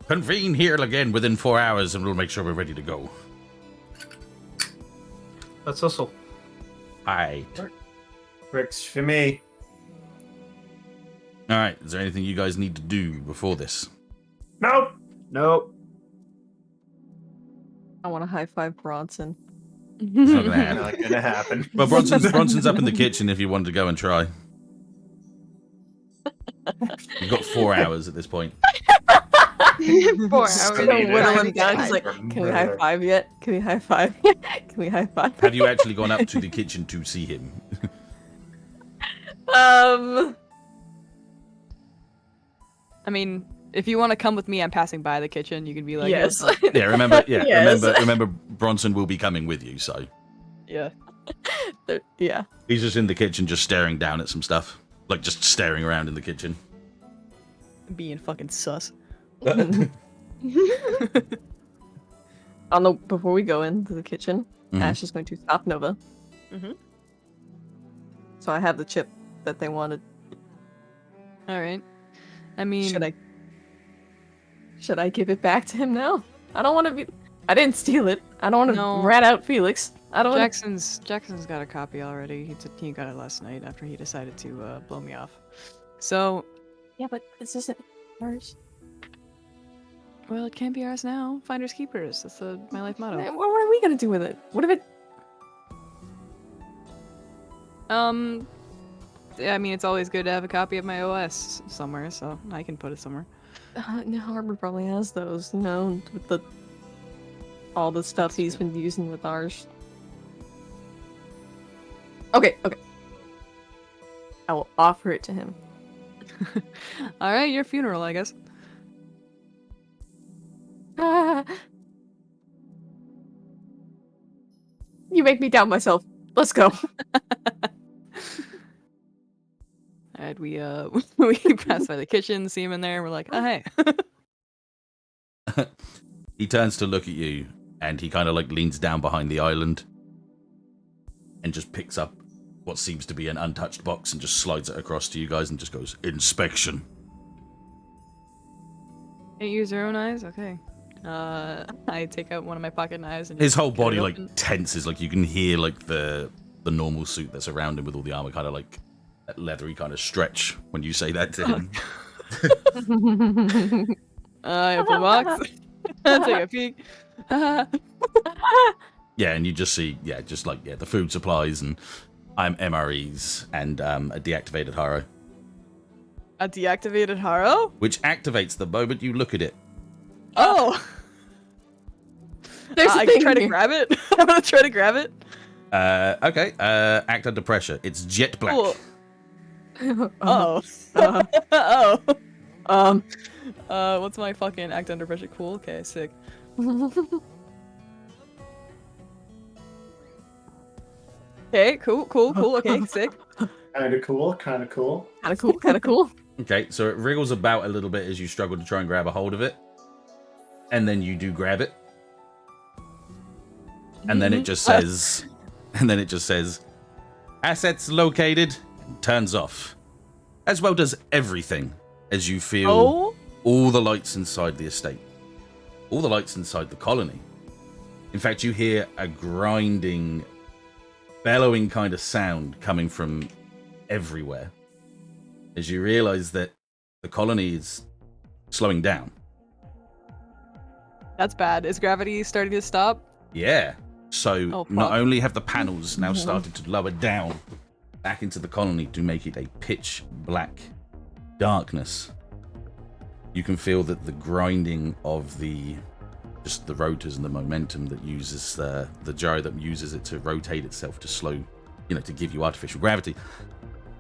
Convene here again within 4 hours, and we'll make sure we're ready to go. Let's hustle. All right. Works for me. All right. Is there anything you guys need to do before this? Nope. Nope. I want to high five Bronson. Not gonna happen. Not gonna happen. But Bronson's up in the kitchen if you wanted to go and try. You've got 4 hours at this point. 4 hours. So So needed. whittle him down. He's High like, for can we high murder. five yet? Can we high five? Can we high five? Have you actually gone up to the kitchen to see him? Um. I mean, if you want to come with me, I'm passing by the kitchen. You can be like, Yes. Yeah, remember. Yeah, Yes. remember. Bronson will be coming with you, so Yeah. Yeah. he's just in the kitchen, just staring down at some stuff, like just staring around in the kitchen. Being fucking sus. Before we go into the kitchen, Mhm. Ash is going to stop Nova. Mhm. So I have the chip that they wanted. All right. I mean, Should I give it back to him now? I don't want to be. I didn't steal it. I don't want to No. rat out Felix. I don't. Wanna... Jackson's got a copy already. He got it last night after he decided to blow me off. So, Yeah, but this isn't ours. well, it can't be ours now. Finders keepers. That's my life motto. What are we gonna do with it? What if it? Yeah, I mean, it's always good to have a copy of my OS somewhere, so I can put it somewhere. Harbor probably has those. You know, with all the stuff he's been using with ours. Okay. I will offer it to him. All right, your funeral, I guess. You make me doubt myself. Let's go. Alright, we we pass by the kitchen, see him in there, and we're like, oh hey. He turns to look at you, and he kind of like leans down behind the island, and just picks up what seems to be an untouched box and just slides it across to you guys and just goes, inspection. Can't use your own eyes? Okay. I take out one of my pocket knives and His just whole cut it body like open. tenses, like you can hear like the normal suit that's around him with all the armor kind of like that leathery kind of stretch when you say that to him. I open the box. Take a peek. Yeah, and you just see, the food supplies and MREs and a deactivated Haro. A deactivated Haro? which activates the moment you look at it. Oh! There's a I thing can try to here. grab it. I'm gonna try to grab it. Okay. Act under pressure. It's jet black. Cool. Uh, Oh. Oh. um. What's my fucking act under pressure? Cool. Okay, sick. Okay, cool. Okay, sick. Kind of cool. Kind of cool. Kind of cool. Kind of cool. Okay, so it wriggles about a little bit as you struggle to try and grab a hold of it. And then you do grab it. And then it just says... And then it just says... Assets located. Turns off. As well does everything. As you feel Oh. all the lights inside the estate. All the lights inside the colony. In fact, you hear a grinding, bellowing kind of sound coming from everywhere. As you realize that the colony is slowing down. That's bad. Is gravity starting to stop? Yeah. So Oh, not fuck. only have the panels now started to lower down back into the colony to make it a pitch black darkness, you can feel that the grinding of the rotors and the momentum that uses the gyro that uses it to rotate itself to slow, to give you artificial gravity,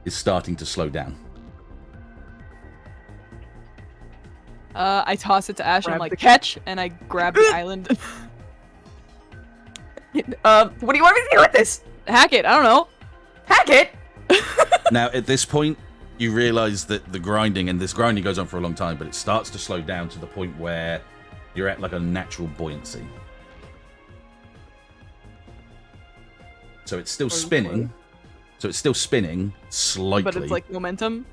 is starting to slow down. I toss it to Ashe and I'm Grab like, the- catch, and I grab the island. What do you want me to do with this? Hack it, I don't know. Hack it. Now, at this point, you realize that the grinding, and this grinding goes on for a long time, but it starts to slow down to the point where you're at like a natural buoyancy. So it's still spinning. So it's still spinning slightly. But it's like momentum.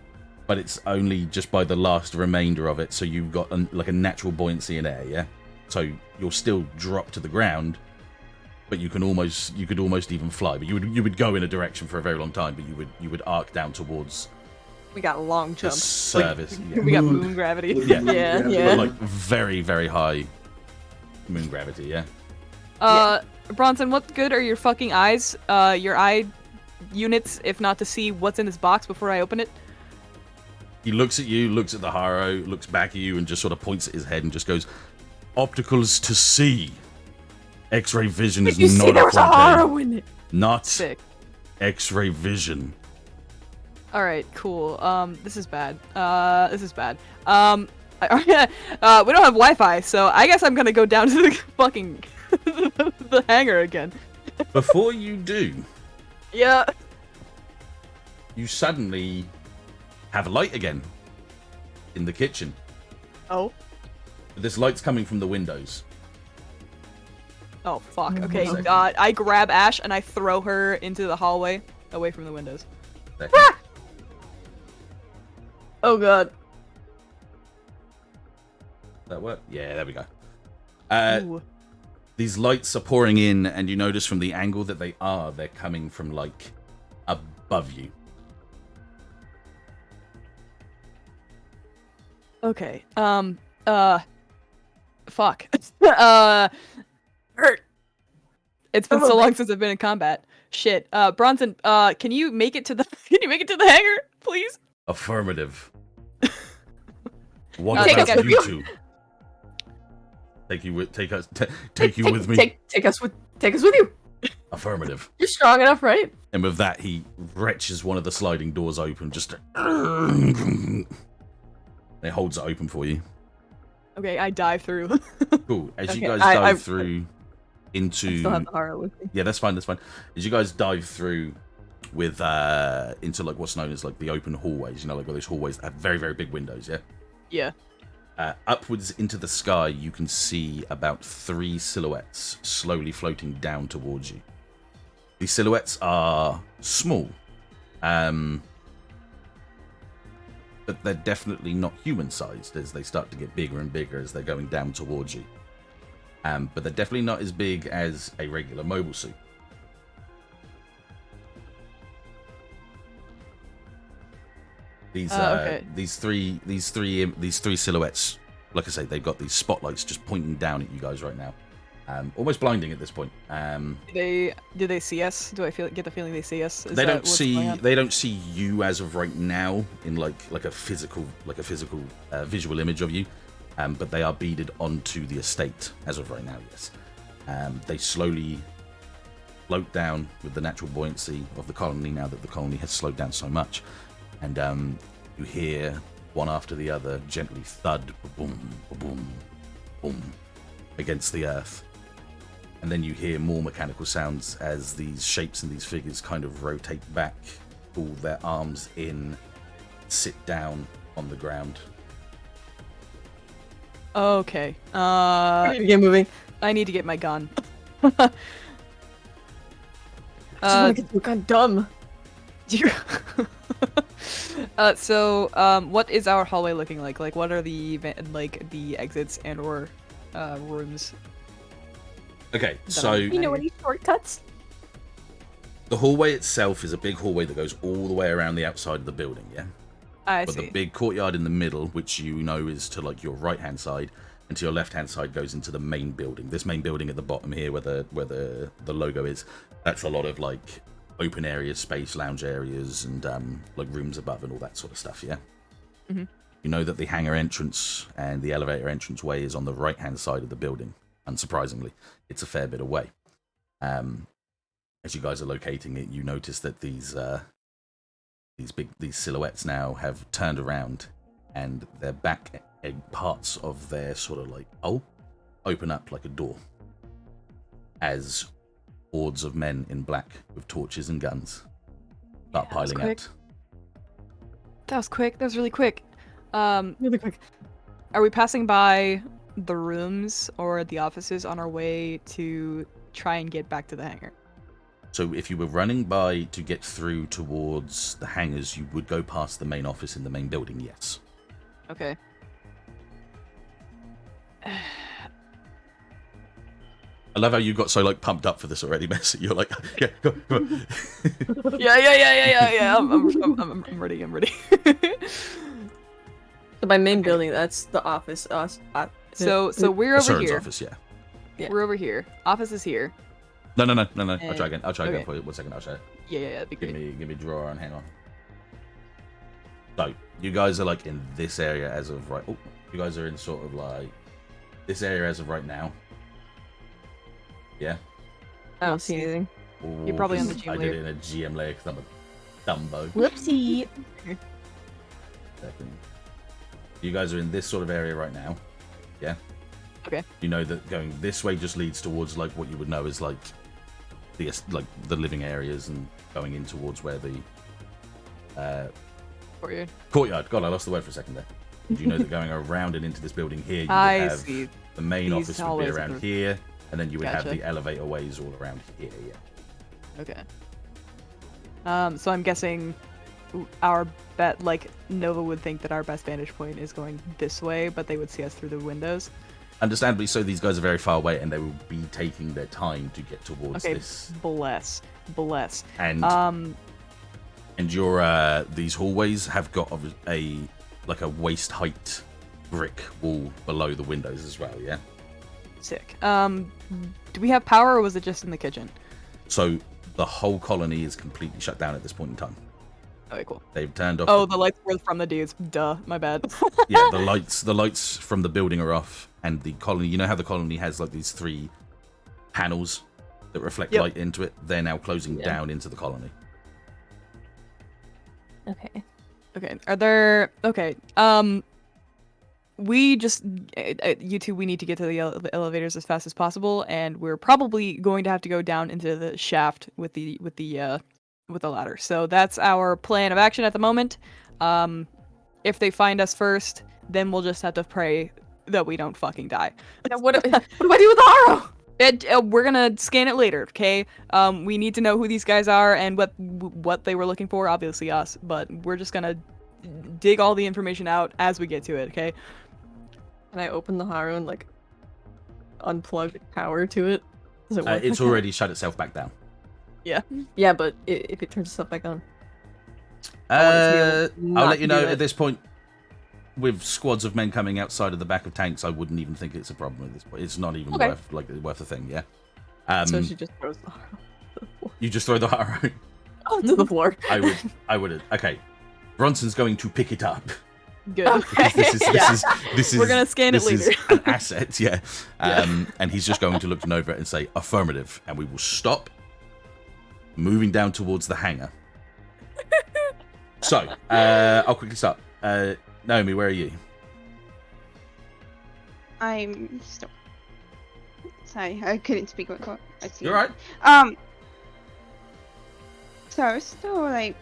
But it's only just by the last remainder of it. So you've got like a natural buoyancy in air, yeah? So you'll still drop to the ground, but you could almost even fly. But you would go in a direction for a very long time, but you would arc down towards We got a long the jump. surface. Yeah. We got moon gravity. Yeah. Yeah, yeah. But like very, very high moon gravity, yeah? Bronson, what good are your fucking eyes? Your eye units, if not to see what's in this box before I open it? He looks at you, looks at the Haro, looks back at you, and just sort of points at his head and just goes, "Opticals to see. X-ray vision Did is you see not there a was a front Haro in it? Not Sick. X-ray vision." Alright, cool. This is bad. This is bad. We don't have Wi-Fi, so I guess I'm gonna go down to the fucking the hangar again. Before you do, Yeah. you suddenly have a light again in the kitchen. Oh. This light's coming from the windows. Oh, fuck. Okay, Second. I grab Ashe and I throw her into the hallway away from the windows. Second. Oh god. That work? Yeah, there we go. Ooh. These lights are pouring in, and you notice from the angle that they're coming from, like, above you. Okay. Fuck. Hurt. It's been so long since I've been in combat. Shit. Bronson, can you make it to the hangar, please? Affirmative. What Take about us you two? Take you with me. Take us with you. Affirmative. You're strong enough, right? And with that, he wrenches one of the sliding doors open, just to... It holds it open for you. Okay, I dive through. Cool. As you Okay, guys dive I through into... I still have the Haro with me. Yeah, that's fine. As you guys dive through with into like what's known as like the open hallways, like where those hallways that have very, very big windows, yeah? Yeah. Upwards into the sky, you can see about 3 silhouettes slowly floating down towards you. These silhouettes are small, but they're definitely not human-sized as they start to get bigger and bigger as they're going down towards you. But they're definitely not as big as a regular mobile suit. These three silhouettes, like I say, they've got these spotlights just pointing down at you guys right now. almost blinding at this point. Do they see us? Do I get the feeling they see us? Is They that don't what's see going on? they don't see you as of right now in like a physical visual image of you, but they are beaded onto the estate as of right now. Yes, they slowly float down with the natural buoyancy of the colony now that the colony has slowed down so much, and you hear one after the other gently thud, boom, boom, boom, against the earth. And then you hear more mechanical sounds as these shapes and these figures kind of rotate back, pull their arms in, sit down on the ground. Okay. We need to get moving. I need to get my gun. I just want to get to a gun. Dumb. What is our hallway looking like? Like, what are the exits and or rooms? Okay, That so I'm- You know any shortcuts? the hallway itself is a big hallway that goes all the way around the outside of the building, yeah? I But see. the big courtyard in the middle, which you know is to like your right-hand side, and to your left-hand side goes into the main building. This main building at the bottom here, where the logo is, that's a lot of like open areas, space, lounge areas, and like rooms above and all that sort of stuff. Yeah. Mhm. You know that the hangar entrance and the elevator entrance way is on the right-hand side of the building. Unsurprisingly, it's a fair bit away. As you guys are locating it, you notice that these silhouettes now have turned around, and their back parts of their sort of like open up like a door, as hordes of men in black with torches and guns start Yeah, that was piling quick. out. That was quick. That was really quick. Really quick. Are we passing by the rooms or the offices on our way to try and get back to the hangar? So if you were running by to get through towards the hangars, you would go past the main office in the main building, yes. Okay. I love how you got so like pumped up for this already, Messi. You're like, yeah, go on. Yeah. I'm ready. I'm ready. So by main building, that's the office. So we're over Soren's here. office, yeah. Yeah. We're over here. Office is here. No. I'll try again. Okay. For you. 1 second. I'll show you. Yeah. That'd be Give great. me a drawer and hang on. So you guys are like in this area as of right. Oh, you guys are in sort of like this area as of right now. Yeah. I don't see anything. You're probably on the 'cause GM I layer. did it in a GM layer because I'm a dumbo. Whoopsie. Second. You guys are in this sort of area right now. Yeah. Okay. You know that going this way just leads towards like what you would know as like the living areas, and going in towards where the Courtyard. courtyard. God, I lost the word for a second there. Do you know that going around and into this building here, you would I have see. the main These office would be hallways around are- here, and then you would have Gotcha. the elevator ways all around here. Yeah. Okay. So I'm guessing our bet, like Nova would think that our best vantage point is going this way, but they would see us through the windows. Understandably so, these guys are very far away, and they will be taking their time to get towards Okay. this. Bless. And Um. and your these hallways have got a waist height brick wall below the windows as well. Yeah. Sick. Do we have power, or was it just in the kitchen? So the whole colony is completely shut down at this point in time. Okay, cool. They've turned off. Oh, the lights were from the dudes. Duh, my bad. Yeah, the lights from the building are off, and the colony. You know how the colony has like these 3 panels that reflect Yep. light into it. They're now closing Yeah. down into the colony. Okay. Okay. Are there? Okay. We just you two. We need to get to the elevators as fast as possible, and we're probably going to have to go down into the shaft with the ladder. So that's our plan of action at the moment. If they find us first, then we'll just have to pray that we don't fucking die. Now, what do I do with the arrow? We're gonna scan it later, okay? We need to know who these guys are and what they were looking for. Obviously us, but we're just gonna dig all the information out as we get to it, okay? Can I open the Haru and like unplug power to it? Does it work It's like that? already shut itself back down. Yeah, but if it turns itself back on. I want it to be able to I'll not let you know do it. at this point. with squads of men coming outside of the back of tanks, I wouldn't even think it's a problem at this point. It's not even Okay. worth a thing. Yeah. So she just throws the heart You just throw the heart onto the floor. I would. Okay, Bronson's going to pick it up. Good. Okay. This is We're gonna scan it this is later. an asset, yeah. And he's just going to look Nova and say affirmative, and we will stop moving down towards the hangar. So, I'll quickly start. Naomi, where are you? I'm still. Sorry, I couldn't speak what I see. You alright? So I was still like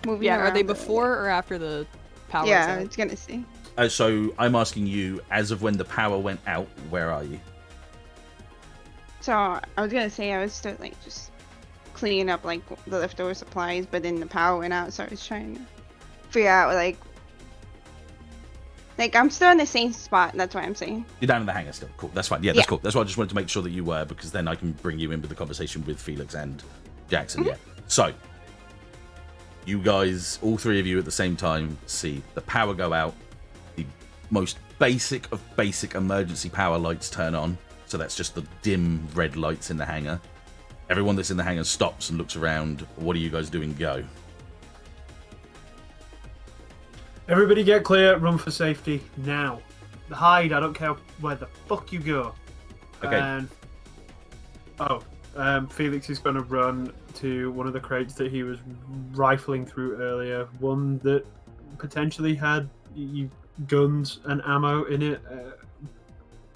moving. Yeah, are they around the- before or after the power? Yeah, I was gonna see. So I'm asking you, as of when the power went out, where are you? So I was gonna say I was still like just cleaning up like the leftover supplies, but then the power went out, so I was trying to figure out like I'm still in the same spot. That's what I'm saying. You're down in the hangar still. Cool. That's fine. Yeah, that's Yeah. cool. That's why I just wanted to make sure that you were, because then I can bring you into the conversation with Felix and Jackson. Yeah. So, you guys, all three of you at the same time, see the power go out. The most basic of basic emergency power lights turn on. So that's just the dim red lights in the hangar. Everyone that's in the hangar stops and looks around. What are you guys doing? Go. Everybody get clear, run for safety now. Hide, I don't care where the fuck you go. Okay. And Felix is going to run to one of the crates that he was rifling through earlier. One that potentially had guns and ammo in it.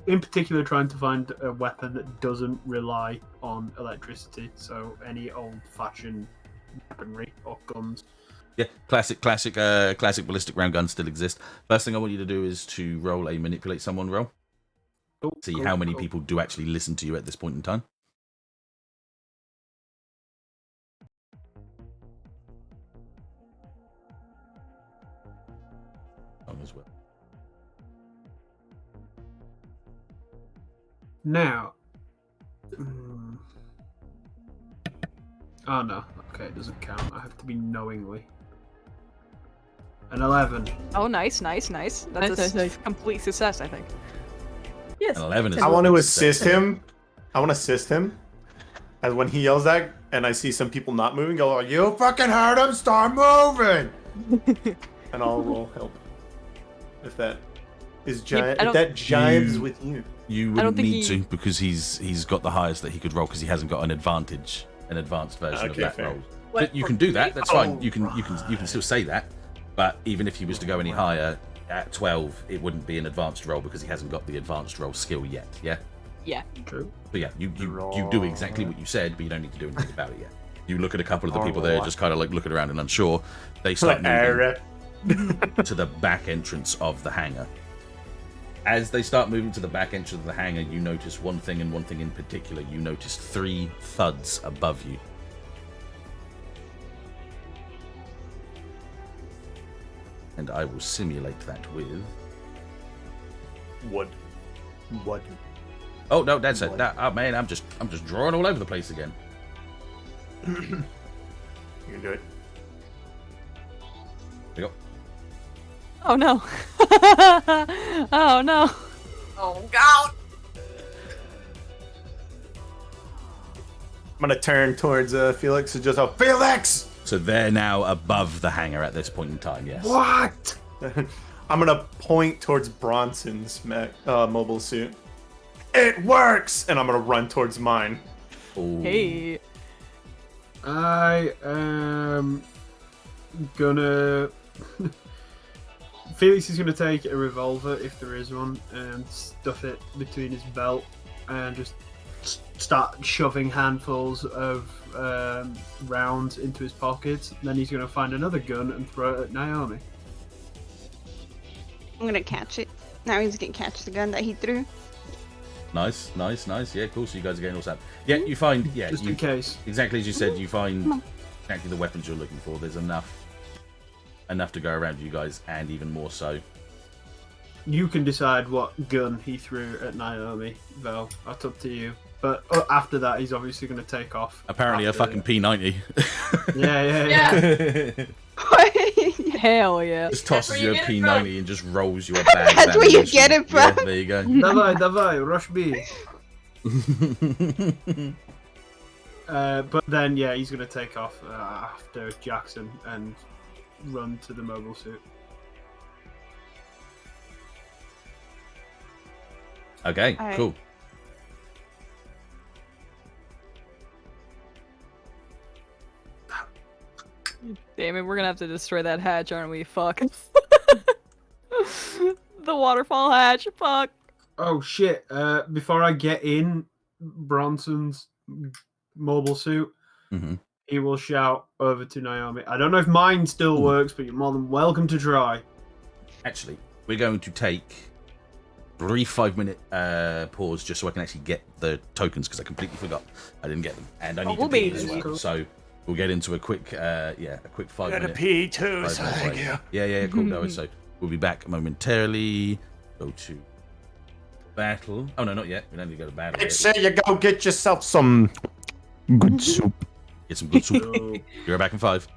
In particular, trying to find a weapon that doesn't rely on electricity. So any old-fashioned weaponry or guns. Yeah, classic ballistic round guns still exist. First thing I want you to do is to roll a manipulate someone roll. See how many people do actually listen to you at this point in time. As well. Now. Oh no. Okay, it doesn't count. I have to be knowingly. An 11. Oh, nice. That's Nice. complete success, I think. Yes. An 11 is. I want to assist him. As when he yells that, and I see some people not moving, go, "You fucking heard him! Start moving!" And I'll roll help. If that is giant, I if that jives with you. You I don't wouldn't think need he- to, because he's got the highest that he could roll, because he hasn't got an advanced version of Okay, that fair. roll. What, But you for can do that. me? That's fine. You can still say that. But even if he was to go any higher at 12, it wouldn't be an advanced roll because he hasn't got the advanced roll skill yet. Yeah. Yeah. True. So yeah, you do exactly what you said, but you don't need to do anything about it yet. You look at a couple of the people there, just kind of like looking around and unsure. They start moving to the back entrance of the hangar. As they start moving to the back entrance of the hangar, you notice one thing, and one thing in particular. You notice 3 thuds above you. And I will simulate that with... Wood. Oh no, that's it. Oh man, I'm just drawing all over the place again. You can do it. There you go. Oh no. Oh no. Oh god. I'm gonna turn towards Felix and just go, "Felix!" So they're now above the hangar at this point in time. Yes. What? I'm gonna point towards Bronson's mobile suit. It works! And I'm gonna run towards mine. Ooh. Hey. I am gonna. Felix is gonna take a revolver, if there is one, and stuff it between his belt and just start shoving handfuls of rounds into his pockets. Then he's gonna find another gun and throw it at Naomi. I'm gonna catch it. Now he's gonna catch the gun that he threw. Nice. Yeah, cool. So you guys are getting all set. Yeah, you find. Yeah, Just you, in case. exactly as you said. You find exactly the weapons you're looking for. There's enough to go around you guys, and even more so. You can decide what gun he threw at Naomi, Val. That's up to you. But after that, he's obviously going to take off. Apparently, a after fucking P90. Yeah. Yeah. What? Hell yeah. Just tosses you a P90 and just rolls you a bag. That's where you get it Yeah, from. there you go. Davai, rush B. But then, yeah, he's going to take off after Jackson and run to the mobile suit. Okay, Alright. cool. Damn it, we're gonna have to destroy that hatch, aren't we? Fuck. The waterfall hatch, fuck. Oh shit! Before I get in Bronson's mobile suit, Mhm. he will shout over to Naomi. I don't know if mine still works, but you're more than welcome to try. Actually, we're going to take a brief 5-minute pause just so I can actually get the tokens because I completely forgot I didn't get them, and I need to pee as well. So we'll get into a quick, a quick 5-minute. Gotta pee too, so thank you. Yeah, cool. No, so we'll be back momentarily. Go to battle. Oh no, not yet. We don't need to go to battle. Make yet. sure you go get yourself some good soup. Get some good soup. Be right back in 5.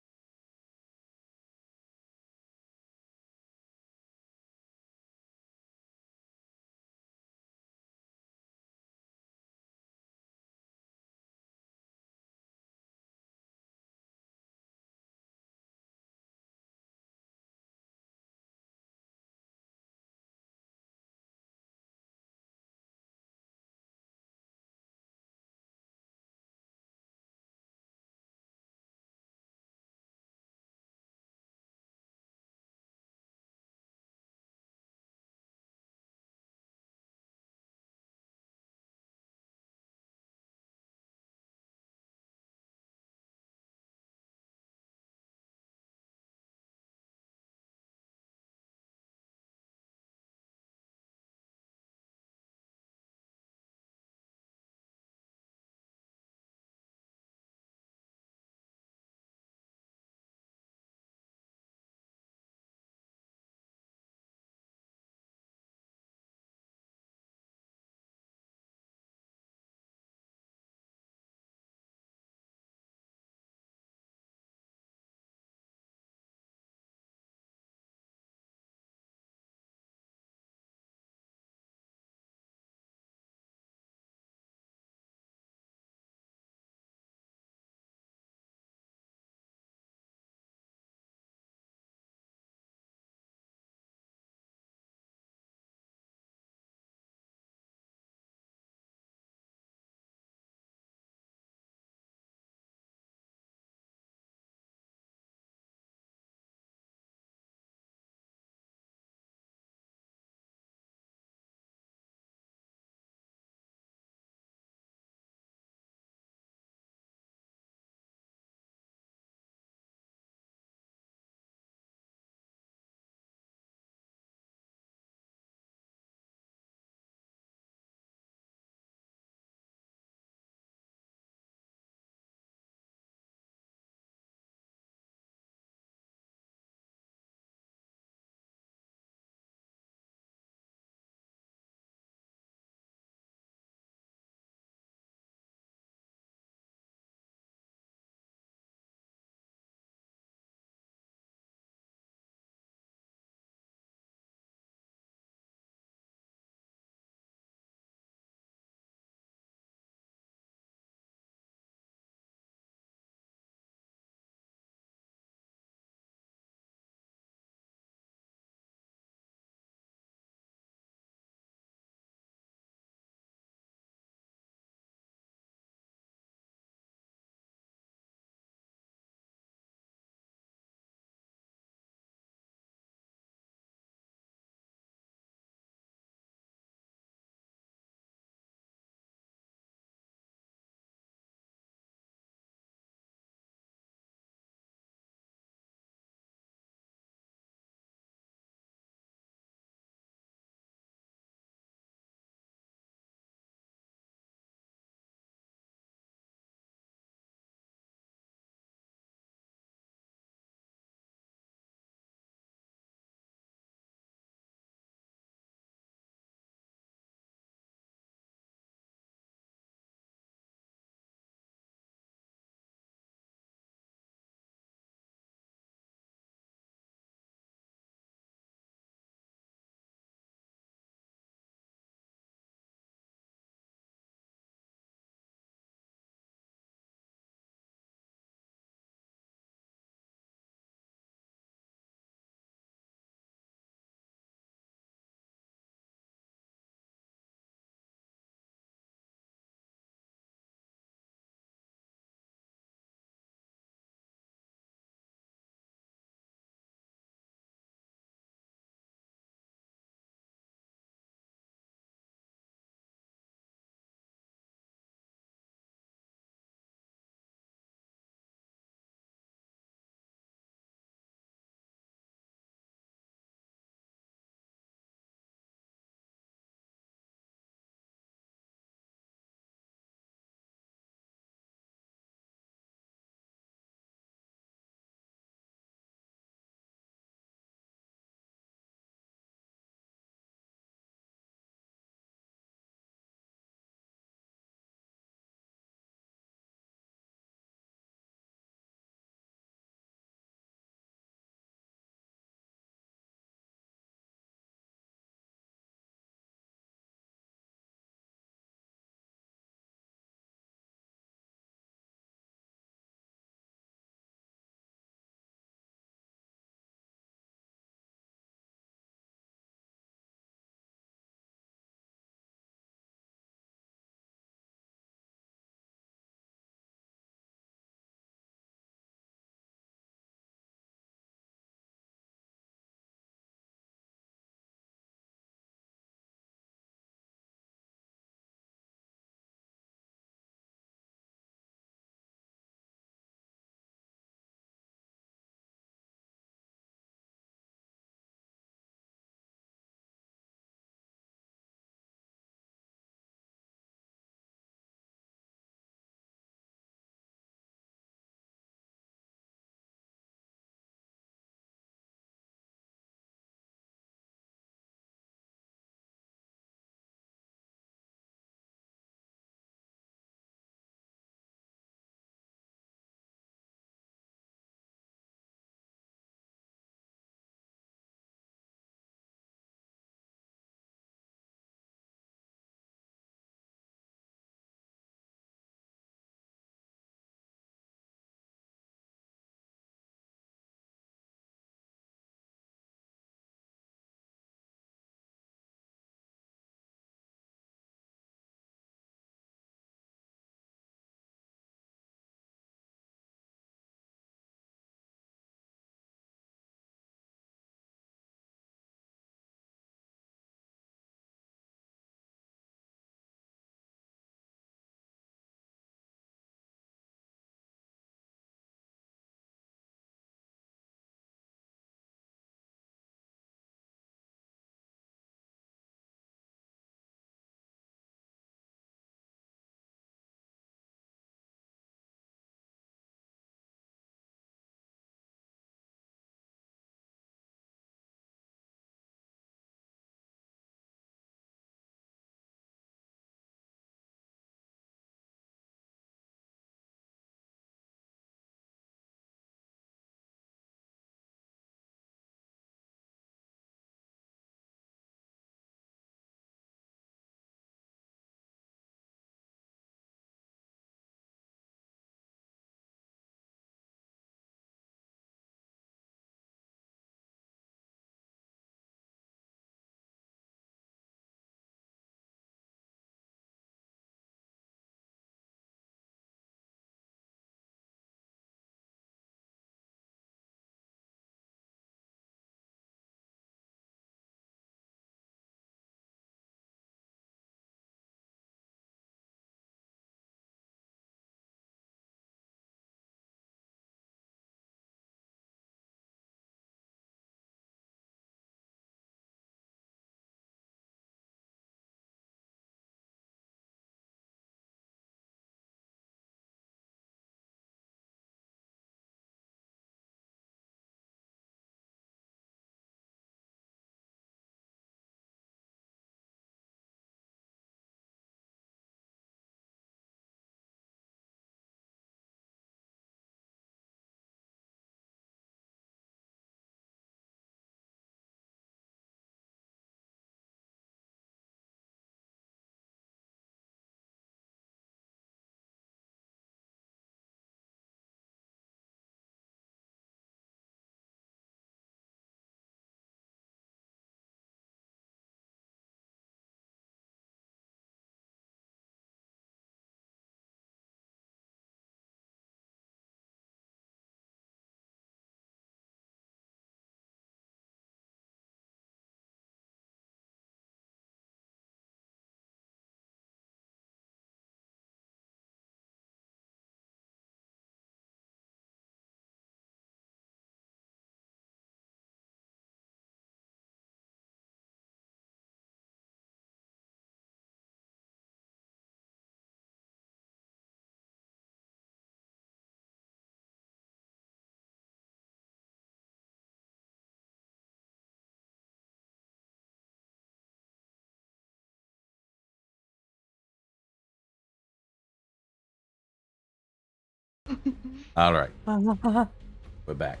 All right, we're back.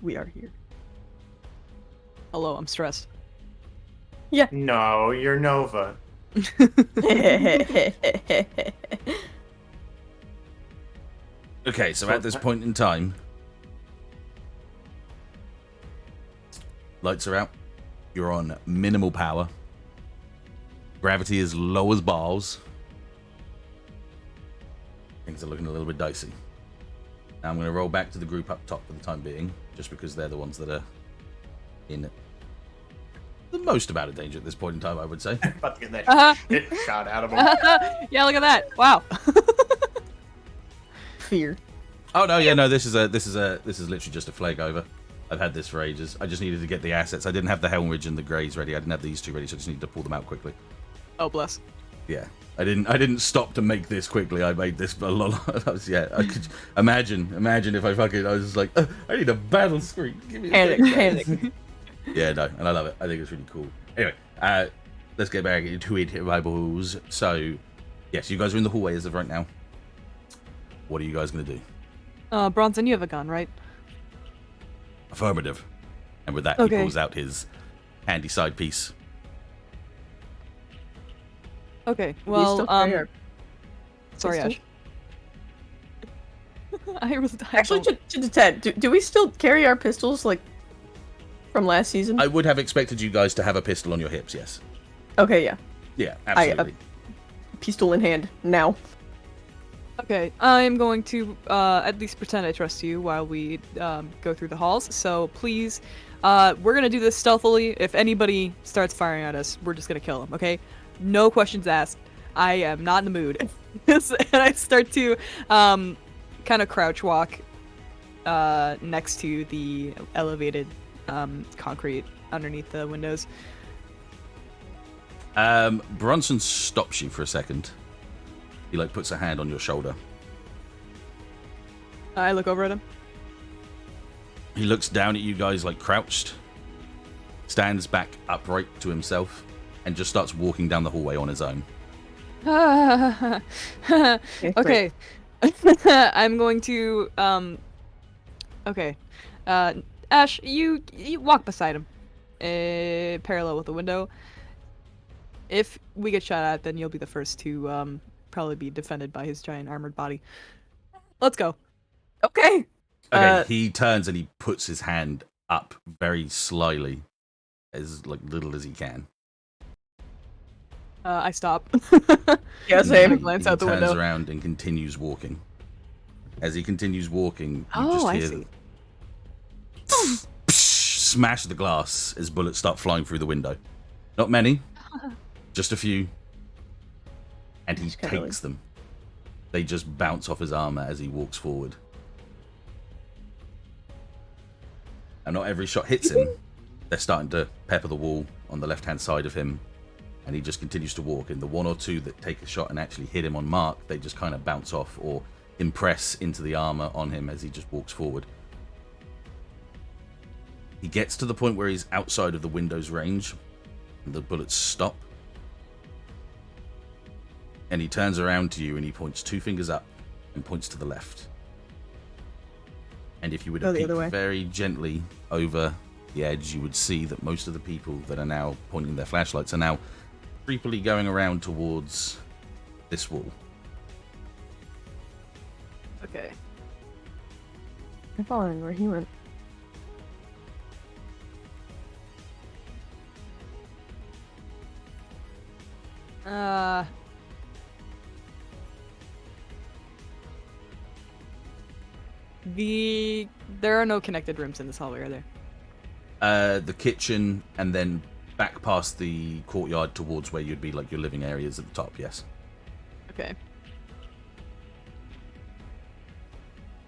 We are here. Hello, I'm stressed. No, you're Nova. Okay, so at this point in time, lights are out. You're on minimal power. Gravity is low as balls. Things are looking a little bit dicey. Now I'm going to roll back to the group up top for the time being, just because they're the ones that are in the most amount of danger at this point in time, I would say. About to get that Uh-huh. shit shot out of him. Yeah, look at that. Wow. Fear. Oh no, yeah, no. This is literally just a flag over. I've had this for ages. I just needed to get the assets. I didn't have the Helmridge and the Greys ready. I didn't have these two ready, so I just needed to pull them out quickly. Oh, bless. Yeah, I didn't stop to make this quickly. I made this a lot. Yeah, I could imagine if I was just like, I need a battle screen. Give me a Panic. Yeah, no, and I love it. I think it's really cool. Anyway, let's get back into it, rivals. So, yes, you guys are in the hallway as of right now. What are you guys gonna do? Bronson, you have a gun, right? Affirmative. And with that, Okay. he pulls out his handy side piece. Okay, We well, still carry our sorry, Ash. pistol? I Actually, to Dettet, do we still carry our pistols like from last season? I would have expected you guys to have a pistol on your hips, yes. Okay, yeah. Yeah, absolutely. Pistol in hand now. Okay, I'm going to at least pretend I trust you while we go through the halls. So please, we're gonna do this stealthily. If anybody starts firing at us, we're just gonna kill them. Okay, no questions asked. I am not in the mood. And I start to kind of crouch walk next to the elevated concrete underneath the windows. Bronson stops you for a second. He puts a hand on your shoulder. I look over at him. He looks down at you guys crouched, stands back upright to himself, and just starts walking down the hallway on his own. Okay. I'm going to okay. Ash, you walk beside him. Parallel with the window. If we get shot at, then you'll be the first to probably be defended by his giant armored body. Let's go. Okay. Okay, he turns and he puts his hand up very slyly, as little as he can. I stop. Yeah, I same. glance He out the turns window. around and continues walking. As he continues walking, you Oh, just I hear see. smash the glass as bullets start flying through the window. Not many, just a few. And he Just kinda takes them. They just bounce off his armor as he walks forward. And not every shot hits him. They're starting to pepper the wall on the left-hand side of him. And he just continues to walk. And the one or two that take a shot and actually hit him on mark, they just kind of bounce off or impress into the armor on him as he just walks forward. He gets to the point where he's outside of the window's range. And the bullets stop. And he turns around to you and he points two fingers up and points to the left. And if you were to Go the peek other way. very gently over the edge, you would see that most of the people that are now pointing their flashlights are now creepily going around towards this wall. Okay. I'm following where he went. There are no connected rooms in this hallway, are there? The kitchen and then back past the courtyard towards where you'd be your living areas at the top, yes. Okay.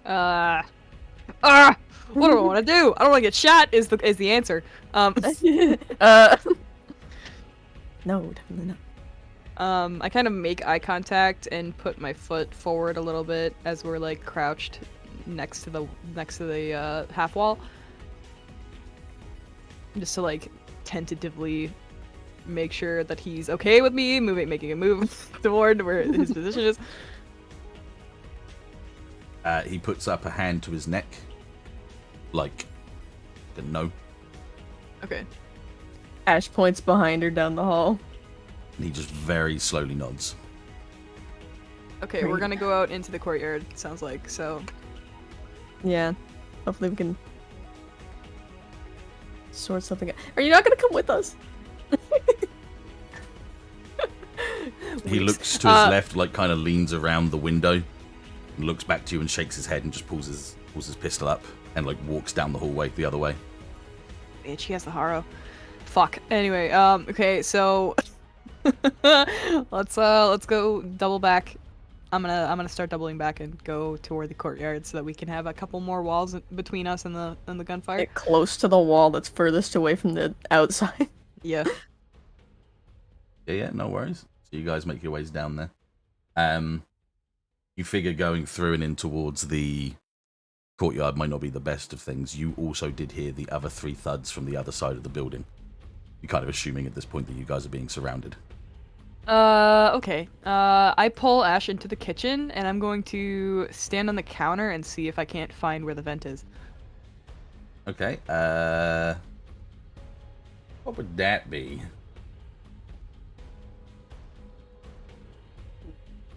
What do I want to do? I don't want to get shot. Is the answer? No, definitely not. I kind of make eye contact and put my foot forward a little bit as we're crouched next to the half wall, just to tentatively make sure that he's okay with me making a move toward where his position is. He puts up a hand to his neck, like a no. Okay. Ash points behind her down the hall. And he just very slowly nods. Okay, we're Great. gonna go out into the courtyard, sounds like, so... Yeah. Hopefully we can sort something out. Are you not gonna come with us? He looks to his left, like kind of leans around the window, and looks back to you and shakes his head and just pulls his pistol up and like walks down the hallway the other way. Bitch, he has the Haro. Fuck. Anyway, okay, so... let's go double back. I'm gonna start doubling back and go toward the courtyard so that we can have a couple more walls between us and the gunfire. Get close to the wall that's furthest away from the outside. Yeah. Yeah, no worries. So you guys make your ways down there. You figure going through and in towards the courtyard might not be the best of things. You also did hear the other 3 thuds from the other side of the building. You're kind of assuming at this point that you guys are being surrounded. Okay. I pull Ash into the kitchen, and I'm going to stand on the counter and see if I can't find where the vent is. Okay, what would that be?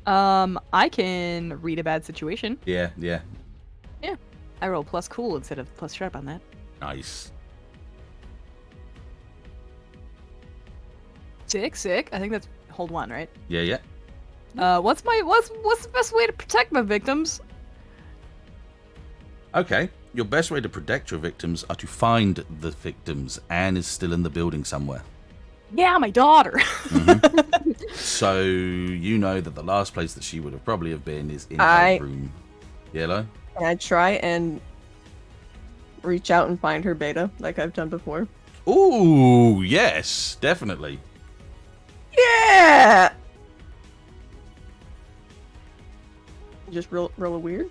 I can read a bad situation. Yeah. I roll plus cool instead of plus sharp on that. Nice. Sick. I think that's hold 1, right? Yeah. What's the best way to protect my victims? Okay, your best way to protect your victims are to find the victims. Anne is still in the building somewhere. Yeah, my daughter. So you know that the last place that she would have probably have been is in I- her room. Yellow? And I try and reach out and find her beta, like I've done before. Ooh, yes, definitely. Yeah! Just roll a weird?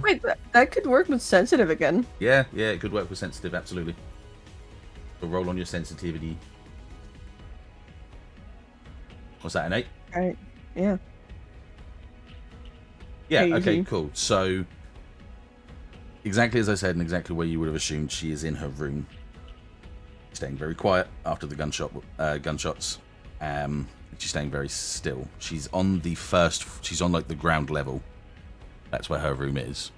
Wait, that could work with sensitive again. Yeah, it could work with sensitive, absolutely. So roll on your sensitivity. What's that, an 8? Alright, yeah. Yeah, Easy. okay, cool. So, exactly as I said and exactly where you would have assumed, she is in her room. Staying very quiet after the gunshots. She's staying very still. She's on like the ground level. That's where her room is.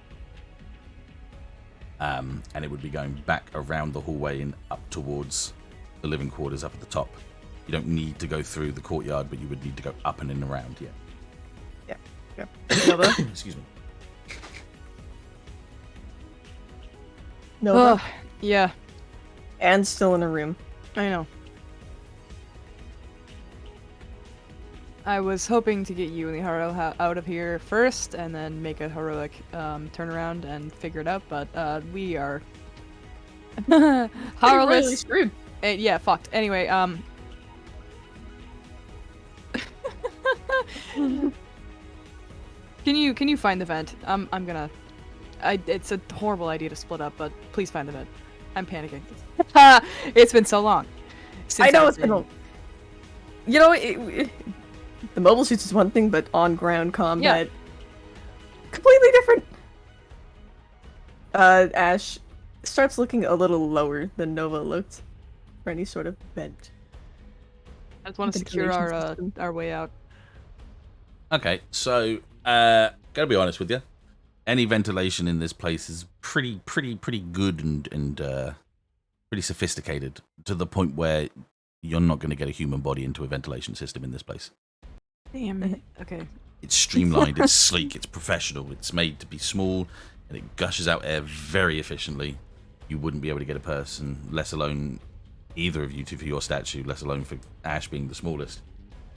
And it would be going back around the hallway and up towards the living quarters up at the top. You don't need to go through the courtyard, but you would need to go up and in around, yeah. Nova? Excuse me. Nova? Yeah, Anne's still in her room. I know. I was hoping to get you and the Haro out of here first, and then make a heroic turnaround and figure it out. But we are Really Harless. screwed. Yeah, fucked. Anyway, Can you find the vent? I'm gonna. It's a horrible idea to split up, but please find the vent. I'm panicking. It's been so long. I know I've it's been a... You know, the mobile suits is one thing, but on-ground combat... Completely different! Ash starts looking a little lower than Nova looked for any sort of vent. I just want to secure ventilation system. our way out. Okay, so gotta be honest with you. Any ventilation in this place is pretty good and pretty sophisticated to the point where you're not going to get a human body into a ventilation system in this place. Damn it. Okay. It's streamlined, it's sleek, it's professional, it's made to be small, and it gushes out air very efficiently. You wouldn't be able to get a person, let alone either of you two for your statue, let alone for Ash being the smallest,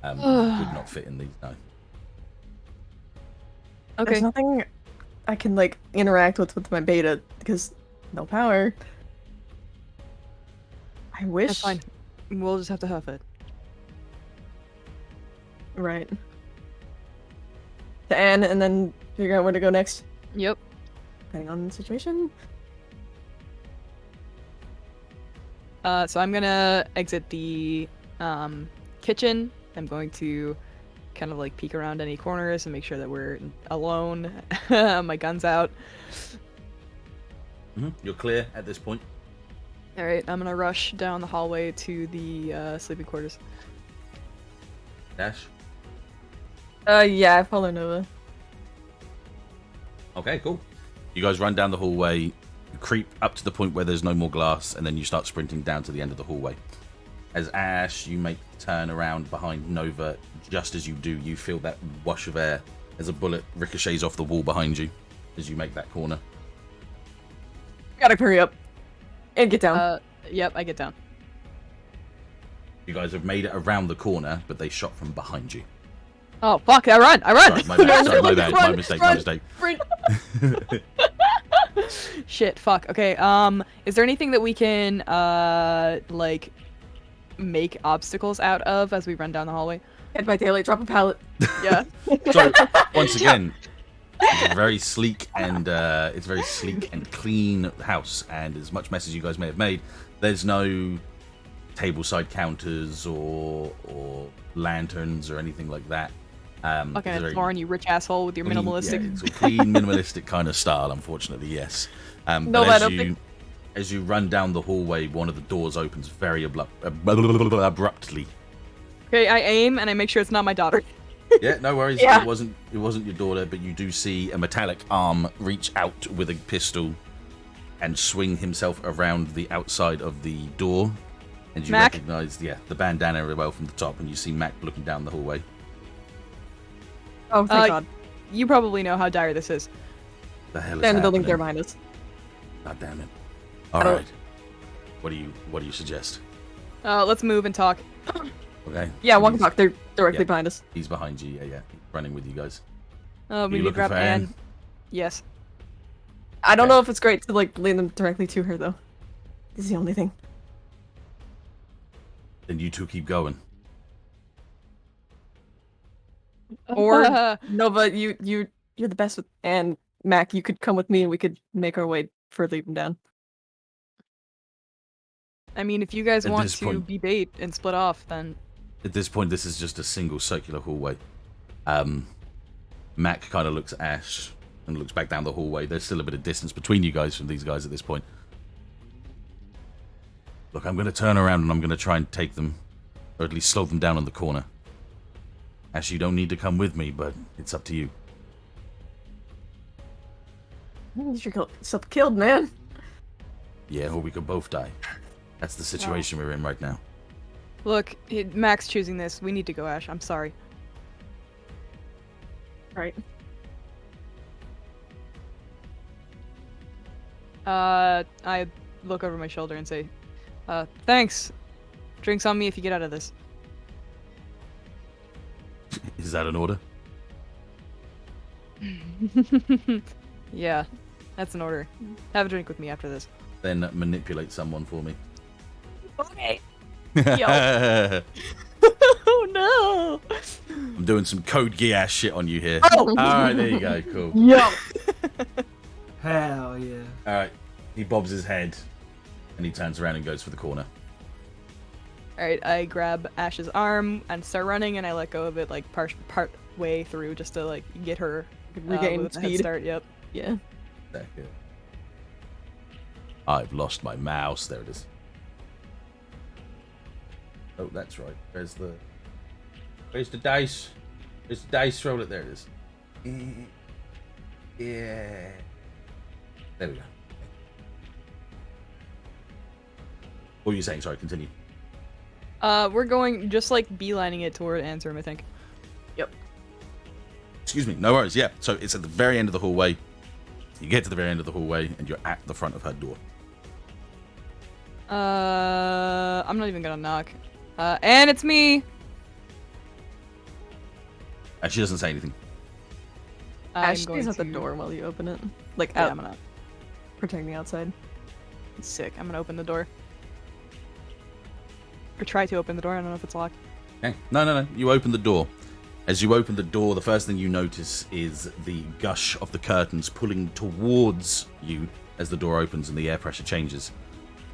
would not fit in these, no. Okay. There's nothing I can, like, interact with my beta, because no power. I wish... That's fine. We'll just have to huff it. Right. To Anne, and then figure out where to go next, Yep. depending on the situation. So I'm gonna exit the kitchen. I'm going to kind of like peek around any corners and make sure that we're alone. My gun's out. You're clear at this point. All right, I'm gonna rush down the hallway to the sleeping quarters. Dash. Yeah, I follow Nova. Okay, cool. You guys run down the hallway, you creep up to the point where there's no more glass, and then you start sprinting down to the end of the hallway. As Ashe, you make the turn around behind Nova. Just as you do, you feel that wash of air as a bullet ricochets off the wall behind you as you make that corner. Gotta hurry up and get down. Yep, I get down. You guys have made it around the corner, but they shot from behind you. Oh fuck! I run! Sorry, my bad. Sorry, my bad. My Run, mistake. run. My mistake. Shit! Fuck. Okay. Is there anything that we can like make obstacles out of as we run down the hallway? Head by daylight, drop a pallet. Yeah. So once again, it's a very sleek and clean house, and as much mess as you guys may have made, there's no tableside counters or lanterns or anything like that. Fucking It's a very Lauren, you rich asshole with your clean- minimalistic. Yeah, it's a clean, minimalistic kind of style, unfortunately, yes. No, But I as don't you think- as you run down the hallway, one of the doors opens very abruptly. Okay, I aim and I make sure it's not my daughter. Yeah, no worries. Yeah. It wasn't your daughter, but you do see a metallic arm reach out with a pistol and swing himself around the outside of the door. And you Mac? recognize, the bandana as well from the top, and you see Mac looking down the hallway. Oh, thank God. You probably know how dire this is. The hell is They're in the building happening? there behind us. God damn it! All don't- right, what do you suggest? Let's move and talk. Okay. Yeah, walk and He's- talk. They're directly yeah. behind us. He's behind you. Yeah, he's running with you guys. We you need to looking grab for Anne. Anne? Yes. I don't Okay. know if it's great to like lead them directly to her though. This is the only thing. Then you two keep going. Or Nova, you're the best with, and Mac, you could come with me and we could make our way further even down. I mean, if you guys At want this to point- be bait and split off, then At this point, this is just a single circular hallway. Mac kind of looks at Ashe and looks back down the hallway. There's still a bit of distance between you guys from these guys at this point. Look, I'm going to turn around and I'm going to try and take them, or at least slow them down on the corner. Ashe, you don't need to come with me, but it's up to you. You get yourself killed, man. Yeah, or we could both die. That's the situation we're in right now. look, Mac's choosing this. We need to go, Ash. I'm sorry. Right. I look over my shoulder and say, thanks. Drinks on me if you get out of this. Is that an order? Yeah, that's an order. Have a drink with me after this. Then manipulate someone for me. Okay. I'm Oh no. doing some Code Geass shit on you here. Oh. Alright, there you go, cool. Yo. Hell yeah. Alright, he bobs his head and he turns around and goes for the corner. Alright, I grab Ash's arm and start running, and I let go of it like part way through just to like get her Regain with a head speed. start. Yep. Yeah. Second. I've lost my mouse. There it is. Oh, that's right. Where's the dice? Where's the dice? Roll it. There it is. Yeah. There we go. What were you saying? Sorry, continue. We're going just like beelining it toward Anne's room, I think. Excuse me. No worries. Yeah. So it's at the very end of the hallway. You get to the very end of the hallway and you're at the front of her door. I'm not even gonna knock. And it's me. And she doesn't say anything. Ash I'm going stays at the to- door while you open it. Like Yeah, out, I'm gonna. protecting the outside. Sick. I'm gonna open the door. Or try to open the door. I don't know if it's locked. Okay. No. You open the door. As you open the door, the first thing you notice is the gush of the curtains pulling towards you as the door opens and the air pressure changes.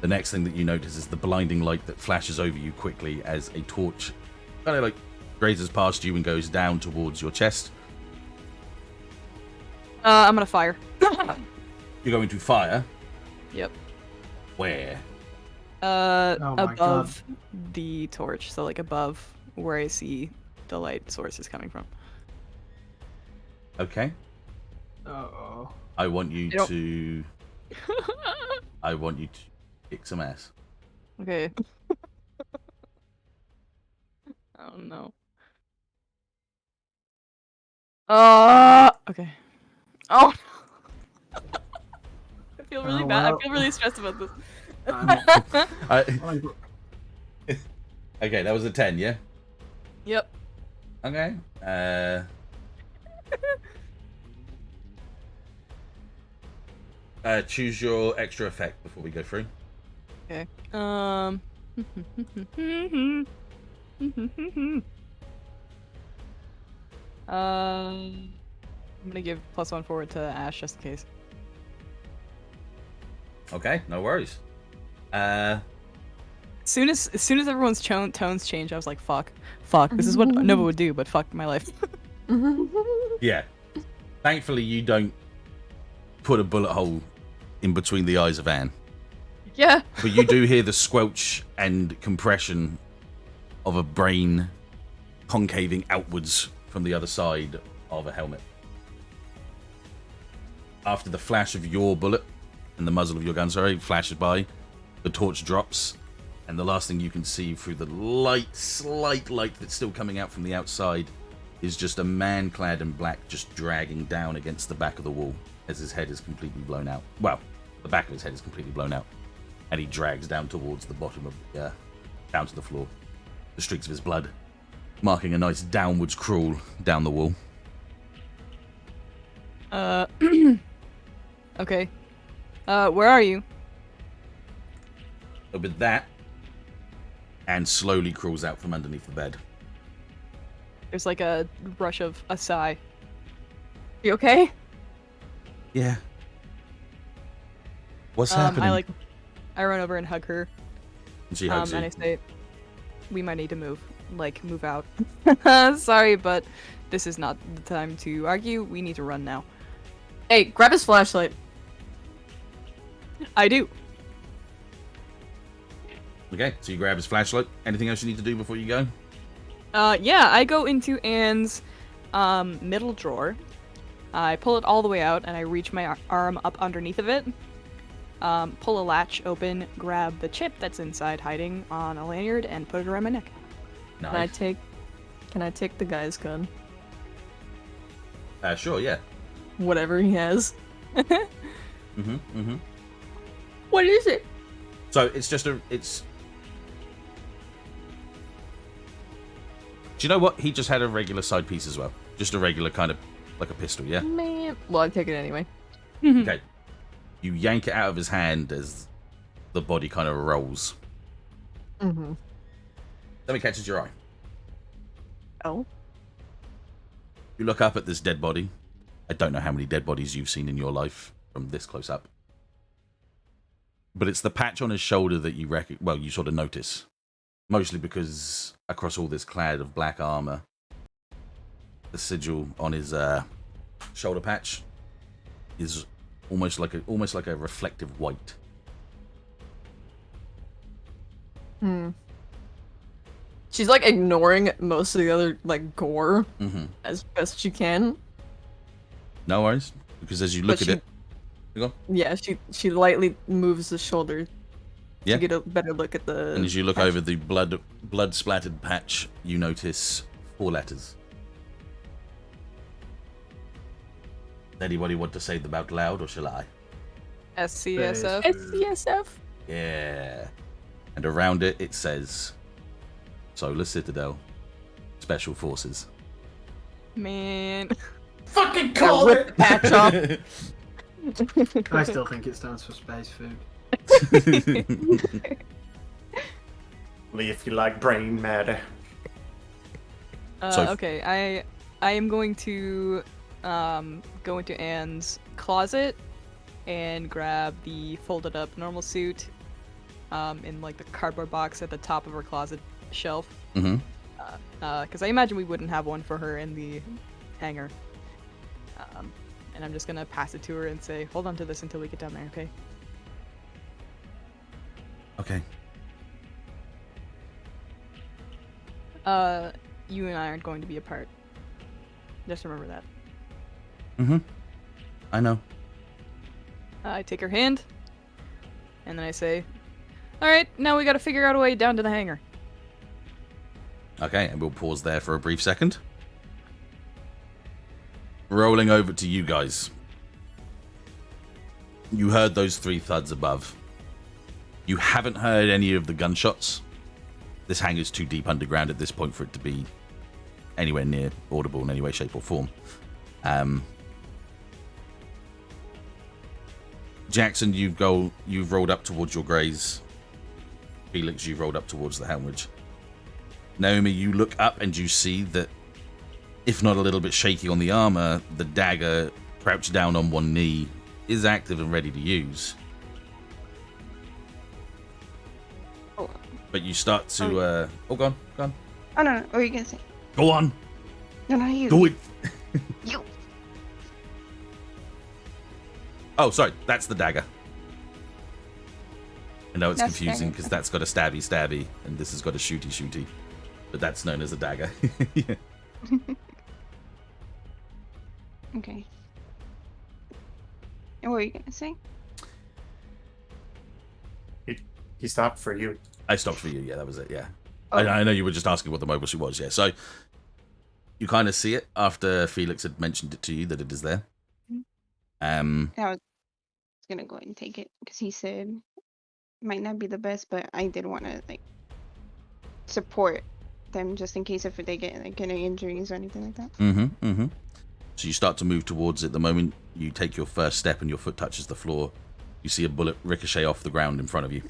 The next thing that you notice is the blinding light that flashes over you quickly as a torch kind of like grazes past you and goes down towards your chest. I'm gonna fire. You're going to fire. Yep. Where? Oh my Above the torch, so like above where I see the light source is coming from. Okay. Uh-oh. I want you I don't- to. I want you to kick some ass. Okay. Oh no. Okay. Oh. I feel really Oh, bad. well. I feel really stressed about this. Okay, that was a 10, yeah? Yep. Okay. Choose your extra effect before we go through. Okay. I'm gonna give +1 forward to Ashe just in case. Okay, no worries. As soon as everyone's tones changed, I was like, fuck. This is what Nova would do, but fuck my life. Yeah. Thankfully, you don't put a bullet hole in between the eyes of Anne. Yeah. But you do hear the squelch and compression of a brain concaving outwards from the other side of a helmet. After the flash of your bullet and the muzzle of your gun, flashes by, the torch drops, and the last thing you can see through the slight light that's still coming out from the outside is just a man clad in black just dragging down against the back of the wall as his head is completely blown out. Well, the back of his head is completely blown out. And he drags down towards the bottom of down to the floor. The streaks of his blood marking a nice downwards crawl down the wall. Okay. Where are you? With that, and slowly crawls out from underneath the bed. There's like a rush of a sigh. You okay? Yeah. What's happening? I run over and hug her. And she hugs and you. I say, we might need to move. Like, move out. Sorry, but this is not the time to argue. We need to run now. Hey, grab his flashlight. I do. Okay, so you grab his flashlight. Anything else you need to do before you go? Yeah, I go into Anne's middle drawer. I pull it all the way out, and I reach my arm up underneath of it. Pull a latch open, grab the chip that's inside hiding on a lanyard, and put it around my neck. Nice. Can I take the guy's gun? Sure, yeah. Whatever he has. Mm-hmm. What is it? So it's just it's... Do you know what? He just had a regular side piece as well. Just a regular kind of, like a pistol, yeah? Man. Well, I'd take it anyway. Okay. You yank it out of his hand as the body kind of rolls. Mm-hmm. Something catches your eye. Oh? You look up at this dead body. I don't know how many dead bodies you've seen in your life from this close up. But it's the patch on his shoulder that you you sort of notice. Mostly because across all this clad of black armor, the sigil on his shoulder patch is almost like a reflective white. She's like ignoring most of the other like gore Mm-hmm. as best she can. No worries, because as you look at it, you go. Yeah, she lightly moves the shoulder Yeah. to get a better look at the. And as you look patch. over the blood splattered patch, you notice 4 letters. Anybody want to say them out loud, or shall I? SCSF. SCSF. Yeah. And around it, it says Solar Citadel Special Forces. Man. Fucking call Rip it! the patch off. I still think it stands for space food. Only if you like brain matter. So- Okay, I am going to go into Anne's closet and grab the folded up normal suit in like the cardboard box at the top of her closet shelf. Mm-hmm. Because I imagine we wouldn't have one for her in the hangar. And I'm just gonna pass it to her and say, hold on to this until we get down there, okay? Okay. You and I aren't going to be apart. Just remember that. Mm-hmm. I know. I take her hand, and then I say, alright, now we gotta figure out a way down to the hangar. Okay, and we'll pause there for a brief second. Rolling over to you guys. You heard those 3 thuds above. You haven't heard any of the gunshots. This hangar's too deep underground at this point for it to be anywhere near audible in any way, shape, or form. Jackson, you've rolled up towards your graze. Felix, you've rolled up towards the helmridge. Naomi, you look up and you see that, if not a little bit shaky on the armor, the dagger, crouched down on one knee, is active and ready to use. Oh. But you start to... go on. Oh, no. What are you going to say? Go on. No, you. Do it. You. Oh, sorry. That's the dagger. I know it's That's confusing dagger. because that's got a stabby, and this has got a shooty. But that's known as a dagger. Yeah. Okay. And what were you going to say? He stopped for you. I stopped for you. Yeah, that was it. Yeah. Oh. I know you were just asking what the mobile suit was. Yeah. So you kind of see it after Felix had mentioned it to you that it is there. I was going to go ahead and take it because he said it might not be the best, but I did want to support them just in case if they get any injuries or anything like that. So you start to move towards it. The moment you take your first step and your foot touches the floor, you see a bullet ricochet off the ground in front of you.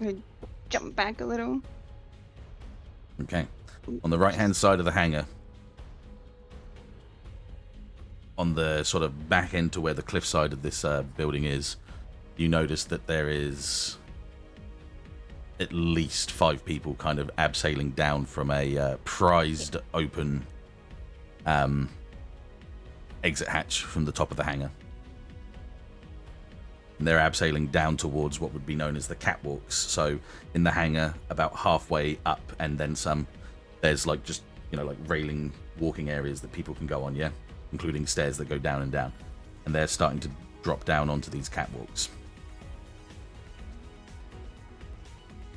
I jump back a little. Okay. On the right-hand side of the hangar, on the sort of back end to where the cliff side of this building is, you notice that there is at least 5 people kind of abseiling down from a prized open exit hatch from the top of the hangar. And they're abseiling down towards what would be known as the catwalks. So in the hangar, about halfway up and then some, there's just railing walking areas that people can go on, yeah, including stairs that go down and down. And they're starting to drop down onto these catwalks.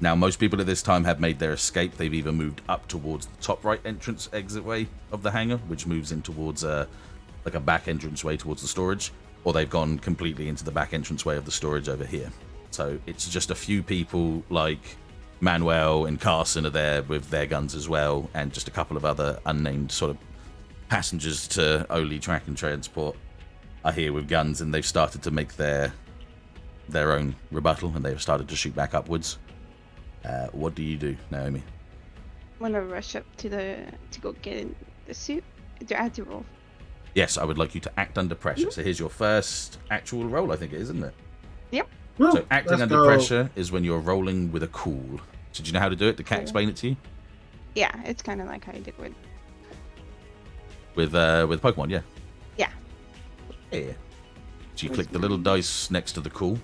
Now, most people at this time have made their escape. They've either moved up towards the top right entrance exitway of the hangar, which moves in towards a back entranceway towards the storage, or they've gone completely into the back entranceway of the storage over here. So it's just a few people like Manuel and Carson are there with their guns as well, and just a couple of other unnamed sort of passengers to Oli Track and Transport are here with guns, and they've started to make their own rebuttal, and they've started to shoot back upwards. What do you do, Naomi? I want to rush up to go get the suit. Do I have to roll? Yes, I would like you to act under pressure. So here's your first actual roll, I think it is, isn't it? Yep. So acting under pressure is when you're rolling with a cool. So do you know how to do it? Did Kat explain it to you? Yeah, it's kind of like how I did with Pokemon, yeah. Yeah. Yeah. So you click the little dice next to the cool.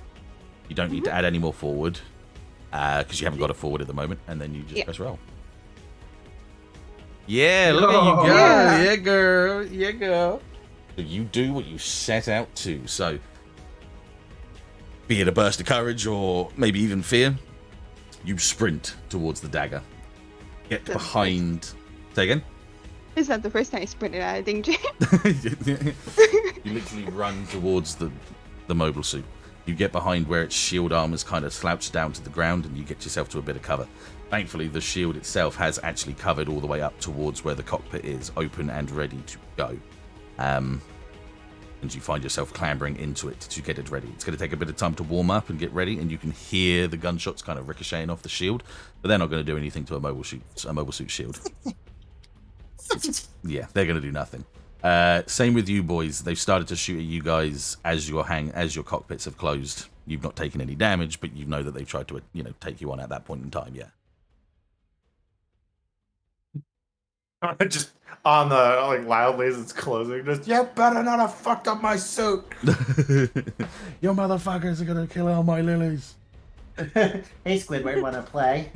You don't need to add any more forward, because you haven't got a forward at the moment, and then you just press roll. Yeah, look at you go. Yeah, girl. Yeah, girl. So you do what you set out to. So, be it a burst of courage or maybe even fear, you sprint towards the dagger. Get behind. Say again? It's not the first time I sprinted out of danger. You literally run towards the mobile suit. You get behind where its shield arm is kind of slouched down to the ground, and you get yourself to a bit of cover. Thankfully, the shield itself has actually covered all the way up towards where the cockpit is, open and ready to go. And you find yourself clambering into it to get it ready. It's going to take a bit of time to warm up and get ready, and you can hear the gunshots kind of ricocheting off the shield, but they're not going to do anything to a mobile suit shield. Yeah, they're going to do nothing. Same with you boys. They've started to shoot at you guys as your cockpits have closed. You've not taken any damage, but you know that they've tried to take you on at that point in time. Yeah. Just on the like loudly as it's closing. Just you better not have fucked up my suit. Your motherfuckers are gonna kill all my lilies. Hey, Squidward, wanna play?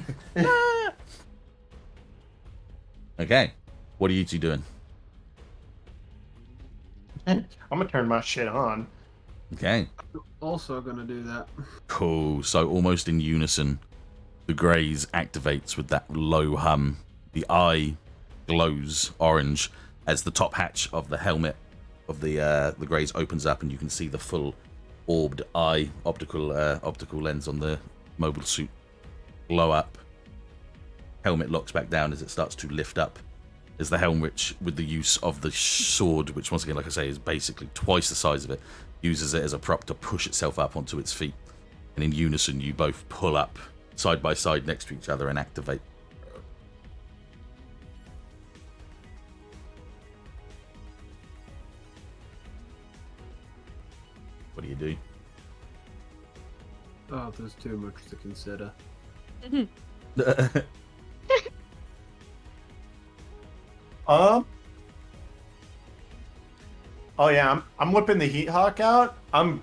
Okay, what are you two doing? I'm gonna turn my shit on. Okay, Also gonna do that. cool. So almost in unison, the Graze activates with that low hum. The eye glows orange as the top hatch of the helmet of the Graze opens up, and you can see the full orbed eye optical lens on the mobile suit glow up. Helmet locks back down as it starts to lift up. As the helmet, with the use of the sword, which once again, like I say, is basically twice the size of it, uses it as a prop to push itself up onto its feet. And in unison, you both pull up side by side next to each other and activate. What do you do? Oh, there's too much to consider. Oh yeah, I'm whipping the heat hawk out. I'm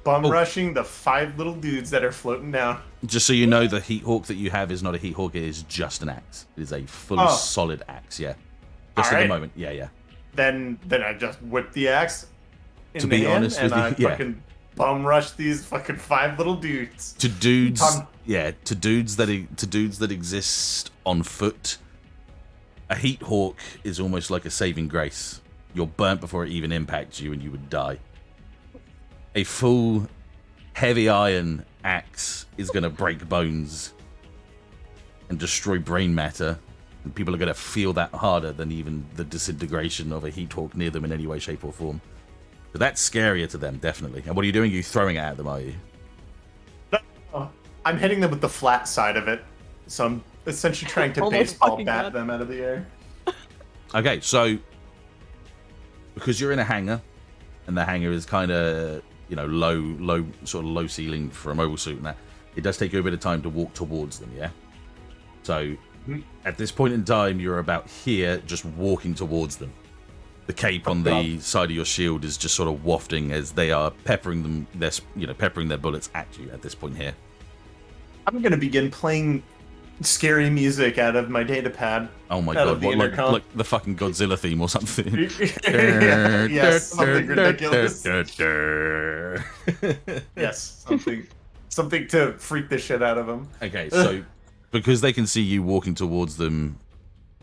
bum rushing the 5 little dudes that are floating down. Just so you know, the Heat Hawk that you have is not a Heat Hawk, it is just an axe. It is a full solid axe, yeah. Just at the moment, yeah. Then I just whip the axe in To the be hand, honest with and I you, yeah. fucking bum rush these fucking 5 little dudes. To dudes that exist on foot, a Heat Hawk is almost like a saving grace. You're burnt before it even impacts you and you would die. A full heavy iron axe is going to break bones and destroy brain matter, and people are going to feel that harder than even the disintegration of a Heat Hawk near them in any way, shape or form. So that's scarier to them, definitely. And what are you doing? Are you throwing it at them, are you? No, I'm hitting them with the flat side of it. So I'm essentially trying to Almost baseball fucking bat got them out of the air. Okay, so because you're in a hangar, and the hangar is kind of, you know, low ceiling for a mobile suit, and that it does take you a bit of time to walk towards them. Yeah. So at this point in time, you're about here, just walking towards them. The cape on the side of your shield is just sort of wafting as they are peppering their bullets at you at this point here. I'm gonna begin playing scary music out of my data pad. Oh my Out god, of the what, intercom. like the fucking Godzilla theme or something. Yes, something ridiculous. Yes, something to freak the shit out of them. Okay, so because they can see you walking towards them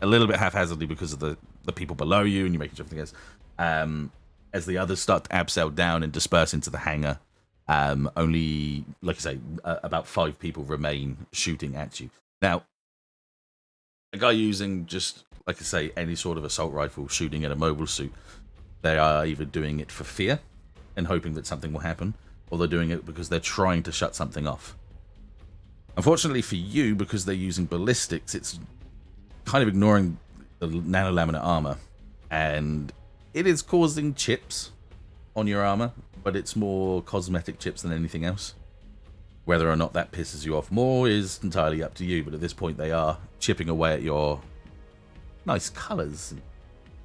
a little bit haphazardly because of the people below you, and you're making sure everything is, as the others start to abseil down and disperse into the hangar, only, like I say, about 5 people remain shooting at you. Now, a guy using just, like I say, any sort of assault rifle shooting at a mobile suit, they are either doing it for fear and hoping that something will happen, or they're doing it because they're trying to shut something off. Unfortunately for you, because they're using ballistics, it's kind of ignoring the nanolaminate armor, and it is causing chips on your armor, but it's more cosmetic chips than anything else. Whether or not that pisses you off more is entirely up to you, but at this point they are chipping away at your nice colors,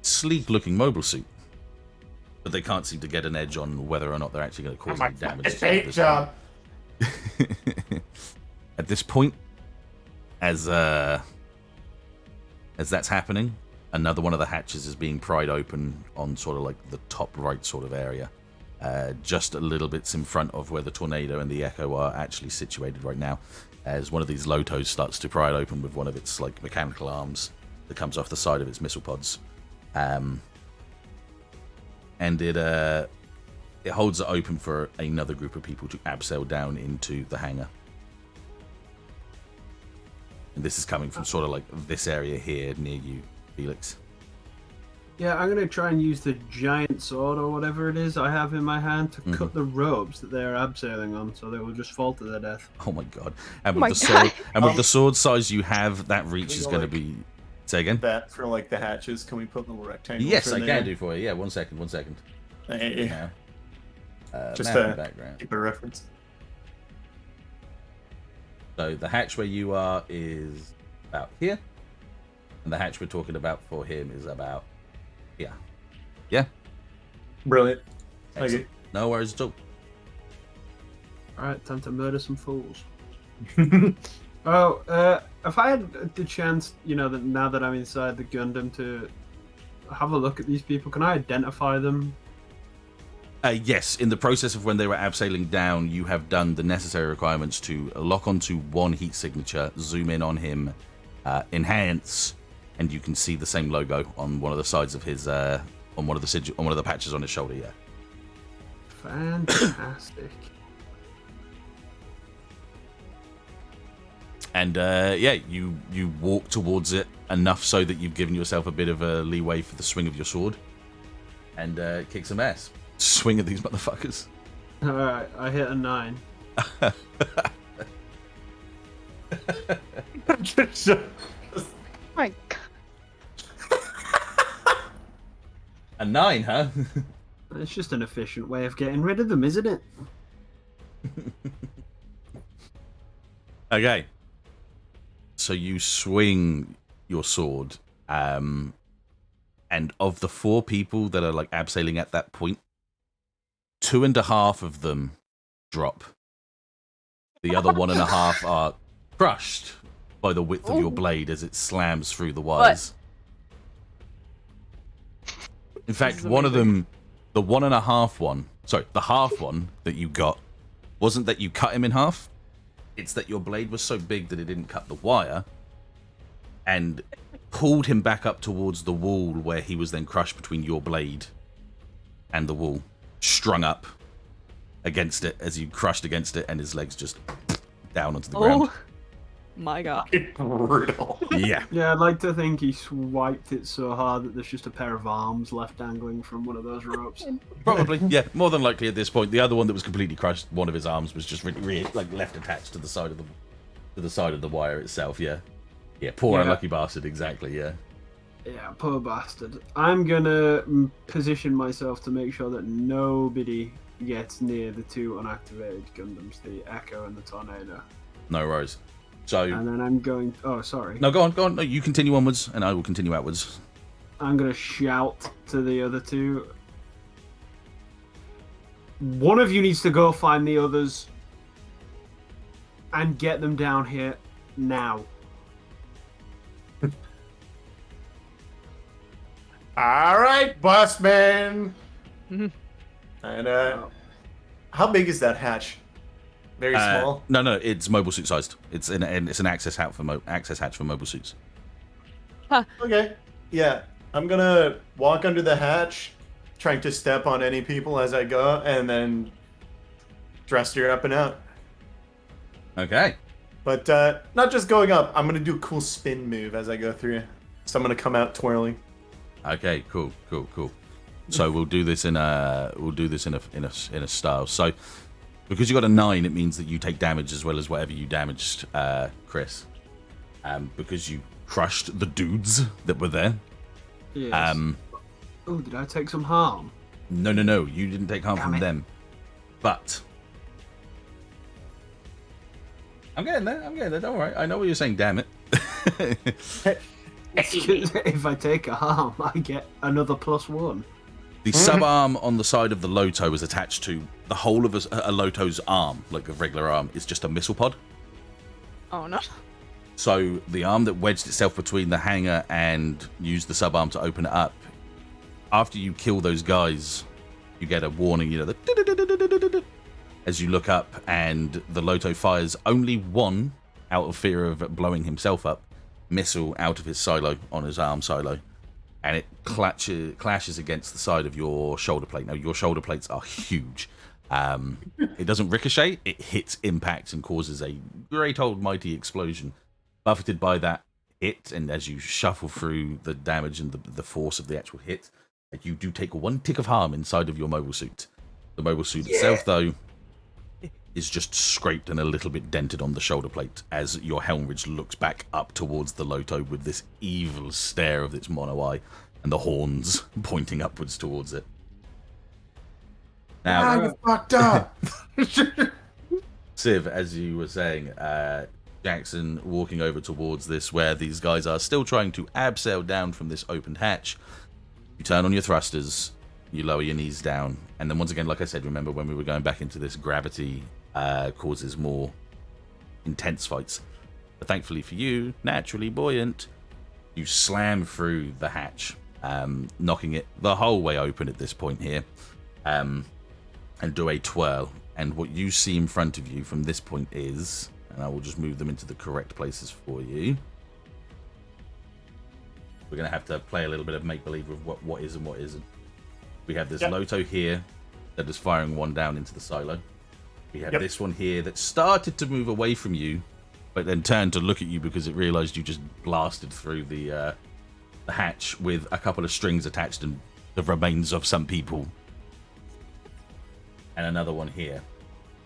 sleek looking mobile suit. But they can't seem to get an edge on whether or not they're actually going to cause any damage. It's paint job. At this point, as that's happening, another one of the hatches is being pried open on sort of like the top right sort of area. Just a little bit in front of where the Tornado and the Echo are actually situated right now, as one of these Lotos starts to pry it open with one of its like mechanical arms that comes off the side of its missile pods, and it holds it open for another group of people to abseil down into the hangar. And this is coming from sort of like this area here near you, Felix. Yeah, I'm gonna try and use the giant sword or whatever it is I have in my hand to cut the ropes that they're abseiling on, so they will just fall to their death. Oh my god! And with the sword size you have, that reach is going to be. Say again. That for like the hatches. Can we put little rectangles? Yes, I in can there? do for you. Yeah, one second. Hey. Now, Just map and to background. keep a reference. So the hatch where you are is about here. And the hatch we're talking about for him is about here. Yeah. Brilliant. Thank Excellent. you. No worries at all. Alright, time to murder some fools. If I had the chance, that now that I'm inside the Gundam to have a look at these people, can I identify them? Yes, in the process of when they were abseiling down, you have done the necessary requirements to lock onto one heat signature, zoom in on him, enhance, and you can see the same logo on one of the sides of his, on one of the patches on his shoulder. Yeah. Fantastic. And you walk towards it enough so that you've given yourself a bit of a leeway for the swing of your sword, and kick some ass. Swing at these motherfuckers. Alright, I hit a 9. My God. A 9, huh? It's just an efficient way of getting rid of them, isn't it? Okay. So you swing your sword, and of the 4 people that are like abseiling at that point, 2.5 of them drop. The other 1.5 are crushed by the width of your blade as it slams through the wires. In fact, one of them, the 1.5 one, sorry, the half one that you got, wasn't that you cut him in half. It's that your blade was so big that it didn't cut the wire and pulled him back up towards the wall, where he was then crushed between your blade and the wall, strung up against it as you crushed against it, and his legs just down onto the ground. Oh my God. Brutal. Yeah. Yeah, I'd like to think he swiped it so hard that there's just a pair of arms left dangling from one of those ropes. Probably, yeah, more than likely at this point. The other one that was completely crushed, one of his arms was just left attached to the side of the wire itself. Yeah, poor unlucky bastard. Exactly. Yeah. Yeah, poor bastard. I'm gonna position myself to make sure that nobody gets near the 2 unactivated Gundams, the Echo and the Tornado. No worries. So. And then I'm going. Oh, sorry. No, go on. No, you continue onwards, and I will continue outwards. I'm gonna shout to the other 2. One of you needs to go find the others and get them down here now. All right, boss man. And how big is that hatch? Very small. No, it's mobile suit sized. It's an access hatch for mobile suits. Okay. Yeah, I'm gonna walk under the hatch, trying to step on any people as I go, and then thruster up and out. Okay. But not just going up. I'm gonna do a cool spin move as I go through. So I'm gonna come out twirling. Okay. Cool. So we'll do this in a style. So because you got a 9, it means that you take damage as well as whatever you damaged, Chris. Because you crushed the dudes that were there. Yes. Oh, did I take some harm? No. You didn't take harm from them. But I'm getting there. Don't worry. I know what you're saying. Damn it. If I take a harm, I get another +1. The subarm on the side of the Loto is attached to the whole of a Loto's arm, like a regular arm, is just a missile pod. Oh no. So the arm that wedged itself between the hangar and used the subarm to open it up, after you kill those guys, you get a warning, as you look up, and the Loto fires only one, out of fear of blowing himself up, missile out of his silo, on his arm silo. And it clashes against the side of your shoulder plate. Now, your shoulder plates are huge. It doesn't ricochet. It hits impact and causes a great old mighty explosion. Buffeted by that hit, and as you shuffle through the damage and the force of the actual hit, you do take 1 tick of harm inside of your mobile suit. The mobile suit itself, though, is just scraped and a little bit dented on the shoulder plate as your helm ridge looks back up towards the Loto with this evil stare of its mono eye and the horns pointing upwards towards it. Now, you fucked up. Civ, as you were saying, Jackson walking over towards this where these guys are still trying to abseil down from this opened hatch. You turn on your thrusters, you lower your knees down, and then once again, like I said, remember when we were going back into this, gravity causes more intense fights. But thankfully for you, naturally buoyant, you slam through the hatch, knocking it the whole way open at this point here, and do a twirl. And what you see in front of you from this point is, and I will just move them into the correct places for you. We're going to have to play a little bit of make-believe with what is and what isn't. We have this Loto here that is firing one down into the silo. We have this one here that started to move away from you, but then turned to look at you because it realized you just blasted through the hatch with a couple of strings attached and the remains of some people. And another one here.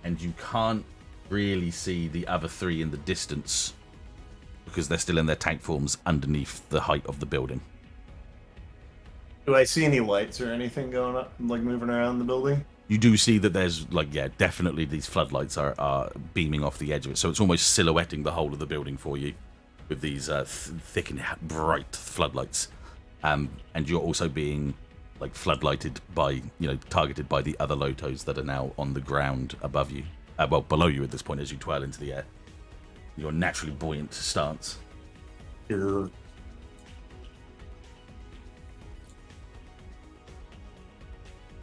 And you can't really see the other three in the distance because they're still in their tank forms underneath the height of the building. Do I see any lights or anything going up, like moving around the building? You do see that there's, like, yeah, definitely these floodlights are beaming off the edge of it. So it's almost silhouetting the whole of the building for you with these thick and bright floodlights. And you're also being, like, floodlighted by, targeted by the other Lotos that are now on the ground above you. Well, below you at this point as you twirl into the air. Your naturally buoyant stance. Sure.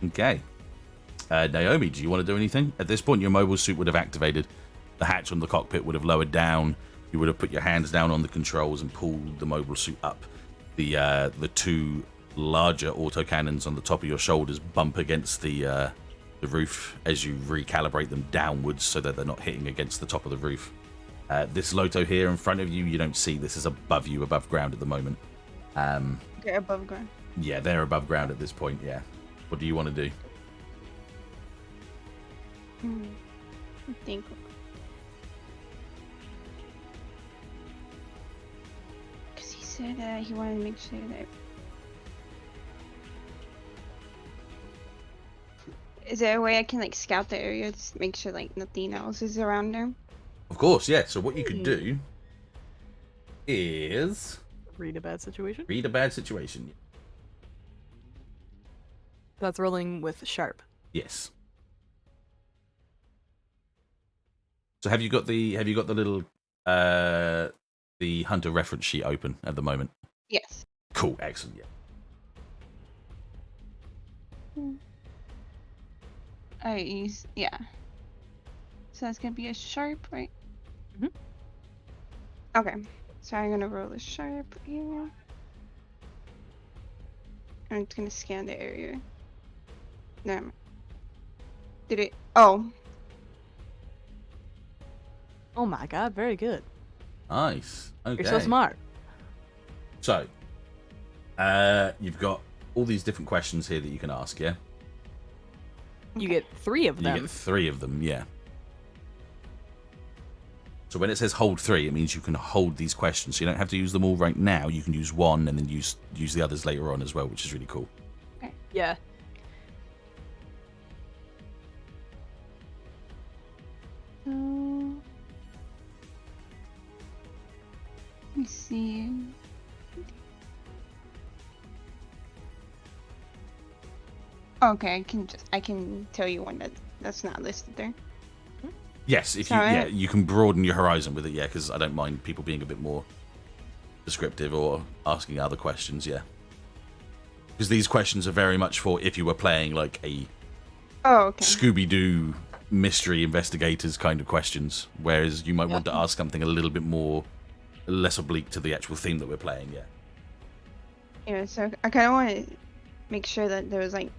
Okay. Naomi, do you want to do anything? At this point, your mobile suit would have activated. The hatch on the cockpit would have lowered down. You would have put your hands down on the controls and pulled the mobile suit up. The two larger autocannons on the top of your shoulders bump against the roof as you recalibrate them downwards so that they're not hitting against the top of the roof. This Loto here in front of you, you don't see. This is above you, above ground at the moment. Okay, above ground. Yeah, they're above ground at this point, yeah. What do you want to do? I think. Because he said he wanted to make sure that. Is there a way I can like scout the area to make sure like nothing else is around there? Of course, yeah. So what you could do is Read a bad situation. read a bad situation. That's rolling with sharp. Yes. So have you got the little the Hunter reference sheet open at the moment? Yes. Cool, excellent, yeah. Yeah. So that's gonna be a sharp, right? Mhm. Okay. So I'm gonna roll a sharp here. I'm just gonna scan the area. No. Did it? Oh. Oh my god, very good. Nice. Okay. You're so smart. So, you've got all these different questions here that you can ask, yeah? You get 3 of You them. get 3 of them, yeah. So when it says hold 3, it means you can hold these questions. So you don't have to use them all right now. You can use one and then use the others later on as well, which is really cool. Yeah. Let me see. Okay, I can tell you one that's not listed there. Yes, if you can broaden your horizon with it, yeah, because I don't mind people being a bit more descriptive or asking other questions, yeah. Because these questions are very much for if you were playing like a Scooby-Doo mystery investigators kind of questions, whereas you might want to ask something a little bit more less oblique to the actual theme that we're playing, yeah. Yeah, so I kind of want to make sure that there was like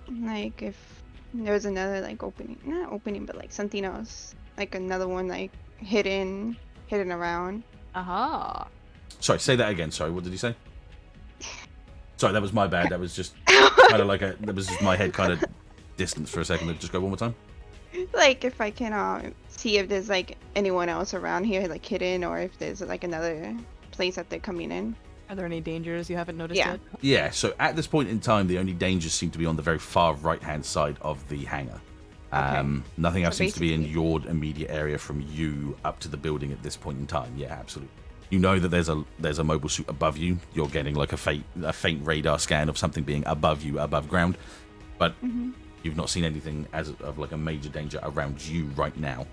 like if there was another like not opening, but like something else, like another one like hidden around. Aha. Sorry, say that again. Sorry, what did you say? Sorry, that was my bad. That was just kind of like that was just my head kind of distance for a second. Just go one more time. Like if I can see if there's like anyone else around here like hidden, or if there's like another place that they're coming in. Are there any dangers you haven't noticed yet? Yeah, so at this point in time, the only dangers seem to be on the very far right-hand side of the hangar. Nothing else So seems to be in basically- your immediate area from you up to the building at this point in time. Yeah, absolutely. You know that there's a mobile suit above you. You're getting like a faint radar scan of something being above you, above ground, but you've not seen anything as of like a major danger around you right now.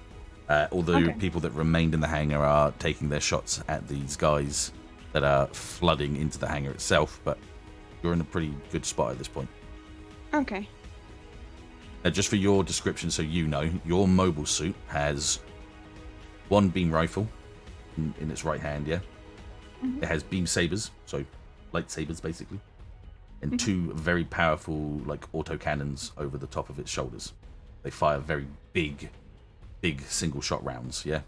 Although Okay. people that remained in the hangar are taking their shots at these guys that are flooding into the hangar itself, but you're in a pretty good spot at this point. Okay. Just for your description, so you know, your mobile suit has one beam rifle in its right hand, yeah? It has beam sabers, so lightsabers basically, and two very powerful like auto cannons over the top of its shoulders. They fire very big single shot rounds, yeah?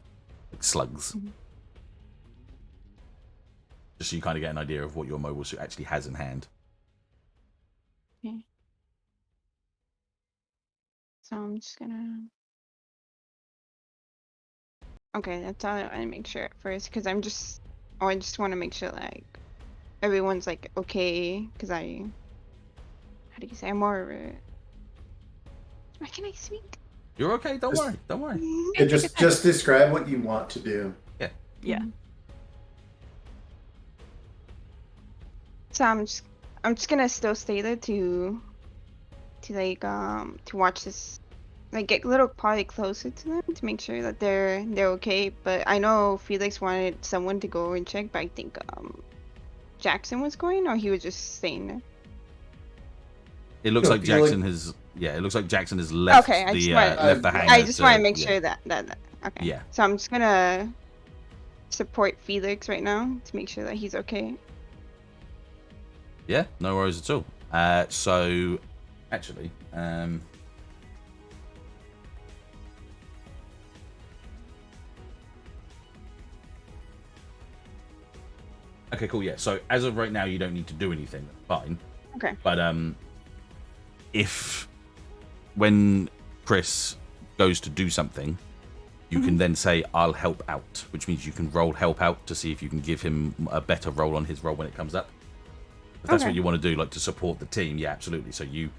Like slugs. Just so you kind of get an idea of what your mobile suit actually has in hand. Okay. So I'm just gonna. Okay, that's all I want to make sure at first, because I just want to make sure like everyone's like okay, because how do you say, I'm more of a. Why can I speak? You're okay, don't Just- worry, don't worry. Yeah, just describe what you want to do. Yeah. So I'm just gonna still stay there to watch this, like get a little probably closer to them to make sure that they're okay. But I know Felix wanted someone to go and check, but I think Jackson was going, or he was just staying there. It looks No, like feel like- Jackson has. Yeah, it looks like Jackson has left Okay, I the just wanted- left the hangar. I just want to make yeah. sure that okay. Yeah. So I'm just gonna support Felix right now to make sure that he's okay. Yeah, no worries at all. So, actually, okay, cool. Yeah. So as of right now, you don't need to do anything. Fine. Okay. But if when Chris goes to do something, you can then say, "I'll help out," which means you can roll help out to see if you can give him a better roll on his roll when it comes up. If that's Okay. what you want to do, like to support the team, yeah, absolutely. So you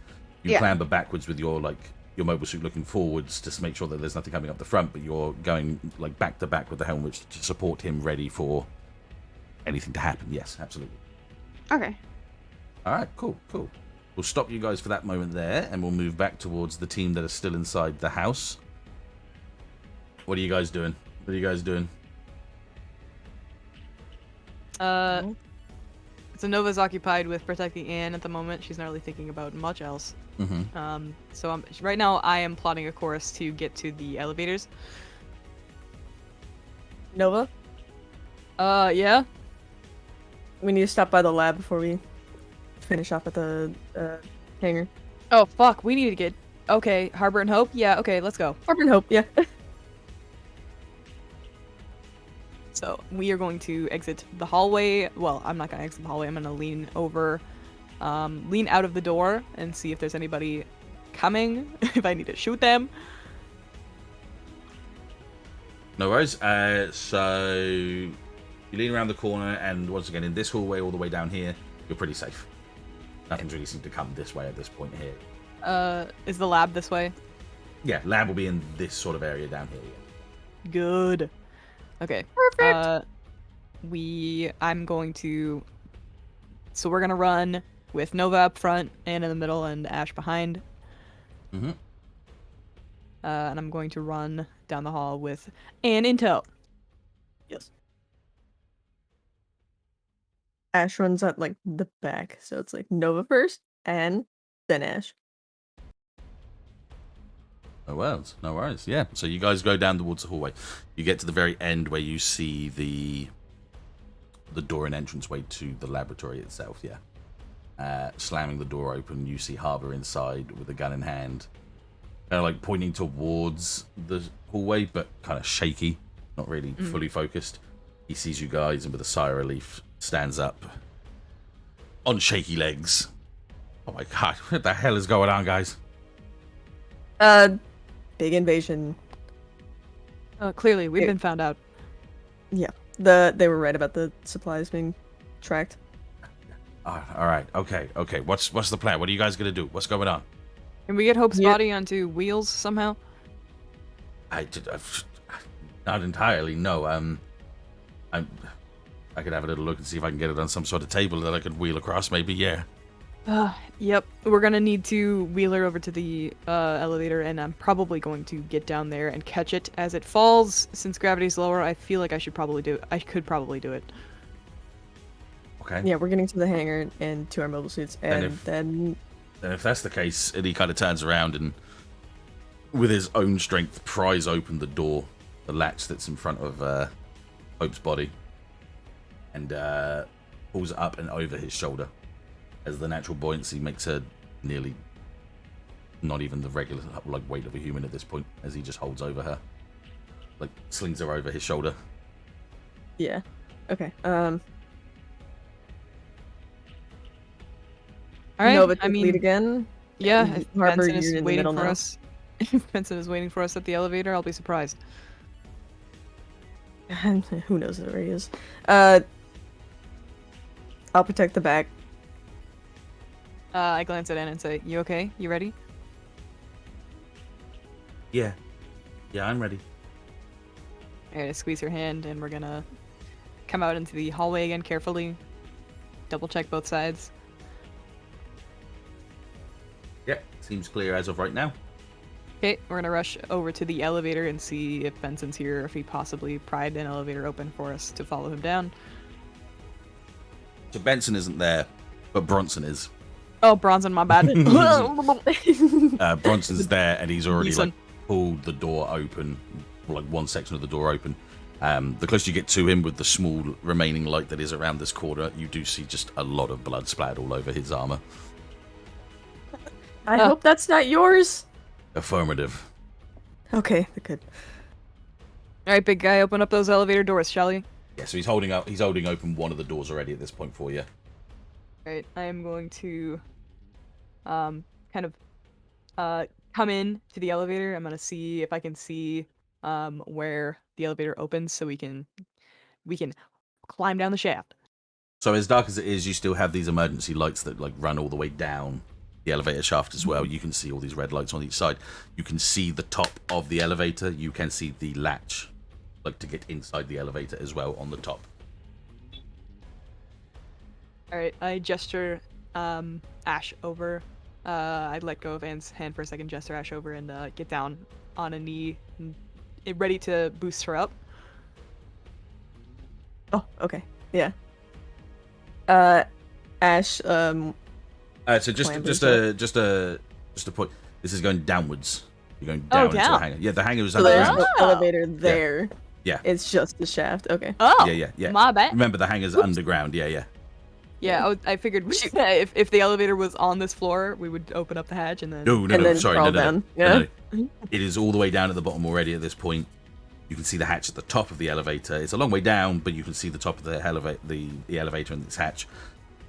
Yeah. clamber backwards with your your mobile suit looking forwards to make sure that there's nothing coming up the front, but you're going like back to back with the helmet to support him, ready for anything to happen. Yes, absolutely. Okay. All right, cool. We'll stop you guys for that moment there, and we'll move back towards the team that are still inside the house. What are you guys doing? So Nova's occupied with protecting Anne at the moment. She's not really thinking about much else. Mm-hmm. So right now I am plotting a course to get to the elevators. Nova, Yeah. we need to stop by the lab before we finish off at the hangar. Oh fuck, we need to get. Okay, Harbor and Hope. Yeah. Okay, let's go. Harbor and Hope, yeah. So we are going to exit the hallway. Well, I'm not gonna exit the hallway. I'm gonna lean over, lean out of the door and see if there's anybody coming. If I need to shoot them. No worries. So you lean around the corner, and once again in this hallway, all the way down here, you're pretty safe. Nothing's really seemed to come this way at this point here. Is the lab this way? Yeah, lab will be in this sort of area down here. Yeah. Good. Okay. Perfect. I'm going to. So we're gonna run with Nova up front, and in the middle, and Ashe behind. Mm-hmm. And I'm going to run down the hall with Anne in tow. Yes. Ash runs at like the back, so it's like Nova first, and then Ash. No worries. Yeah. So you guys go down towards the hallway. You get to the very end where you see the door and entranceway to the laboratory itself. Yeah. Slamming the door open, you see Harbour inside with a gun in hand, kind of like pointing towards the hallway, but kind of shaky, not really fully focused. He sees you guys, and with a sigh of relief, stands up on shaky legs. Oh my god! What the hell is going on, guys? Big invasion. Clearly, we've been found out. Yeah. They were right about the supplies being tracked. All right. Okay. What's the plan? What are you guys gonna do? What's going on? Can we get Hope's Yep. body onto wheels somehow? Not entirely. No. I could have a little look and see if I can get it on some sort of table that I could wheel across. Maybe. Yeah. Yep. We're gonna need to wheel her over to the elevator, and I'm probably going to get down there and catch it as it falls. Since gravity's lower, I feel like I could probably do it. Okay. Yeah, we're getting to the hangar and to our mobile suits, and then Then if that's the case, and he kind of turns around and, with his own strength, pries open the door, the latch that's in front of Hope's body, and pulls it up and over his shoulder, as the natural buoyancy makes her nearly not even the regular weight of a human at this point, as he just holds over her, slings her over his shoulder. yeah, okay. All right. Nova, I mean, lead again. yeah. and If Harper, Benson you're is in the waiting middle for now. us, if Benson is waiting for us at the elevator, I'll be surprised. Who knows where he is? I'll protect the back. I glance at Anna and say, "You okay? You ready?" Yeah, I'm ready. I'm gonna squeeze her hand, and we're gonna come out into the hallway again carefully. Double check both sides. Yeah, seems clear as of right now. Okay, we're gonna rush over to the elevator and see if Benson's here, or if he possibly pried an elevator open for us to follow him down. So Benson isn't there, but Bronson is. Oh, Bronson, my bad. Bronson's there, and he's already Decent. pulled the door open, one section of the door open. The closer you get to him, with the small remaining light that is around this corner, you do see just a lot of blood splattered all over his armor. I hope that's not yours. Affirmative. Okay, good. All right, big guy, open up those elevator doors, shall we? Yeah, so he's holding open one of the doors already at this point for you. All right, I am going to, kind of, come in to the elevator. I'm gonna see if I can see, where the elevator opens, so we can climb down the shaft. So as dark as it is, you still have these emergency lights that run all the way down the elevator shaft as well. You can see all these red lights on each side. You can see the top of the elevator. You can see the latch, to get inside the elevator as well on the top. All right, I gesture Ashe over. I let go of Anne's hand for a second, gesture Ashe over, and get down on a knee, and ready to boost her up. Oh, okay. Yeah. Ashe, So just a point. This is going downwards. You're going down into the down. hangar. Yeah, the hangar is so there's underground. no elevator there. Yeah. It's just the shaft. Okay. Oh, Yeah. my bad. Remember, the hangar's underground. Yeah. Yeah, I figured if the elevator was on this floor, we would open up the hatch and then. No. And then Sorry, crawl no. down. Yeah. No. It is all the way down at the bottom already at this point. You can see the hatch at the top of the elevator. It's a long way down, but you can see the top of the elevator and its hatch.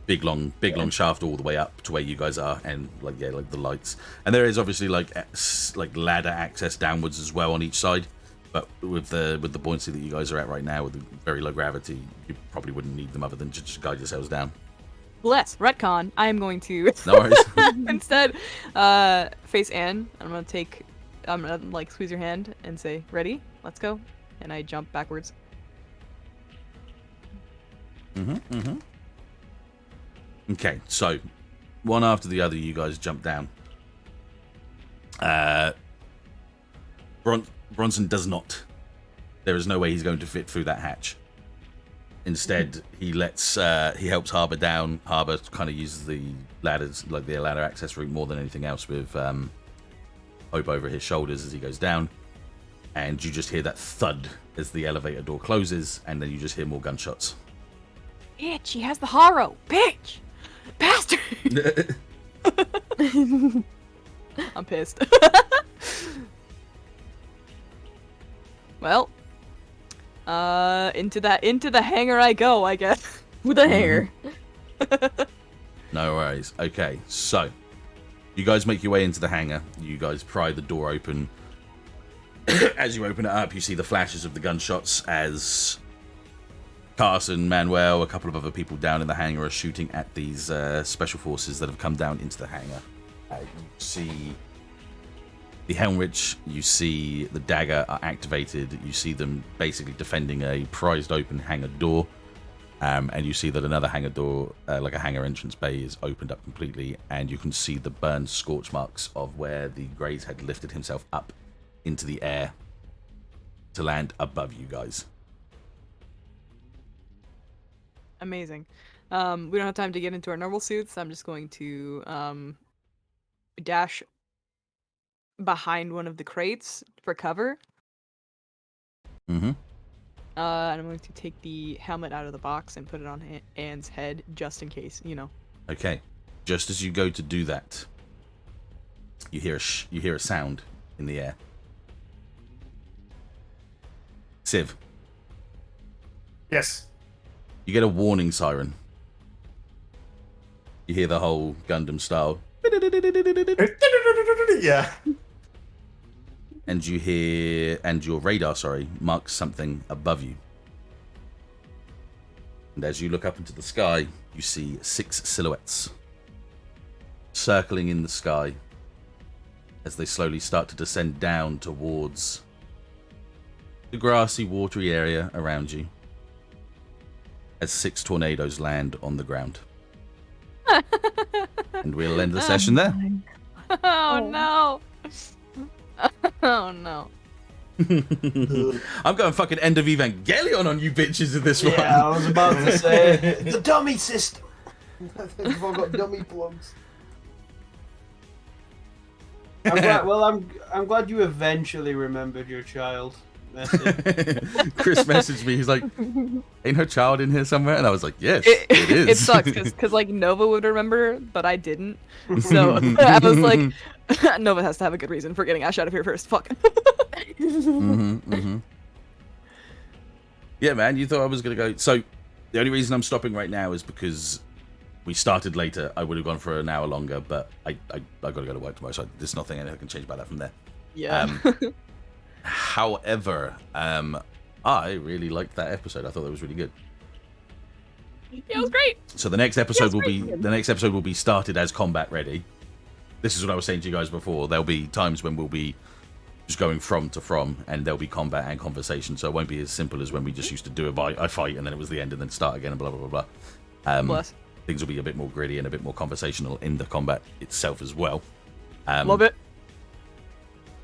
Big long shaft all the way up to where you guys are, and the lights. And there is obviously ladder access downwards as well on each side. But with the buoyancy that you guys are at right now, with the very low gravity, you probably wouldn't need them other than to just guide yourselves down. Bless retcon. I am going to No worries. instead face Anne. I'm gonna squeeze your hand and say, "Ready? Let's go." And I jump backwards. Okay, so one after the other, you guys jump down. Bronson does not. There is no way he's going to fit through that hatch. Instead, he helps Harbour down. Harbour kind of uses the ladders, the ladder access route, more than anything else, with Hope over his shoulders as he goes down. And you just hear that thud as the elevator door closes, and then you just hear more gunshots. Bitch, he has the Haro. Bitch, bastard. I'm pissed. Well, into the hangar I go, I guess. With a hanger. No worries. Okay, so you guys make your way into the hangar. You guys pry the door open. As you open it up, you see the flashes of the gunshots as Carson, Manuel, a couple of other people down in the hangar are shooting at these special forces that have come down into the hangar. You see The Helmrich, you see the dagger are activated. You see them basically defending a prized open hangar door. And you see that another hangar door, like a hangar entrance bay, is opened up completely. And you can see the burned scorch marks of where the Greys had lifted himself up into the air to land above you guys. Amazing. We don't have time to get into our normal suits. I'm just going to dash behind one of the crates for cover. Mm-hmm. And I'm going to take the helmet out of the box and put it on Anne's head just in case, Okay. Just as you go to do that, you hear a sound in the air. Civ, Yes. you get a warning siren. You hear the whole Gundam style. Yeah. And your radar, marks something above you. And as you look up into the sky, you see 6 silhouettes circling in the sky as they slowly start to descend down towards the grassy, watery area around you. As 6 tornadoes land on the ground. And we'll end the session there. Oh no! Oh no! I'm going fucking end of Evangelion on you bitches in this one. Yeah, I was about to say the dummy system. We've all got dummy plugs. I'm glad you eventually remembered your child. Messi. Chris messaged me. He's like, "Ain't her child in here somewhere?" And I was like, "Yes, it is." It sucks because like Nova would remember, but I didn't. So I was like, Nova has to have a good reason for getting Ashe out of here first. Fuck. Yeah, man. You thought I was gonna go. So the only reason I'm stopping right now is because we started later. I would have gone for an hour longer, but I got to go to work tomorrow, so there's nothing I can change about that from there. Yeah. However, I really liked that episode. I thought that was really good. Yeah, it was great. So the next episode will be started as combat ready. This is what I was saying to you guys before. There'll be times when we'll be just going from to from, and there'll be combat and conversation. So it won't be as simple as when we just used to do a fight and then it was the end and then start again and blah blah blah blah. Things will be a bit more gritty and a bit more conversational in the combat itself as well. Love it.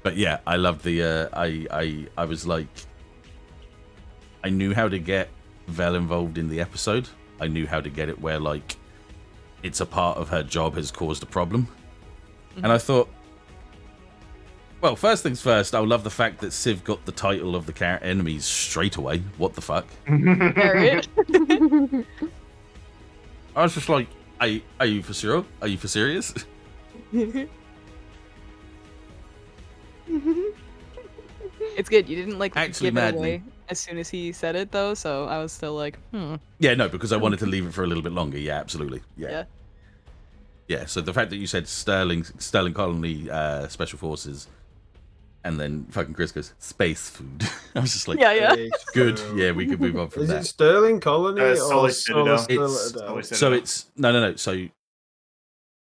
But yeah, I loved the. I was like, I knew how to get Vel involved in the episode. I knew how to get it where like, it's a part of her job has caused a problem, and I thought, well, first things first. I love the fact that Civ got the title of the enemies straight away. What the fuck? Harriet. I was just like, are you for sure? Are you for serious? It's good. You didn't like Actually give it mad away me. as soon as he said it though, so I was still like, Yeah, no, because I wanted to leave it for a little bit longer. Yeah, absolutely. Yeah. So the fact that you said Sterling Colony Special Forces, and then fucking Chris goes space food. I was just like, yeah. Good. Yeah, we could move on from Is that. it Sterling Colony or Solid Solar Citadel? Citadel? So it's no. So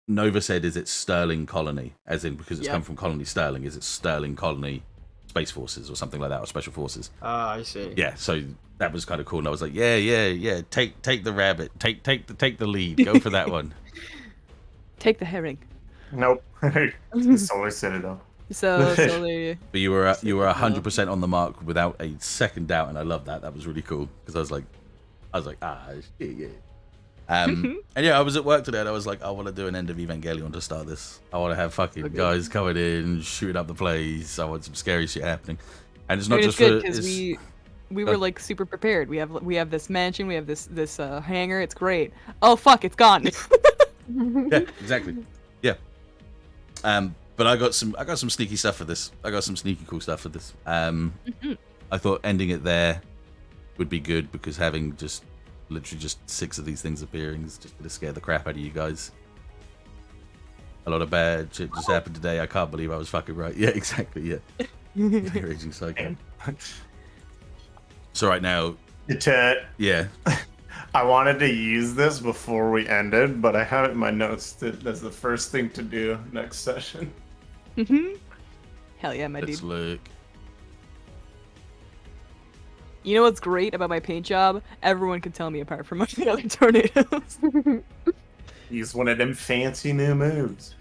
Nova said, "Is it Sterling Colony?" As in because it's come from Colony Sterling. Is it Sterling Colony Space Forces or something like that, or Special Forces? Ah, I see. Yeah. So that was kind of cool, and I was like, yeah. Take the rabbit. Take the lead. Go for that one. Take the herring. Nope. Solar Citadel. So slowly. But you were 100% on the mark without a second doubt, and I love that. That was really cool because I was like, yeah. And yeah, I was at work today, and I was like, I want to do an end of Evangelion to start this. I want to have fucking guys coming in, shooting up the place. I want some scary shit happening, and it's not just good for. because we were like super prepared. We have this mansion, we have this hangar. It's great. Oh fuck, it's gone. Yeah, exactly. Yeah. But I got some sneaky stuff for this. I got some sneaky cool stuff for this. I thought ending it there would be good because having just literally just 6 of these things appearing is just gonna scare the crap out of you guys. A lot of bad shit just happened today. I can't believe I was fucking right. Yeah, exactly. Yeah. Raging psycho. So right now, yeah. I wanted to use this before we ended, but I have it in my notes that that's the first thing to do next session. Hell yeah, my Let's dude. look. You know what's great about my paint job? Everyone can tell me apart from the other tornadoes. Use one of them fancy new moves.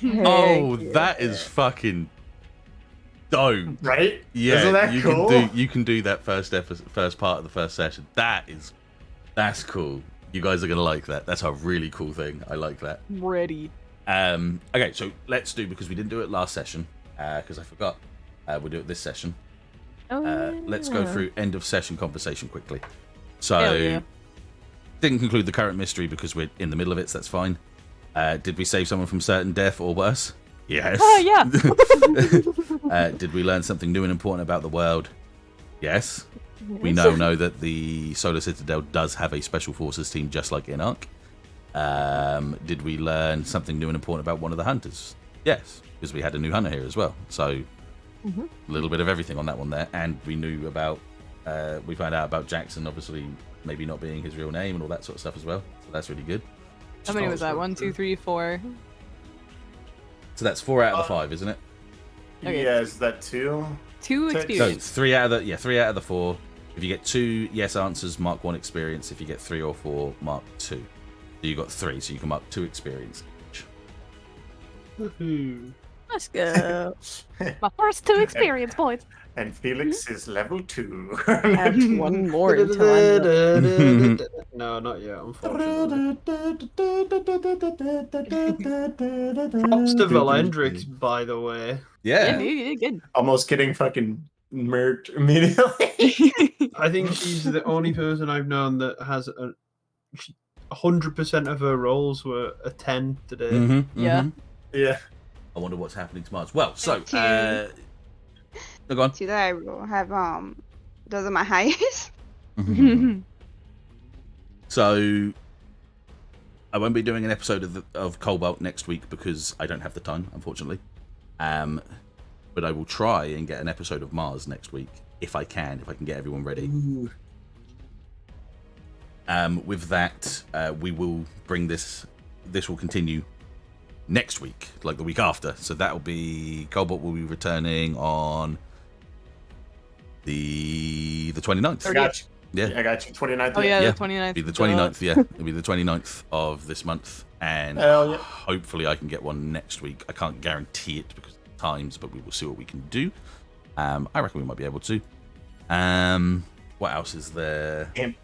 Oh, Heck that yeah. is fucking dope. Right? Yeah, Isn't that you cool? can do that first part of the first session. That's cool. You guys are gonna like that. That's a really cool thing. I like that. Ready. Okay, so let's do, because we didn't do it last session, because I forgot. We'll do it this session. Let's go through end of session conversation quickly. So, Hell yeah. didn't conclude the current mystery because we're in the middle of it, so that's fine. Did we save someone from certain death or worse? Yes. Oh, yeah. Did we learn something new and important about the world? Yes. We now know that the Solar Citadel does have a special forces team just like Inarch. Did we learn something new and important about one of the hunters? Yes, because we had a new hunter here as well. So a little bit of everything on that one there. And we knew about, we found out about Jackson obviously maybe not being his real name and all that sort of stuff as well. So that's really good. How many was that? 1, 2, 3, 4. So that's 4 out of the 5, isn't it? Okay. Yeah, is that 2? 2 So- No, experience. 3 out of the 3 out of the 4. If you get 2 yes answers, mark 1 experience. If you get 3 or 4, mark 2. So you got 3, so you can mark 2 experience each. Woohoo. Let's go. My first 2 experience points. And Felix is level 2. Add one more until I'm level. No, not yet, unfortunately. Props to Valendrix, by the way. Yeah, Yeah. you did good. Almost getting fucking murked immediately. I think she's the only person I've known that has 100% of her rolls were a 10 today. Yeah. Yeah. I wonder what's happening to Mars. Well, so Two. no, go on. See that I will have those are my highest. So I won't be doing an episode of Cobalt next week because I don't have the time, unfortunately. But I will try and get an episode of Mars next week if I can get everyone ready. With that, we will bring this. This will continue next week, like the week after. So that will be Cobalt will be returning on the 29th. I got you. Yeah. I got you. 29th. Oh yeah, Yeah. the 29th. It'll be the 29th, yeah. It'll be the 29th of this month, and Hell yeah. hopefully I can get one next week. I can't guarantee it because of the times, but we will see what we can do. I reckon we might be able to. What else is there? And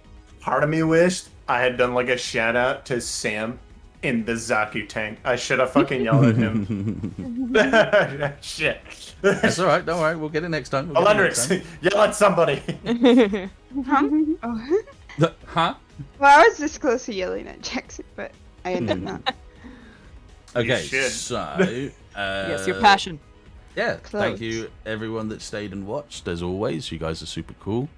part of me wished I had done like a shout out to Sam in the Zaku tank. I should have fucking yelled at him. Shit. That's all right. Don't worry. We'll get it next time. We'll get it next Alendrix, yell at somebody. Huh? Oh. time. Huh? Well, I was this close to yelling at Jackson, but I ended up not. Okay, should. so Yes, your passion. yeah, thank Close. you everyone that stayed and watched. As always, you guys are super cool.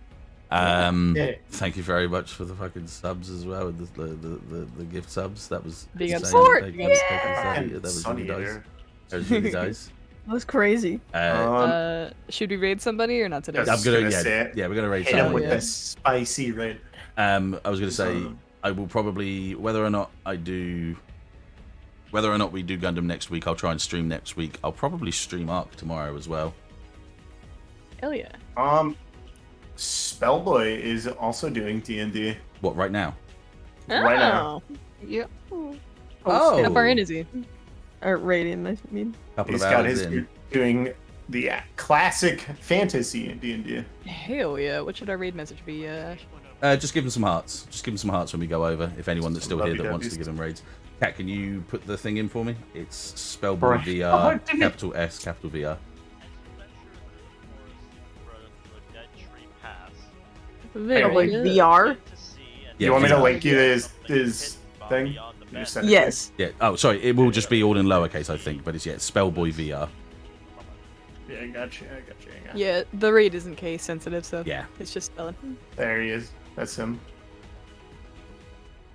Yeah. Thank you very much for the fucking subs as well, the gift subs. That was Big insane. support, Thank you, thank you, Yeah. Sunny. That was Sunny really nice. there. That was really nice. That was crazy. Should we raid somebody or not today? Yes. I'm gonna, gonna yeah, say it. yeah, we're gonna raid Hit him somebody. with yeah. the spicy red. I was gonna say I will probably, whether or not we do Gundam next week, I'll try and stream next week. I'll probably stream Arc tomorrow as well. Hell yeah. Spellboy is also doing D&D. What, right now? Right now. Yeah. Oh, How far in is he? Or Radiant, I mean. couple He's of got hours his in. doing the classic fantasy in D&D. Hell yeah. What should our raid message be? Just give him some hearts. Just give him some hearts when we go over. If anyone that's still here that wants to give him raids. Kat, can you put the thing in for me? It's Spellboy Right. VR, Oh, did it? capital S, capital VR. Very like good. VR? Yeah, you want me to VR. link you this thing? You send it to me? Yes. Yeah. Oh, sorry. It will just be all in lowercase, I think. But it's Spellboy VR. Yeah, I got you. Yeah, the raid isn't case sensitive, so Yeah. it's just spelling. There he is. That's him.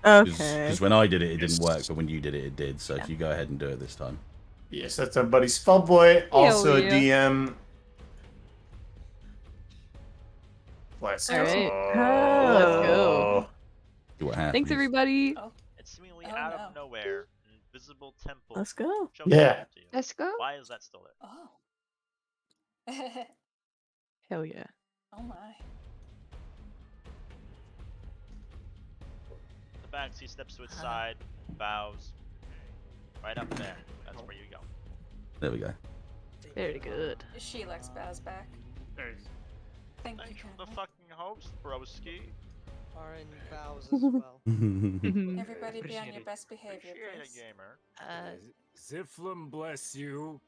Okay. Because when I did it, it didn't work, but when you did it, it did. So if you go ahead and do it this time. Yes, that's our buddy Spellboy. Also yeah. a DM. Let's All right. Oh. Let's go. See what happens. Thanks, everybody. It's seemingly out of nowhere. Invisible temple. Let's go. shows Yeah. up to you. Let's go. Why is that still there? Oh. Hell yeah. Oh my. The Banksy steps to its side, bows. Right up there. That's where you go. There we go. Very good. Sheelex bows back. Thank you, Thanks for the Captain. fucking host, broski. Aaron bows as well. Everybody be on your best behavior, Appreciate it, please. gamer. Ziflin bless you.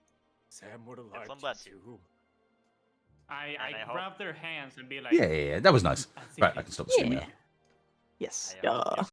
Sam would have liked Ziflin bless you too. And I I grab their hands and be like, Yeah, that was nice. I think Right, I can stop the stream Yeah. now. Yes. I hope Yeah.